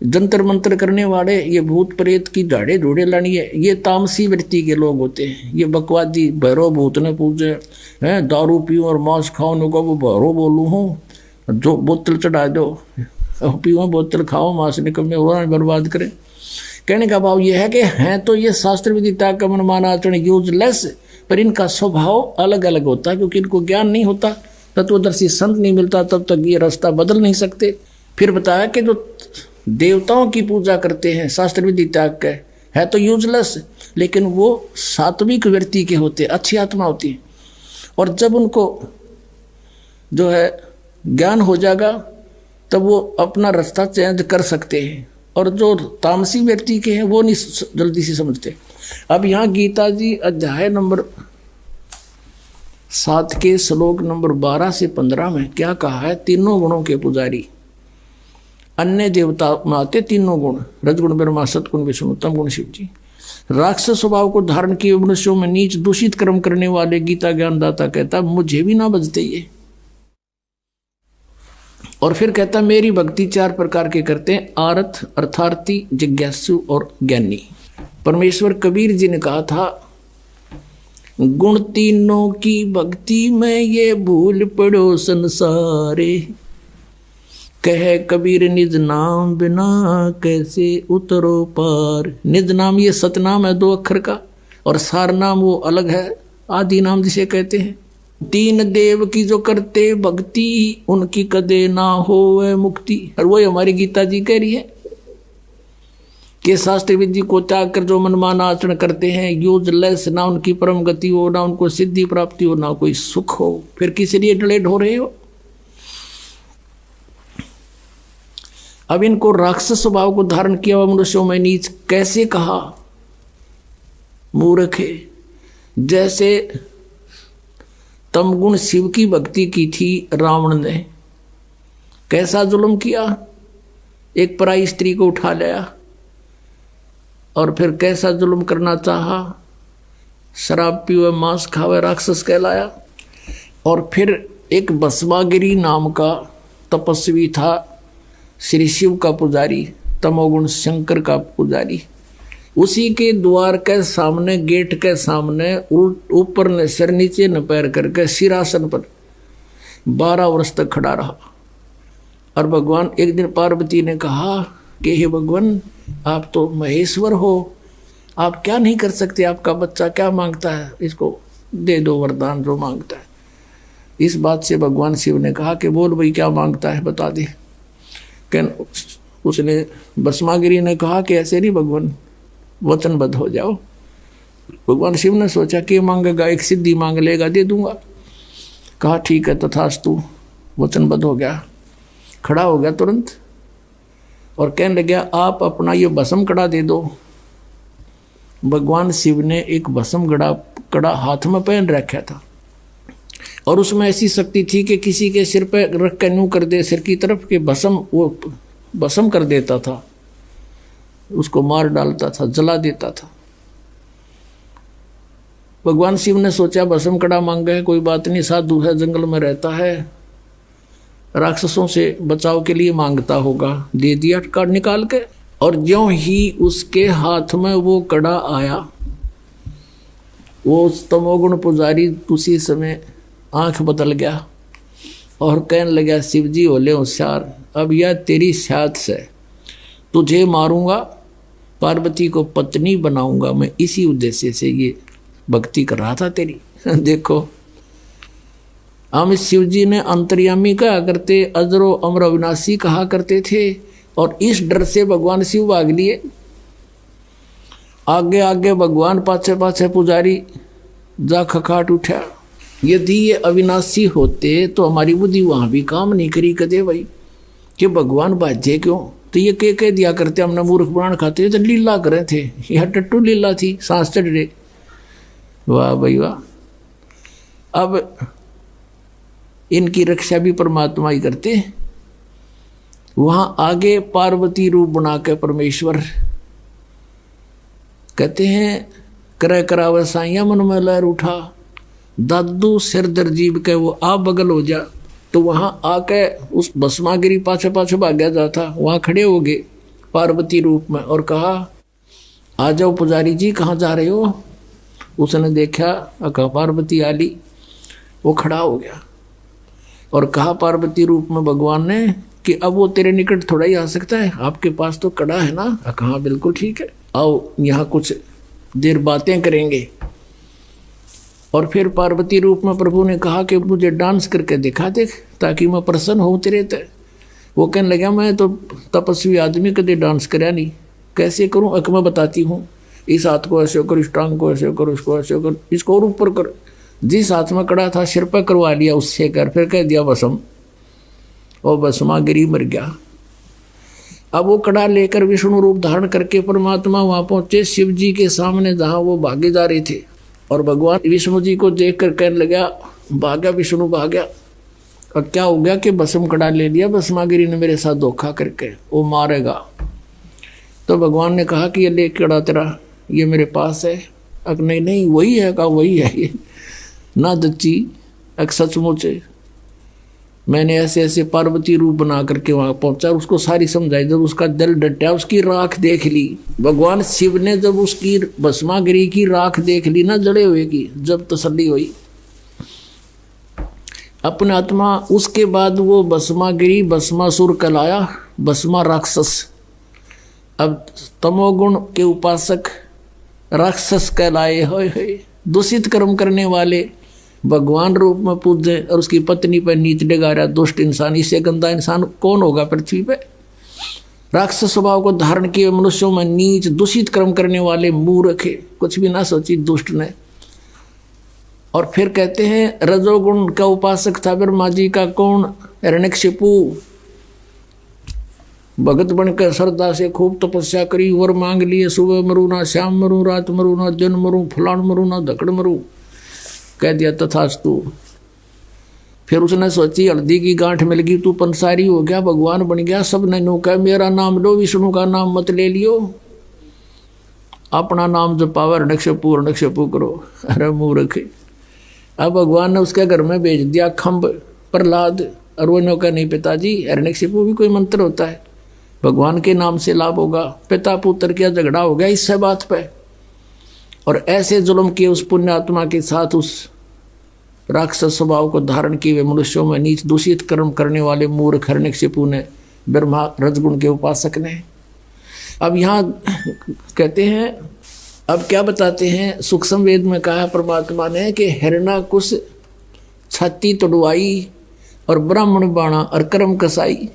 जंतर मंत्र करने वाले, ये भूत प्रेत की दाढ़े ढूढ़े लानी है, ये तामसी वृत्ति के लोग होते हैं। ये बकवादी भैरव भूत ने पूजे हैं, दारू पीऊँ और मांस खाऊँ को वो भैरव बोलूँ हूँ, जो बोतल चढ़ा दो, पीऊँ बोतल खाओ, मांस निकल में और बर्बाद करें। कहने का भाव ये है कि हैं तो ये शास्त्र विधि त्याग का मनमाना आचरण यूजलेस, पर इनका स्वभाव अलग अलग होता है, क्योंकि इनको ज्ञान नहीं होता, तत्वदर्शी संत नहीं मिलता, तब तक ये रास्ता बदल नहीं सकते। फिर बताया कि जो देवताओं की पूजा करते हैं शास्त्र विधि त्याग के है तो यूजलेस, लेकिन वो सात्विक वृत्ति के होते, अच्छी आत्मा होती है। और जब उनको जो है ज्ञान हो जाएगा तब वो अपना रास्ता चेंज कर सकते हैं, और जो तामसी व्यक्ति के हैं वो नहीं जल्दी से समझते। अब यहाँ गीता जी अध्याय नंबर 7 के श्लोक नंबर 12 से 15 में क्या कहा है? तीनों गुणों के पुजारी, अन्य देवता में आते तीनों गुण, रजगुण ब्रह्मा, सतगुण विष्णु, तम गुण शिव जी। राक्षस स्वभाव को धारण किए मनुष्यों में नीच दूषित कर्म करने वाले गीता ज्ञानदाता कहता मुझे भी ना बजते ये। और फिर कहता मेरी भक्ति 4 प्रकार के करते हैं, आरथ, अर्थार्थी, जिज्ञासु और ज्ञानी। परमेश्वर कबीर जी ने कहा था गुण तीनों की भक्ति में ये भूल पड़ो संसारे, कहे कबीर निज नाम बिना कैसे उतरो पार। निज नाम ये सतनाम है 2 अक्षर का, और सार नाम वो अलग है, आदि नाम जिसे कहते हैं। 3 देव की जो करते भक्ति उनकी कदे ना होवे मुक्ति। और वही हमारी गीता जी कह रही है कि शास्त्र विधि को त्याग कर जो मनमाना आचरण करते हैं, यूजलेस, ना उनकी परम गति हो, ना उनको सिद्धि प्राप्ति हो, ना कोई सुख हो, फिर किस लिए डले ढो रहे हो? अब इनको राक्षस स्वभाव को धारण किया हुआ मनुष्यों में नीच कैसे कहा? मूर्खे। जैसे तमगुण शिव की भक्ति की थी रावण ने, कैसा जुल्म किया, एक पराई स्त्री को उठा लिया और फिर कैसा जुल्म करना चाहा, शराब पीवे, मांस खावे, राक्षस कहलाया। और फिर एक भस्मागिरी नाम का तपस्वी था, श्री शिव का पुजारी, तमोगुण शंकर का पुजारी, उसी के द्वार के सामने, गेट के सामने ऊपर ने सिर नीचे न पैर करके सिरासन पर 12 वर्ष तक खड़ा रहा। और भगवान, एक दिन पार्वती ने कहा कि हे भगवान आप तो महेश्वर हो, आप क्या नहीं कर सकते, आपका बच्चा क्या मांगता है, इसको दे दो वरदान जो मांगता है। इस बात से भगवान शिव ने कहा कि बोल भाई क्या मांगता है बता दे। उसने भस्मागिरी ने कहा कि ऐसे नहीं भगवान, वचनबद्ध हो जाओ। भगवान शिव ने सोचा कि मांगेगा, एक सिद्धि मांग लेगा, दे दूंगा। कहा ठीक है तथास्तु, वचनबद्ध हो गया, खड़ा हो गया तुरंत और कहने लगा आप अपना ये भस्म कड़ा दे दो। भगवान शिव ने एक भस्म कड़ा हाथ में पहन रखा था और उसमें ऐसी शक्ति थी कि किसी के सिर पे रख के यूं कर दे सिर की तरफ के भस्म कर देता था, उसको मार डालता था, जला देता था। भगवान शिव ने सोचा भस्म कड़ा मांगा है, कोई बात नहीं, साधु है, जंगल में रहता है, राक्षसों से बचाव के लिए मांगता होगा। दे दिया कार्ड निकाल के। और ज्यों ही उसके हाथ में वो कड़ा आया, वो तमोगुण पुजारी उसी समय आंख बदल गया और कहने लगा शिव जी होले होशियार, अब यह तेरी स्यात से तुझे मारूंगा, पार्वती को पत्नी बनाऊंगा मैं, इसी उद्देश्य से ये भक्ति कर रहा था तेरी। देखो हम शिव जी ने अंतर्यामी कहा करते, अजरो अमर अविनाशी कहा करते थे, और इस डर से भगवान शिव भाग लिए। आगे आगे भगवान, पाछे पाछे पुजारी जा खखाट उठा। यदि ये अविनाशी होते तो हमारी बुद्धि वहां भी काम नहीं करी कदे भाई कि भगवान बाजे क्यों, तो ये कह दिया करते हमने मूर्ख प्राण खाते, तो लीला कर रहे थे, यह टट्टू लीला थी, सांस चढ़ रहे। वाह भाई वाह। अब इनकी रक्षा भी परमात्मा ही करते। वहां आगे पार्वती रूप बना के परमेश्वर कहते हैं, करे करावे साइया मन में लहर उठा, दादू सिर दर जीव के वो आप बगल हो जा। तो वहां आके उस भस्मागिरी पाछे पाछे भाग्या जाता, वहां खड़े हो गए पार्वती रूप में और कहा आ जाओ पुजारी जी, कहाँ जा रहे हो। उसने देखा, कहा पार्वती आली, वो खड़ा हो गया और कहा पार्वती रूप में भगवान ने कि अब वो तेरे निकट थोड़ा ही आ सकता है, आपके पास तो कड़ा है ना। कहा बिल्कुल ठीक है, आओ यहाँ कुछ देर बातें करेंगे। और फिर पार्वती रूप में प्रभु ने कहा कि मुझे डांस करके दिखा दे ताकि मैं प्रसन्न हूँ तेरे ते। वो कहने लगा मैं तो तपस्वी आदमी कदे डांस कराया नहीं, कैसे करूँ, अक मैं बताती हूँ, इस हाथ को ऐसे कर, इस टांग को ऐसे कर, इसको ऐसे कर, इसको और ऊपर कर। जिस हाथ में कड़ा था सिर पर करवा लिया उससे कर, फिर कह दिया भस्म, और भस्मागिरी मर गया। अब वो कड़ा लेकर विष्णु रूप धारण करके परमात्मा वहां पहुंचे शिव जी के सामने जहां वो भागे जा रहे थे। और भगवान विष्णु जी को देखकर कहने लगा भाग्या विष्णु भाग्या। और क्या हो गया कि भस्म कड़ा ले लिया, भस्मागिरी ने मेरे साथ धोखा करके, वो मारेगा। तो भगवान ने कहा कि ये ले कड़ा तेरा, ये मेरे पास है। अक नहीं नहीं वही है, कहा वही है ये ना दच्ची, अक सचमुच मैंने ऐसे ऐसे पार्वती रूप बना करके वहां पहुंचा। उसको सारी समझाई। जब उसका दिल डटा, उसकी राख देख ली, भगवान शिव ने जब उसकी भस्मागिरी की राख देख ली ना जड़े हुए की, जब तसल्ली हुई अपने आत्मा, उसके बाद वो भस्मागिरी भस्मासुर कहलाया, भस्मा राक्षस। अब तमोगुण के उपासक राक्षस कहलाए। होए दूषित कर्म करने वाले भगवान रूप में पूजे और उसकी पत्नी पर नीच डगा रहा दुष्ट इंसान। इससे गंदा इंसान कौन होगा पृथ्वी पे? राक्षस स्वभाव को धारण किए मनुष्यों में नीच दूषित कर्म करने वाले मूर्ख, कुछ भी ना सोची दुष्ट ने। और फिर कहते हैं रजोगुण का उपासक था ब्रह्मा जी का कौन? हिरण्यकशिपु। भगत बनकर श्रद्धा से खूब तपस्या करी, वर मांग लिए, सुबह मरू ना, शाम मरू, रात मरू ना, दिन मरू, फलान मरू ना, धकड़ मरू। कह दिया तथास्तु। फिर उसने सोची हल्दी की गांठ मिल गई, तू पंसारी हो गया, भगवान बन गया। सब ने नो कहा मेरा नाम लो, विष्णु का नाम मत ले लियो, अपना नाम जपावा, रणक्षपू करो। अरे मूर्ख। अब भगवान ने उसके घर में भेज दिया खम्भ प्रहलाद, और वो नो कहा नहीं पिताजी, हिरण्यकशिपु भी कोई मंत्र होता है, भगवान के नाम से लाभ होगा। पिता पुत्र क्या झगड़ा हो गया इससे बात पे। और ऐसे जुल्म किए उस पुण्यात्मा के साथ, उस राक्षस स्वभाव को धारण किए हुए मनुष्यों में नीच दूषित कर्म करने वाले मूर्ख हिरण्यकशिपु ने, ब्रह्मा रजगुण के उपासक ने। अब यहाँ कहते हैं, अब क्या बताते हैं, सूक्ष्म वेद में कहा परमात्मा ने कि हिरण्यकुश छाती तोड़वाई और ब्राह्मण बाणा और कर्म कसाई।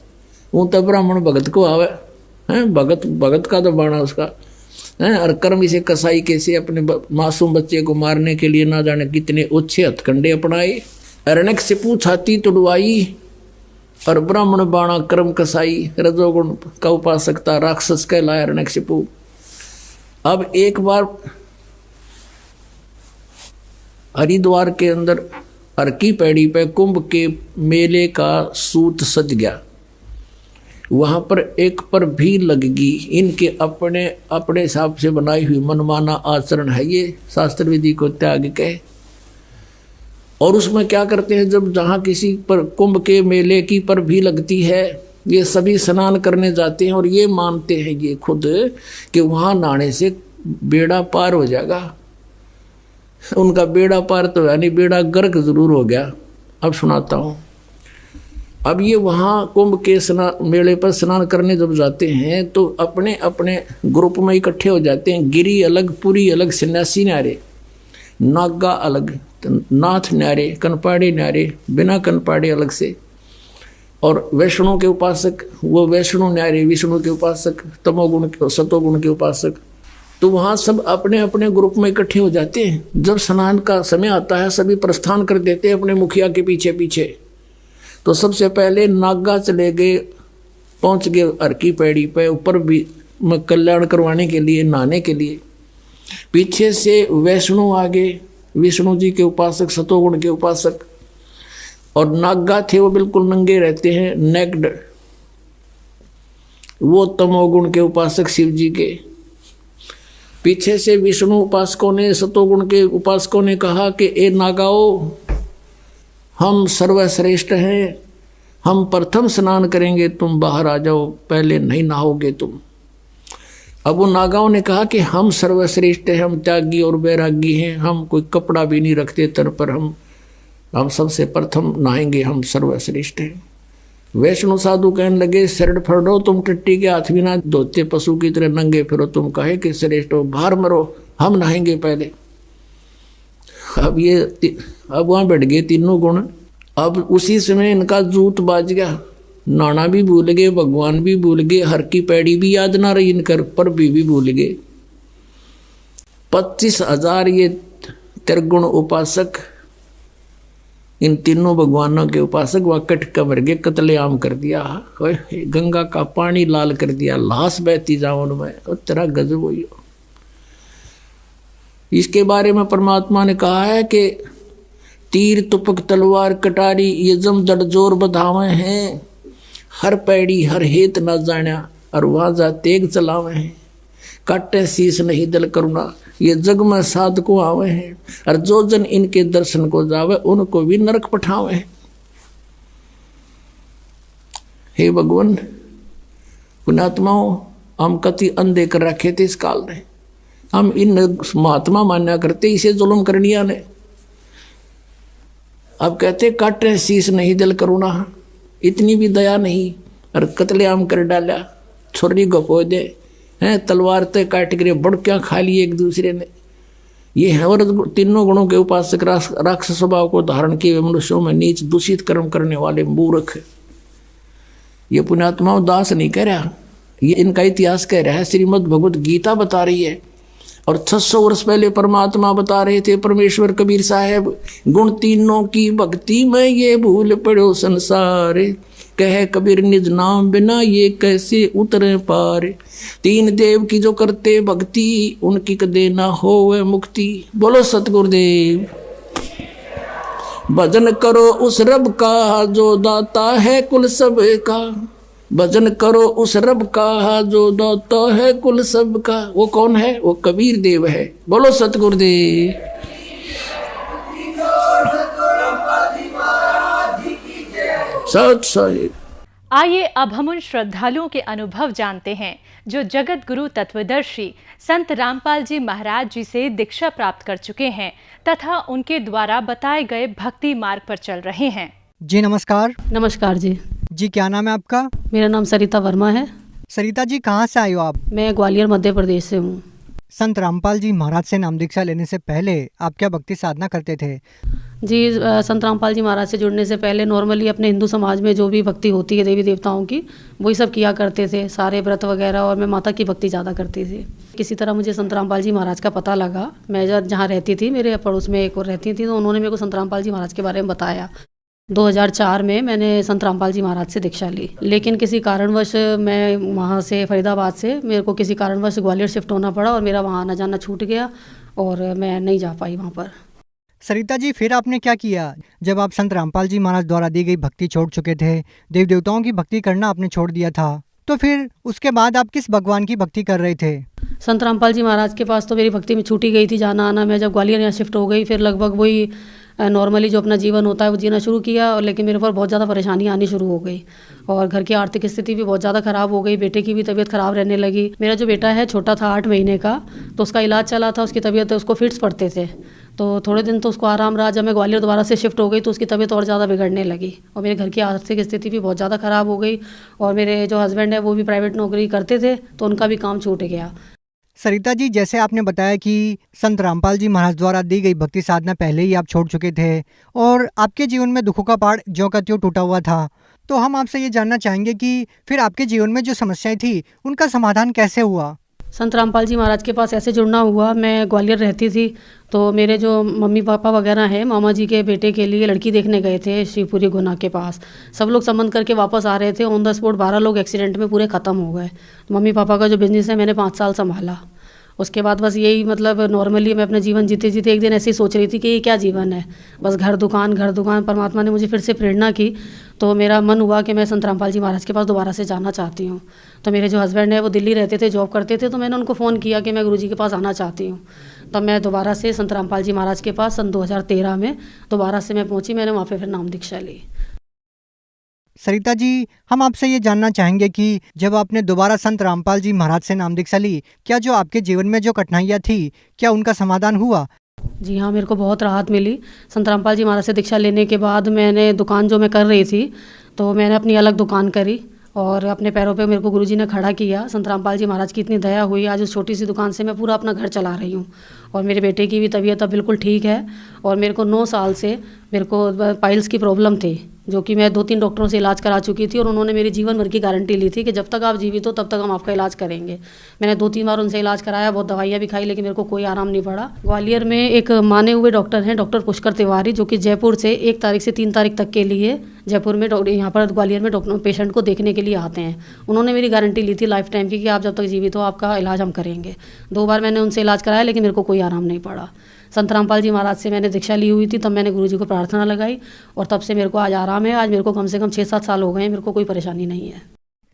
वो तो ब्राह्मण भगत को आवे हैं, भगत का तो बाणा उसका है, और कर्म इसे कसाई कैसे अपने मासूम बच्चे को मारने के लिए ना जाने कितने अच्छे हथकंडे अपनाए। हिरण्यकशिपु छाती तुड़वाई और ब्राह्मण बाणा कर्म कसाई, रजोगुण का उपासक था, राक्षस कहलाया हिरण्यकशिपु। अब एक बार हरिद्वार के अंदर अर्की पैड़ी पे कुंभ के मेले का सूत सज गया। वहां पर एक पर भी लगगी, इनके अपने अपने हिसाब से बनाई हुई मनमाना आचरण है ये, शास्त्र विधि को त्याग के। और उसमें क्या करते हैं, जब जहां किसी पर कुंभ के मेले की पर भी लगती है, ये सभी स्नान करने जाते हैं और ये मानते हैं ये खुद कि वहां नहाने से बेड़ा पार हो जाएगा। उनका बेड़ा पार तो यानी बेड़ा गर्क जरूर हो गया। अब सुनाता हूं। अब ये वहाँ कुंभ के मेले पर स्नान करने जब जाते हैं तो अपने अपने ग्रुप में इकट्ठे हो जाते हैं। गिरी अलग, पुरी अलग, सन्यासी न्यारे, नागा अलग, नाथ न्यारे, कनपाड़े न्यारे, बिना कनपाड़े अलग से। और वैष्णव के उपासक वो वैष्णव न्यारे, विष्णु के उपासक तमोगुण के सतोगुण के उपासक। तो वहाँ सब अपने अपने ग्रुप में इकट्ठे हो जाते हैं। जब स्नान का समय आता है सभी प्रस्थान कर देते हैं अपने मुखिया के पीछे पीछे। तो सबसे पहले नागा चले गए, पहुंच गए अर्की पैड़ी पे ऊपर भी कल्याण करवाने के लिए, नहाने के लिए। पीछे से वैष्णु आ गए, विष्णु जी के उपासक, सतोगुण के उपासक। और नागा थे वो बिल्कुल नंगे रहते हैं, नेक्ड, वो तमोगुण के उपासक शिव जी के। पीछे से विष्णु उपासकों ने, सतोगुण के उपासकों ने कहा कि ए नागाओ, हम सर्वश्रेष्ठ हैं, हम प्रथम स्नान करेंगे, तुम बाहर आ जाओ, पहले नहीं नहाओगे तुम। अब वो नागाओं ने कहा कि हम सर्वश्रेष्ठ हैं, हम त्यागी और वैरागी हैं, हम कोई कपड़ा भी नहीं रखते तर पर, हम सबसे प्रथम नहाएंगे, हम सर्वश्रेष्ठ हैं। वैष्णु साधु कहने लगे, शरण फड़ो, तुम टट्टी के हाथ भी ना धोते, पशु की तरह नंगे फिरो, तुम कहे कि श्रेष्ठ हो, बाहर मरो, हम नहाएंगे पहले। अब वहाँ बैठ गए तीनों गुण। अब उसी समय इनका जूत बाज गया, नाना भी भूल गए, भगवान भी भूल गए, हर की पैड़ी भी याद ना रही इनकर, पर भी भूल गए। 25,000 ये त्रिगुण उपासक, इन तीनों भगवानों के उपासक वह कटका मर गए, कत्लेआम कर दिया, गंगा का पानी लाल कर दिया, लाश बहती जाओ उनमें, तेरा गजब हुई। इसके बारे में परमात्मा ने कहा है कि तीर तुपक तलवार कटारी ये जम जड़ जोर बधावे हैं। हर पैड़ी हर हेत न जाण्या और वाजा तेग चलावे हैं। काटे शीस नहीं दल करुणा ये जग में साध को आवे हैं। और जो जन इनके दर्शन को जावे उनको भी नरक पठावे हैं। हे भगवान, पुण्यात्माओं, हम कति अंधे कर रखे थे इस काल ने। हम इन महात्मा मान्या करते इसे जुल्म करनिया ने। अब कहते काटे शीस नहीं दिल करुणा, इतनी भी दया नहीं। और कत्लेआम कर डाला, छुरी गपो दे हैं, तलवार ते काट कर बड़कियां खा ली एक दूसरे ने। ये है और तीनों गुणों के उपासक राक्षस स्वभाव को धारण किए मनुष्यों में नीच दूषित कर्म करने वाले मूर्ख। ये पुण्यात्माओं दास नहीं कह रहा, ये इनका इतिहास कह रहा है। श्रीमद् भगवत गीता बता रही है। और 600 वर्ष पहले परमात्मा बता रहे थे, परमेश्वर कबीर साहब, गुण तीनों की भक्ति में ये भूल पड़ो संसार। कहे कबीर निज नाम बिना ये कैसे उतरे पार। तीन देव की जो करते भक्ति उनकी कदे ना होवे मुक्ति। बोलो सतगुरुदेव। भजन करो उस रब का जो दाता है कुल सब का। भजन करो उस रब का जो दाता है कुल सब का। वो कौन है? वो कबीर देव है। बोलो सतगुरुदेव। सच सच। आइए अब हम उन श्रद्धालुओं के अनुभव जानते हैं जो जगत गुरु तत्वदर्शी संत रामपाल जी महाराज जी से दीक्षा प्राप्त कर चुके हैं तथा उनके द्वारा बताए गए भक्ति मार्ग पर चल रहे हैं। जी नमस्कार। नमस्कार जी। जी क्या नाम है आपका? मेरा नाम सरिता वर्मा है। सरिता जी कहाँ से आए हो आप? मैं ग्वालियर मध्य प्रदेश से हूँ। संत रामपाल जी महाराज से नाम दीक्षा लेने से पहले आप क्या भक्ति साधना करते थे? जी संत रामपाल जी महाराज से जुड़ने से पहले नॉर्मली अपने हिंदू समाज में जो भी भक्ति होती है देवी देवताओं की वही सब किया करते थे, सारे व्रत वगैरह। और मैं माता की भक्ति ज़्यादा करती थी। किसी तरह मुझे संत रामपाल जी महाराज का पता लगा। मैं जहाँ रहती थी, मेरे पड़ोस में एक और रहती थी, तो उन्होंने मेरे को संत रामपाल जी महाराज के बारे में बताया। 2004 में मैंने संत रामपाल जी महाराज से दीक्षा ली। लेकिन किसी कारणवश मैं वहाँ से फरीदाबाद से मेरे को किसी कारणवश ग्वालियर शिफ्ट होना पड़ा और मेरा वहाँ आना जाना छूट गया और मैं नहीं जा पाई वहाँ पर। सरिता जी फिर आपने क्या किया जब आप संत रामपाल जी महाराज द्वारा दी गई भक्ति छोड़ चुके थे? देव देवताओं की भक्ति करना आपने छोड़ दिया था, तो फिर उसके बाद आप किस भगवान की भक्ति कर रहे थे? संत रामपाल जी महाराज के पास तो मेरी भक्ति में छूटी गई थी जाना आना। मैं जब ग्वालियर यहाँ शिफ्ट हो गई फिर लगभग वही नॉर्मली जो अपना जीवन होता है वो जीना शुरू किया। और लेकिन मेरे ऊपर बहुत ज़्यादा परेशानी आनी शुरू हो गई और घर की आर्थिक स्थिति भी बहुत ज़्यादा ख़राब हो गई। बेटे की भी तबीयत ख़राब रहने लगी। मेरा जो बेटा है छोटा था 8 महीने का, तो उसका इलाज चला था। उसकी तबीयत, उसको फिट्स पड़ते थे, तो थोड़े दिन तो उसको आराम रहा। जब मैं ग्वालियर दोबारा से शिफ्ट हो गई तो उसकी तबीयत और ज़्यादा बिगड़ने लगी और मेरे घर की आर्थिक स्थिति भी बहुत ज़्यादा ख़राब हो गई। और मेरे जो हस्बैंड है वो भी प्राइवेट नौकरी करते थे तो उनका भी काम छूट गया। सरिता जी जैसे आपने बताया कि संत रामपाल जी महाराज द्वारा दी गई भक्ति साधना पहले ही आप छोड़ चुके थे और आपके जीवन में दुखों का पहाड़ ज्यों का त्यों टूटा हुआ था, तो हम आपसे ये जानना चाहेंगे कि फिर आपके जीवन में जो समस्याएं थी उनका समाधान कैसे हुआ? संत रामपाल जी महाराज के पास ऐसे जुड़ना हुआ, मैं ग्वालियर रहती थी तो मेरे जो मम्मी पापा वगैरह हैं मामा जी के बेटे के लिए लड़की देखने गए थे शिवपुरी गुना के पास। सब लोग संबंध करके वापस आ रहे थे। ऑन द स्पॉट 12 लोग एक्सीडेंट में पूरे ख़त्म हो गए। मम्मी पापा का जो बिजनेस है मैंने 5 साल संभाला। उसके बाद बस यही मतलब नॉर्मली मैं अपना जीवन जीते जीते एक दिन ऐसे ही सोच रही थी कि ये क्या जीवन है, बस घर दुकान घर दुकान। परमात्मा ने मुझे फिर से प्रेरणा की तो मेरा मन हुआ कि मैं संत रामपाल जी महाराज के पास दोबारा से जाना चाहती हूँ। तो मेरे जो हस्बैंड है वो दिल्ली रहते थे, जॉब करते थे, तो मैंने उनको फ़ोन किया कि मैं गुरुजी के पास आना चाहती हूँ। तब मैं दोबारा से संत रामपाल जी महाराज के पास सन 2013 में दोबारा से मैं पहुँची। मैंने वहाँ पर फिर नाम दीक्षा ली। सरिता जी हम आपसे ये जानना चाहेंगे कि जब आपने दोबारा संत रामपाल जी महाराज से नाम दीक्षा ली, क्या जो आपके जीवन में जो कठिनाइयाँ थी क्या उनका समाधान हुआ? जी हाँ, मेरे को बहुत राहत मिली। संत रामपाल जी महाराज से दीक्षा लेने के बाद मैंने दुकान जो मैं कर रही थी तो मैंने अपनी अलग दुकान करी और अपने पैरों पे मेरे को गुरुजी ने खड़ा किया। संत रामपाल जी महाराज की इतनी दया हुई, आज उस छोटी सी दुकान से मैं पूरा अपना घर चला रही हूँ। और मेरे बेटे की भी तबीयत अब बिल्कुल ठीक है। और मेरे को 9 साल से मेरे को पाइल्स की प्रॉब्लम थी जो कि मैं 2-3 डॉक्टरों से इलाज करा चुकी थी और उन्होंने मेरी जीवन भर की गारंटी ली थी कि जब तक आप जीवित हो तब तक हम आपका इलाज करेंगे। मैंने 2-3 बार उनसे इलाज कराया, बहुत दवाइयाँ भी खाई, लेकिन मेरे को कोई आराम नहीं पड़ा। ग्वालियर में एक माने हुए डॉक्टर हैं, डॉक्टर पुष्कर तिवारी, जो कि जयपुर से 1 तारीख से 3 तारीख तक के लिए जयपुर में यहाँ पर ग्वालियर में डॉक्टर पेशेंट को देखने के लिए आते हैं। उन्होंने मेरी गारंटी ली थी लाइफ टाइम की कि आप जब तक जीवित हो आपका इलाज हम करेंगे। 2 बार मैंने उनसे इलाज कराया लेकिन मेरे को कोई आराम नहीं पड़ा। संत रामपाल जी महाराज से मैंने दीक्षा ली हुई थी, तब मैंने गुरुजी को प्रार्थना लगाई और तब से मेरे को आज आराम है। आज मेरे को कम से कम 6-7 साल हो गए हैं, मेरे को कोई परेशानी नहीं है।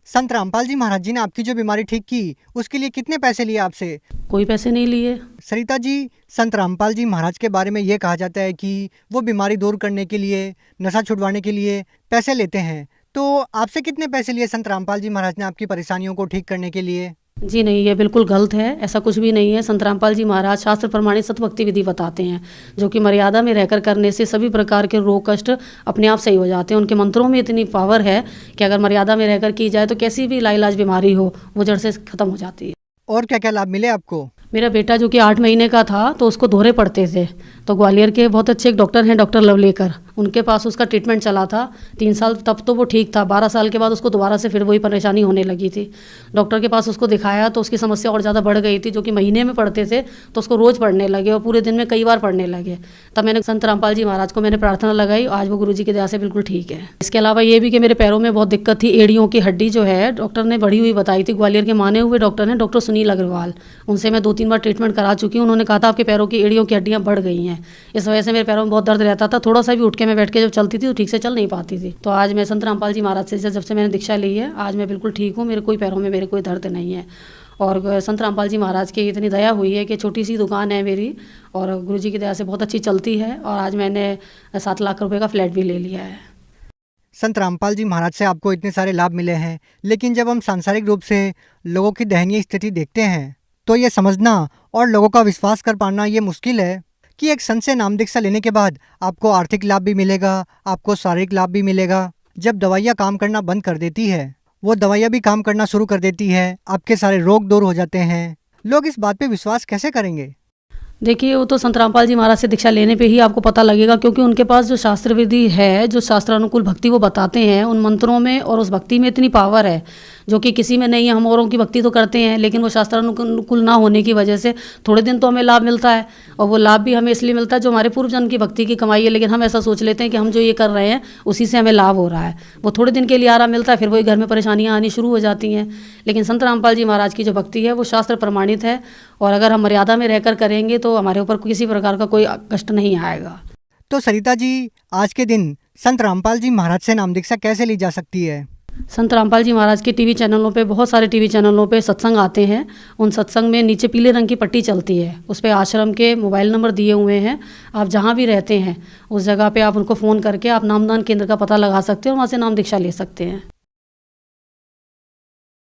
संत रामपाल जी महाराज जी ने आपकी जो बीमारी ठीक की उसके लिए कितने पैसे लिए आपसे? कोई पैसे नहीं लिए। सरिता जी, संत रामपाल जी महाराज के बारे में ये कहा जाता है कि वो बीमारी दूर करने के लिए, नशा छुड़वाने के लिए पैसे लेते हैं, तो आपसे कितने पैसे लिए संत रामपाल जी महाराज ने आपकी परेशानियों को ठीक करने के लिए? जी नहीं, ये बिल्कुल गलत है, ऐसा कुछ भी नहीं है। संत रामपाल जी महाराज शास्त्र प्रमाणित सतभक्ति विधि बताते हैं, जो कि मर्यादा में रहकर करने से सभी प्रकार के रोग कष्ट अपने आप सही हो जाते हैं। उनके मंत्रों में इतनी पावर है कि अगर मर्यादा में रहकर की जाए तो कैसी भी लाइलाज बीमारी हो वो जड़ से खत्म हो जाती है। और क्या क्या लाभ मिले आपको? मेरा बेटा जो कि 8 महीने का था तो उसको दोहरे पड़ते थे, तो ग्वालियर के बहुत अच्छे एक डॉक्टर हैं, डॉक्टर लवलेकर, उनके पास उसका ट्रीटमेंट चला था 3 साल, तब तो वो ठीक था। 12 साल के बाद उसको दोबारा से फिर वही परेशानी होने लगी थी। डॉक्टर के पास उसको दिखाया तो उसकी समस्या और ज़्यादा बढ़ गई थी, जो कि महीने में पड़ते थे तो उसको रोज़ पढ़ने लगे और पूरे दिन में कई बार पढ़ने लगे। तब मैंने संत रामपाल जी महाराज को मैंने प्रार्थना लगाई, आज वो गुरुजी की दया से बिल्कुल ठीक है। इसके अलावा ये भी कि मेरे पैरों में बहुत दिक्कत थी, एड़ियों की हड्डी जो है डॉक्टर ने बढ़ी हुई बताई थी। ग्वालियर के माने हुए डॉक्टर हैं, डॉक्टर सुनील अग्रवाल, उनसे मैं 2-3 बार ट्रीटमेंट करा चुकी हूँ। उन्होंने कहा था आपके पैरों की एड़ियों की हड्डियाँ बढ़ गई हैं, इस वजह से मेरे पैरों में बहुत दर्द रहता था। थोड़ा सा भी उठ के मैं बैठ के जब चलती थी तो ठीक से चल नहीं पाती थी। तो आज मैं संत रामपाल जी महाराज से जब से मैंने दीक्षा ली है, आज मैं बिल्कुल ठीक हूँ, मेरे कोई पैरों में मेरे कोई दर्द नहीं है। और संत रामपाल जी महाराज की इतनी दया हुई है कि छोटी सी दुकान है मेरी और गुरुजी की दया से बहुत अच्छी चलती है, और आज मैंने 7 लाख रुपए का फ्लैट भी ले लिया है। संत रामपाल जी महाराज से आपको इतने सारे लाभ मिले हैं, लेकिन जब हम सांसारिक रूप से लोगों की दयनीय स्थिति देखते हैं तो ये समझना और लोगों का विश्वास कर पाना ये मुश्किल है कि एक संत से नाम दीक्षा लेने के बाद आपको आर्थिक लाभ भी मिलेगा, आपको शारीरिक लाभ भी मिलेगा। जब दवाइयाँ काम करना बंद कर देती है, वो दवाइयाँ भी काम करना शुरू कर देती है, आपके सारे रोग दूर हो जाते हैं। लोग इस बात पे विश्वास कैसे करेंगे? देखिए, वो तो संत रामपाल जी महाराज से दीक्षा लेने पे ही आपको पता लगेगा, क्योंकि उनके पास जो शास्त्र विधि है, जो शास्त्रानुकूल भक्ति वो बताते हैं, उन मंत्रों में और उस भक्ति में इतनी पावर है जो कि किसी में नहीं है। हम औरों की भक्ति तो करते हैं, लेकिन वो शास्त्रानुकूल ना होने की वजह से थोड़े दिन तो हमें लाभ मिलता है, और वो लाभ भी हमें इसलिए मिलता है जो हमारे पूर्व जन्म की भक्ति की कमाई है। लेकिन हम ऐसा सोच लेते हैं कि हम जो ये कर रहे हैं उसी से हमें लाभ हो रहा है। वो थोड़े दिन के लिए आराम मिलता है, फिर वही घर में परेशानियाँ आनी शुरू हो जाती हैं। लेकिन संत रामपाल जी महाराज की जो भक्ति है वो शास्त्र प्रमाणित है, और अगर हम मर्यादा में रहकर करेंगे तो हमारे ऊपर किसी प्रकार का कोई कष्ट नहीं आएगा। तो सरिता जी, आज के दिन संत रामपाल जी महाराज से नाम दीक्षा कैसे ली जा सकती है? संत रामपाल जी महाराज के टीवी चैनलों पे, बहुत सारे टीवी चैनलों पे सत्संग आते हैं। उन सत्संग में नीचे पीले रंग की पट्टी चलती है, उस पर आश्रम के मोबाइल नंबर दिए हुए हैं। आप जहाँ भी रहते हैं उस जगह पे आप उनको फ़ोन करके आप नामदान केंद्र का पता लगा सकते हैं और वहाँ से नाम दीक्षा ले सकते हैं।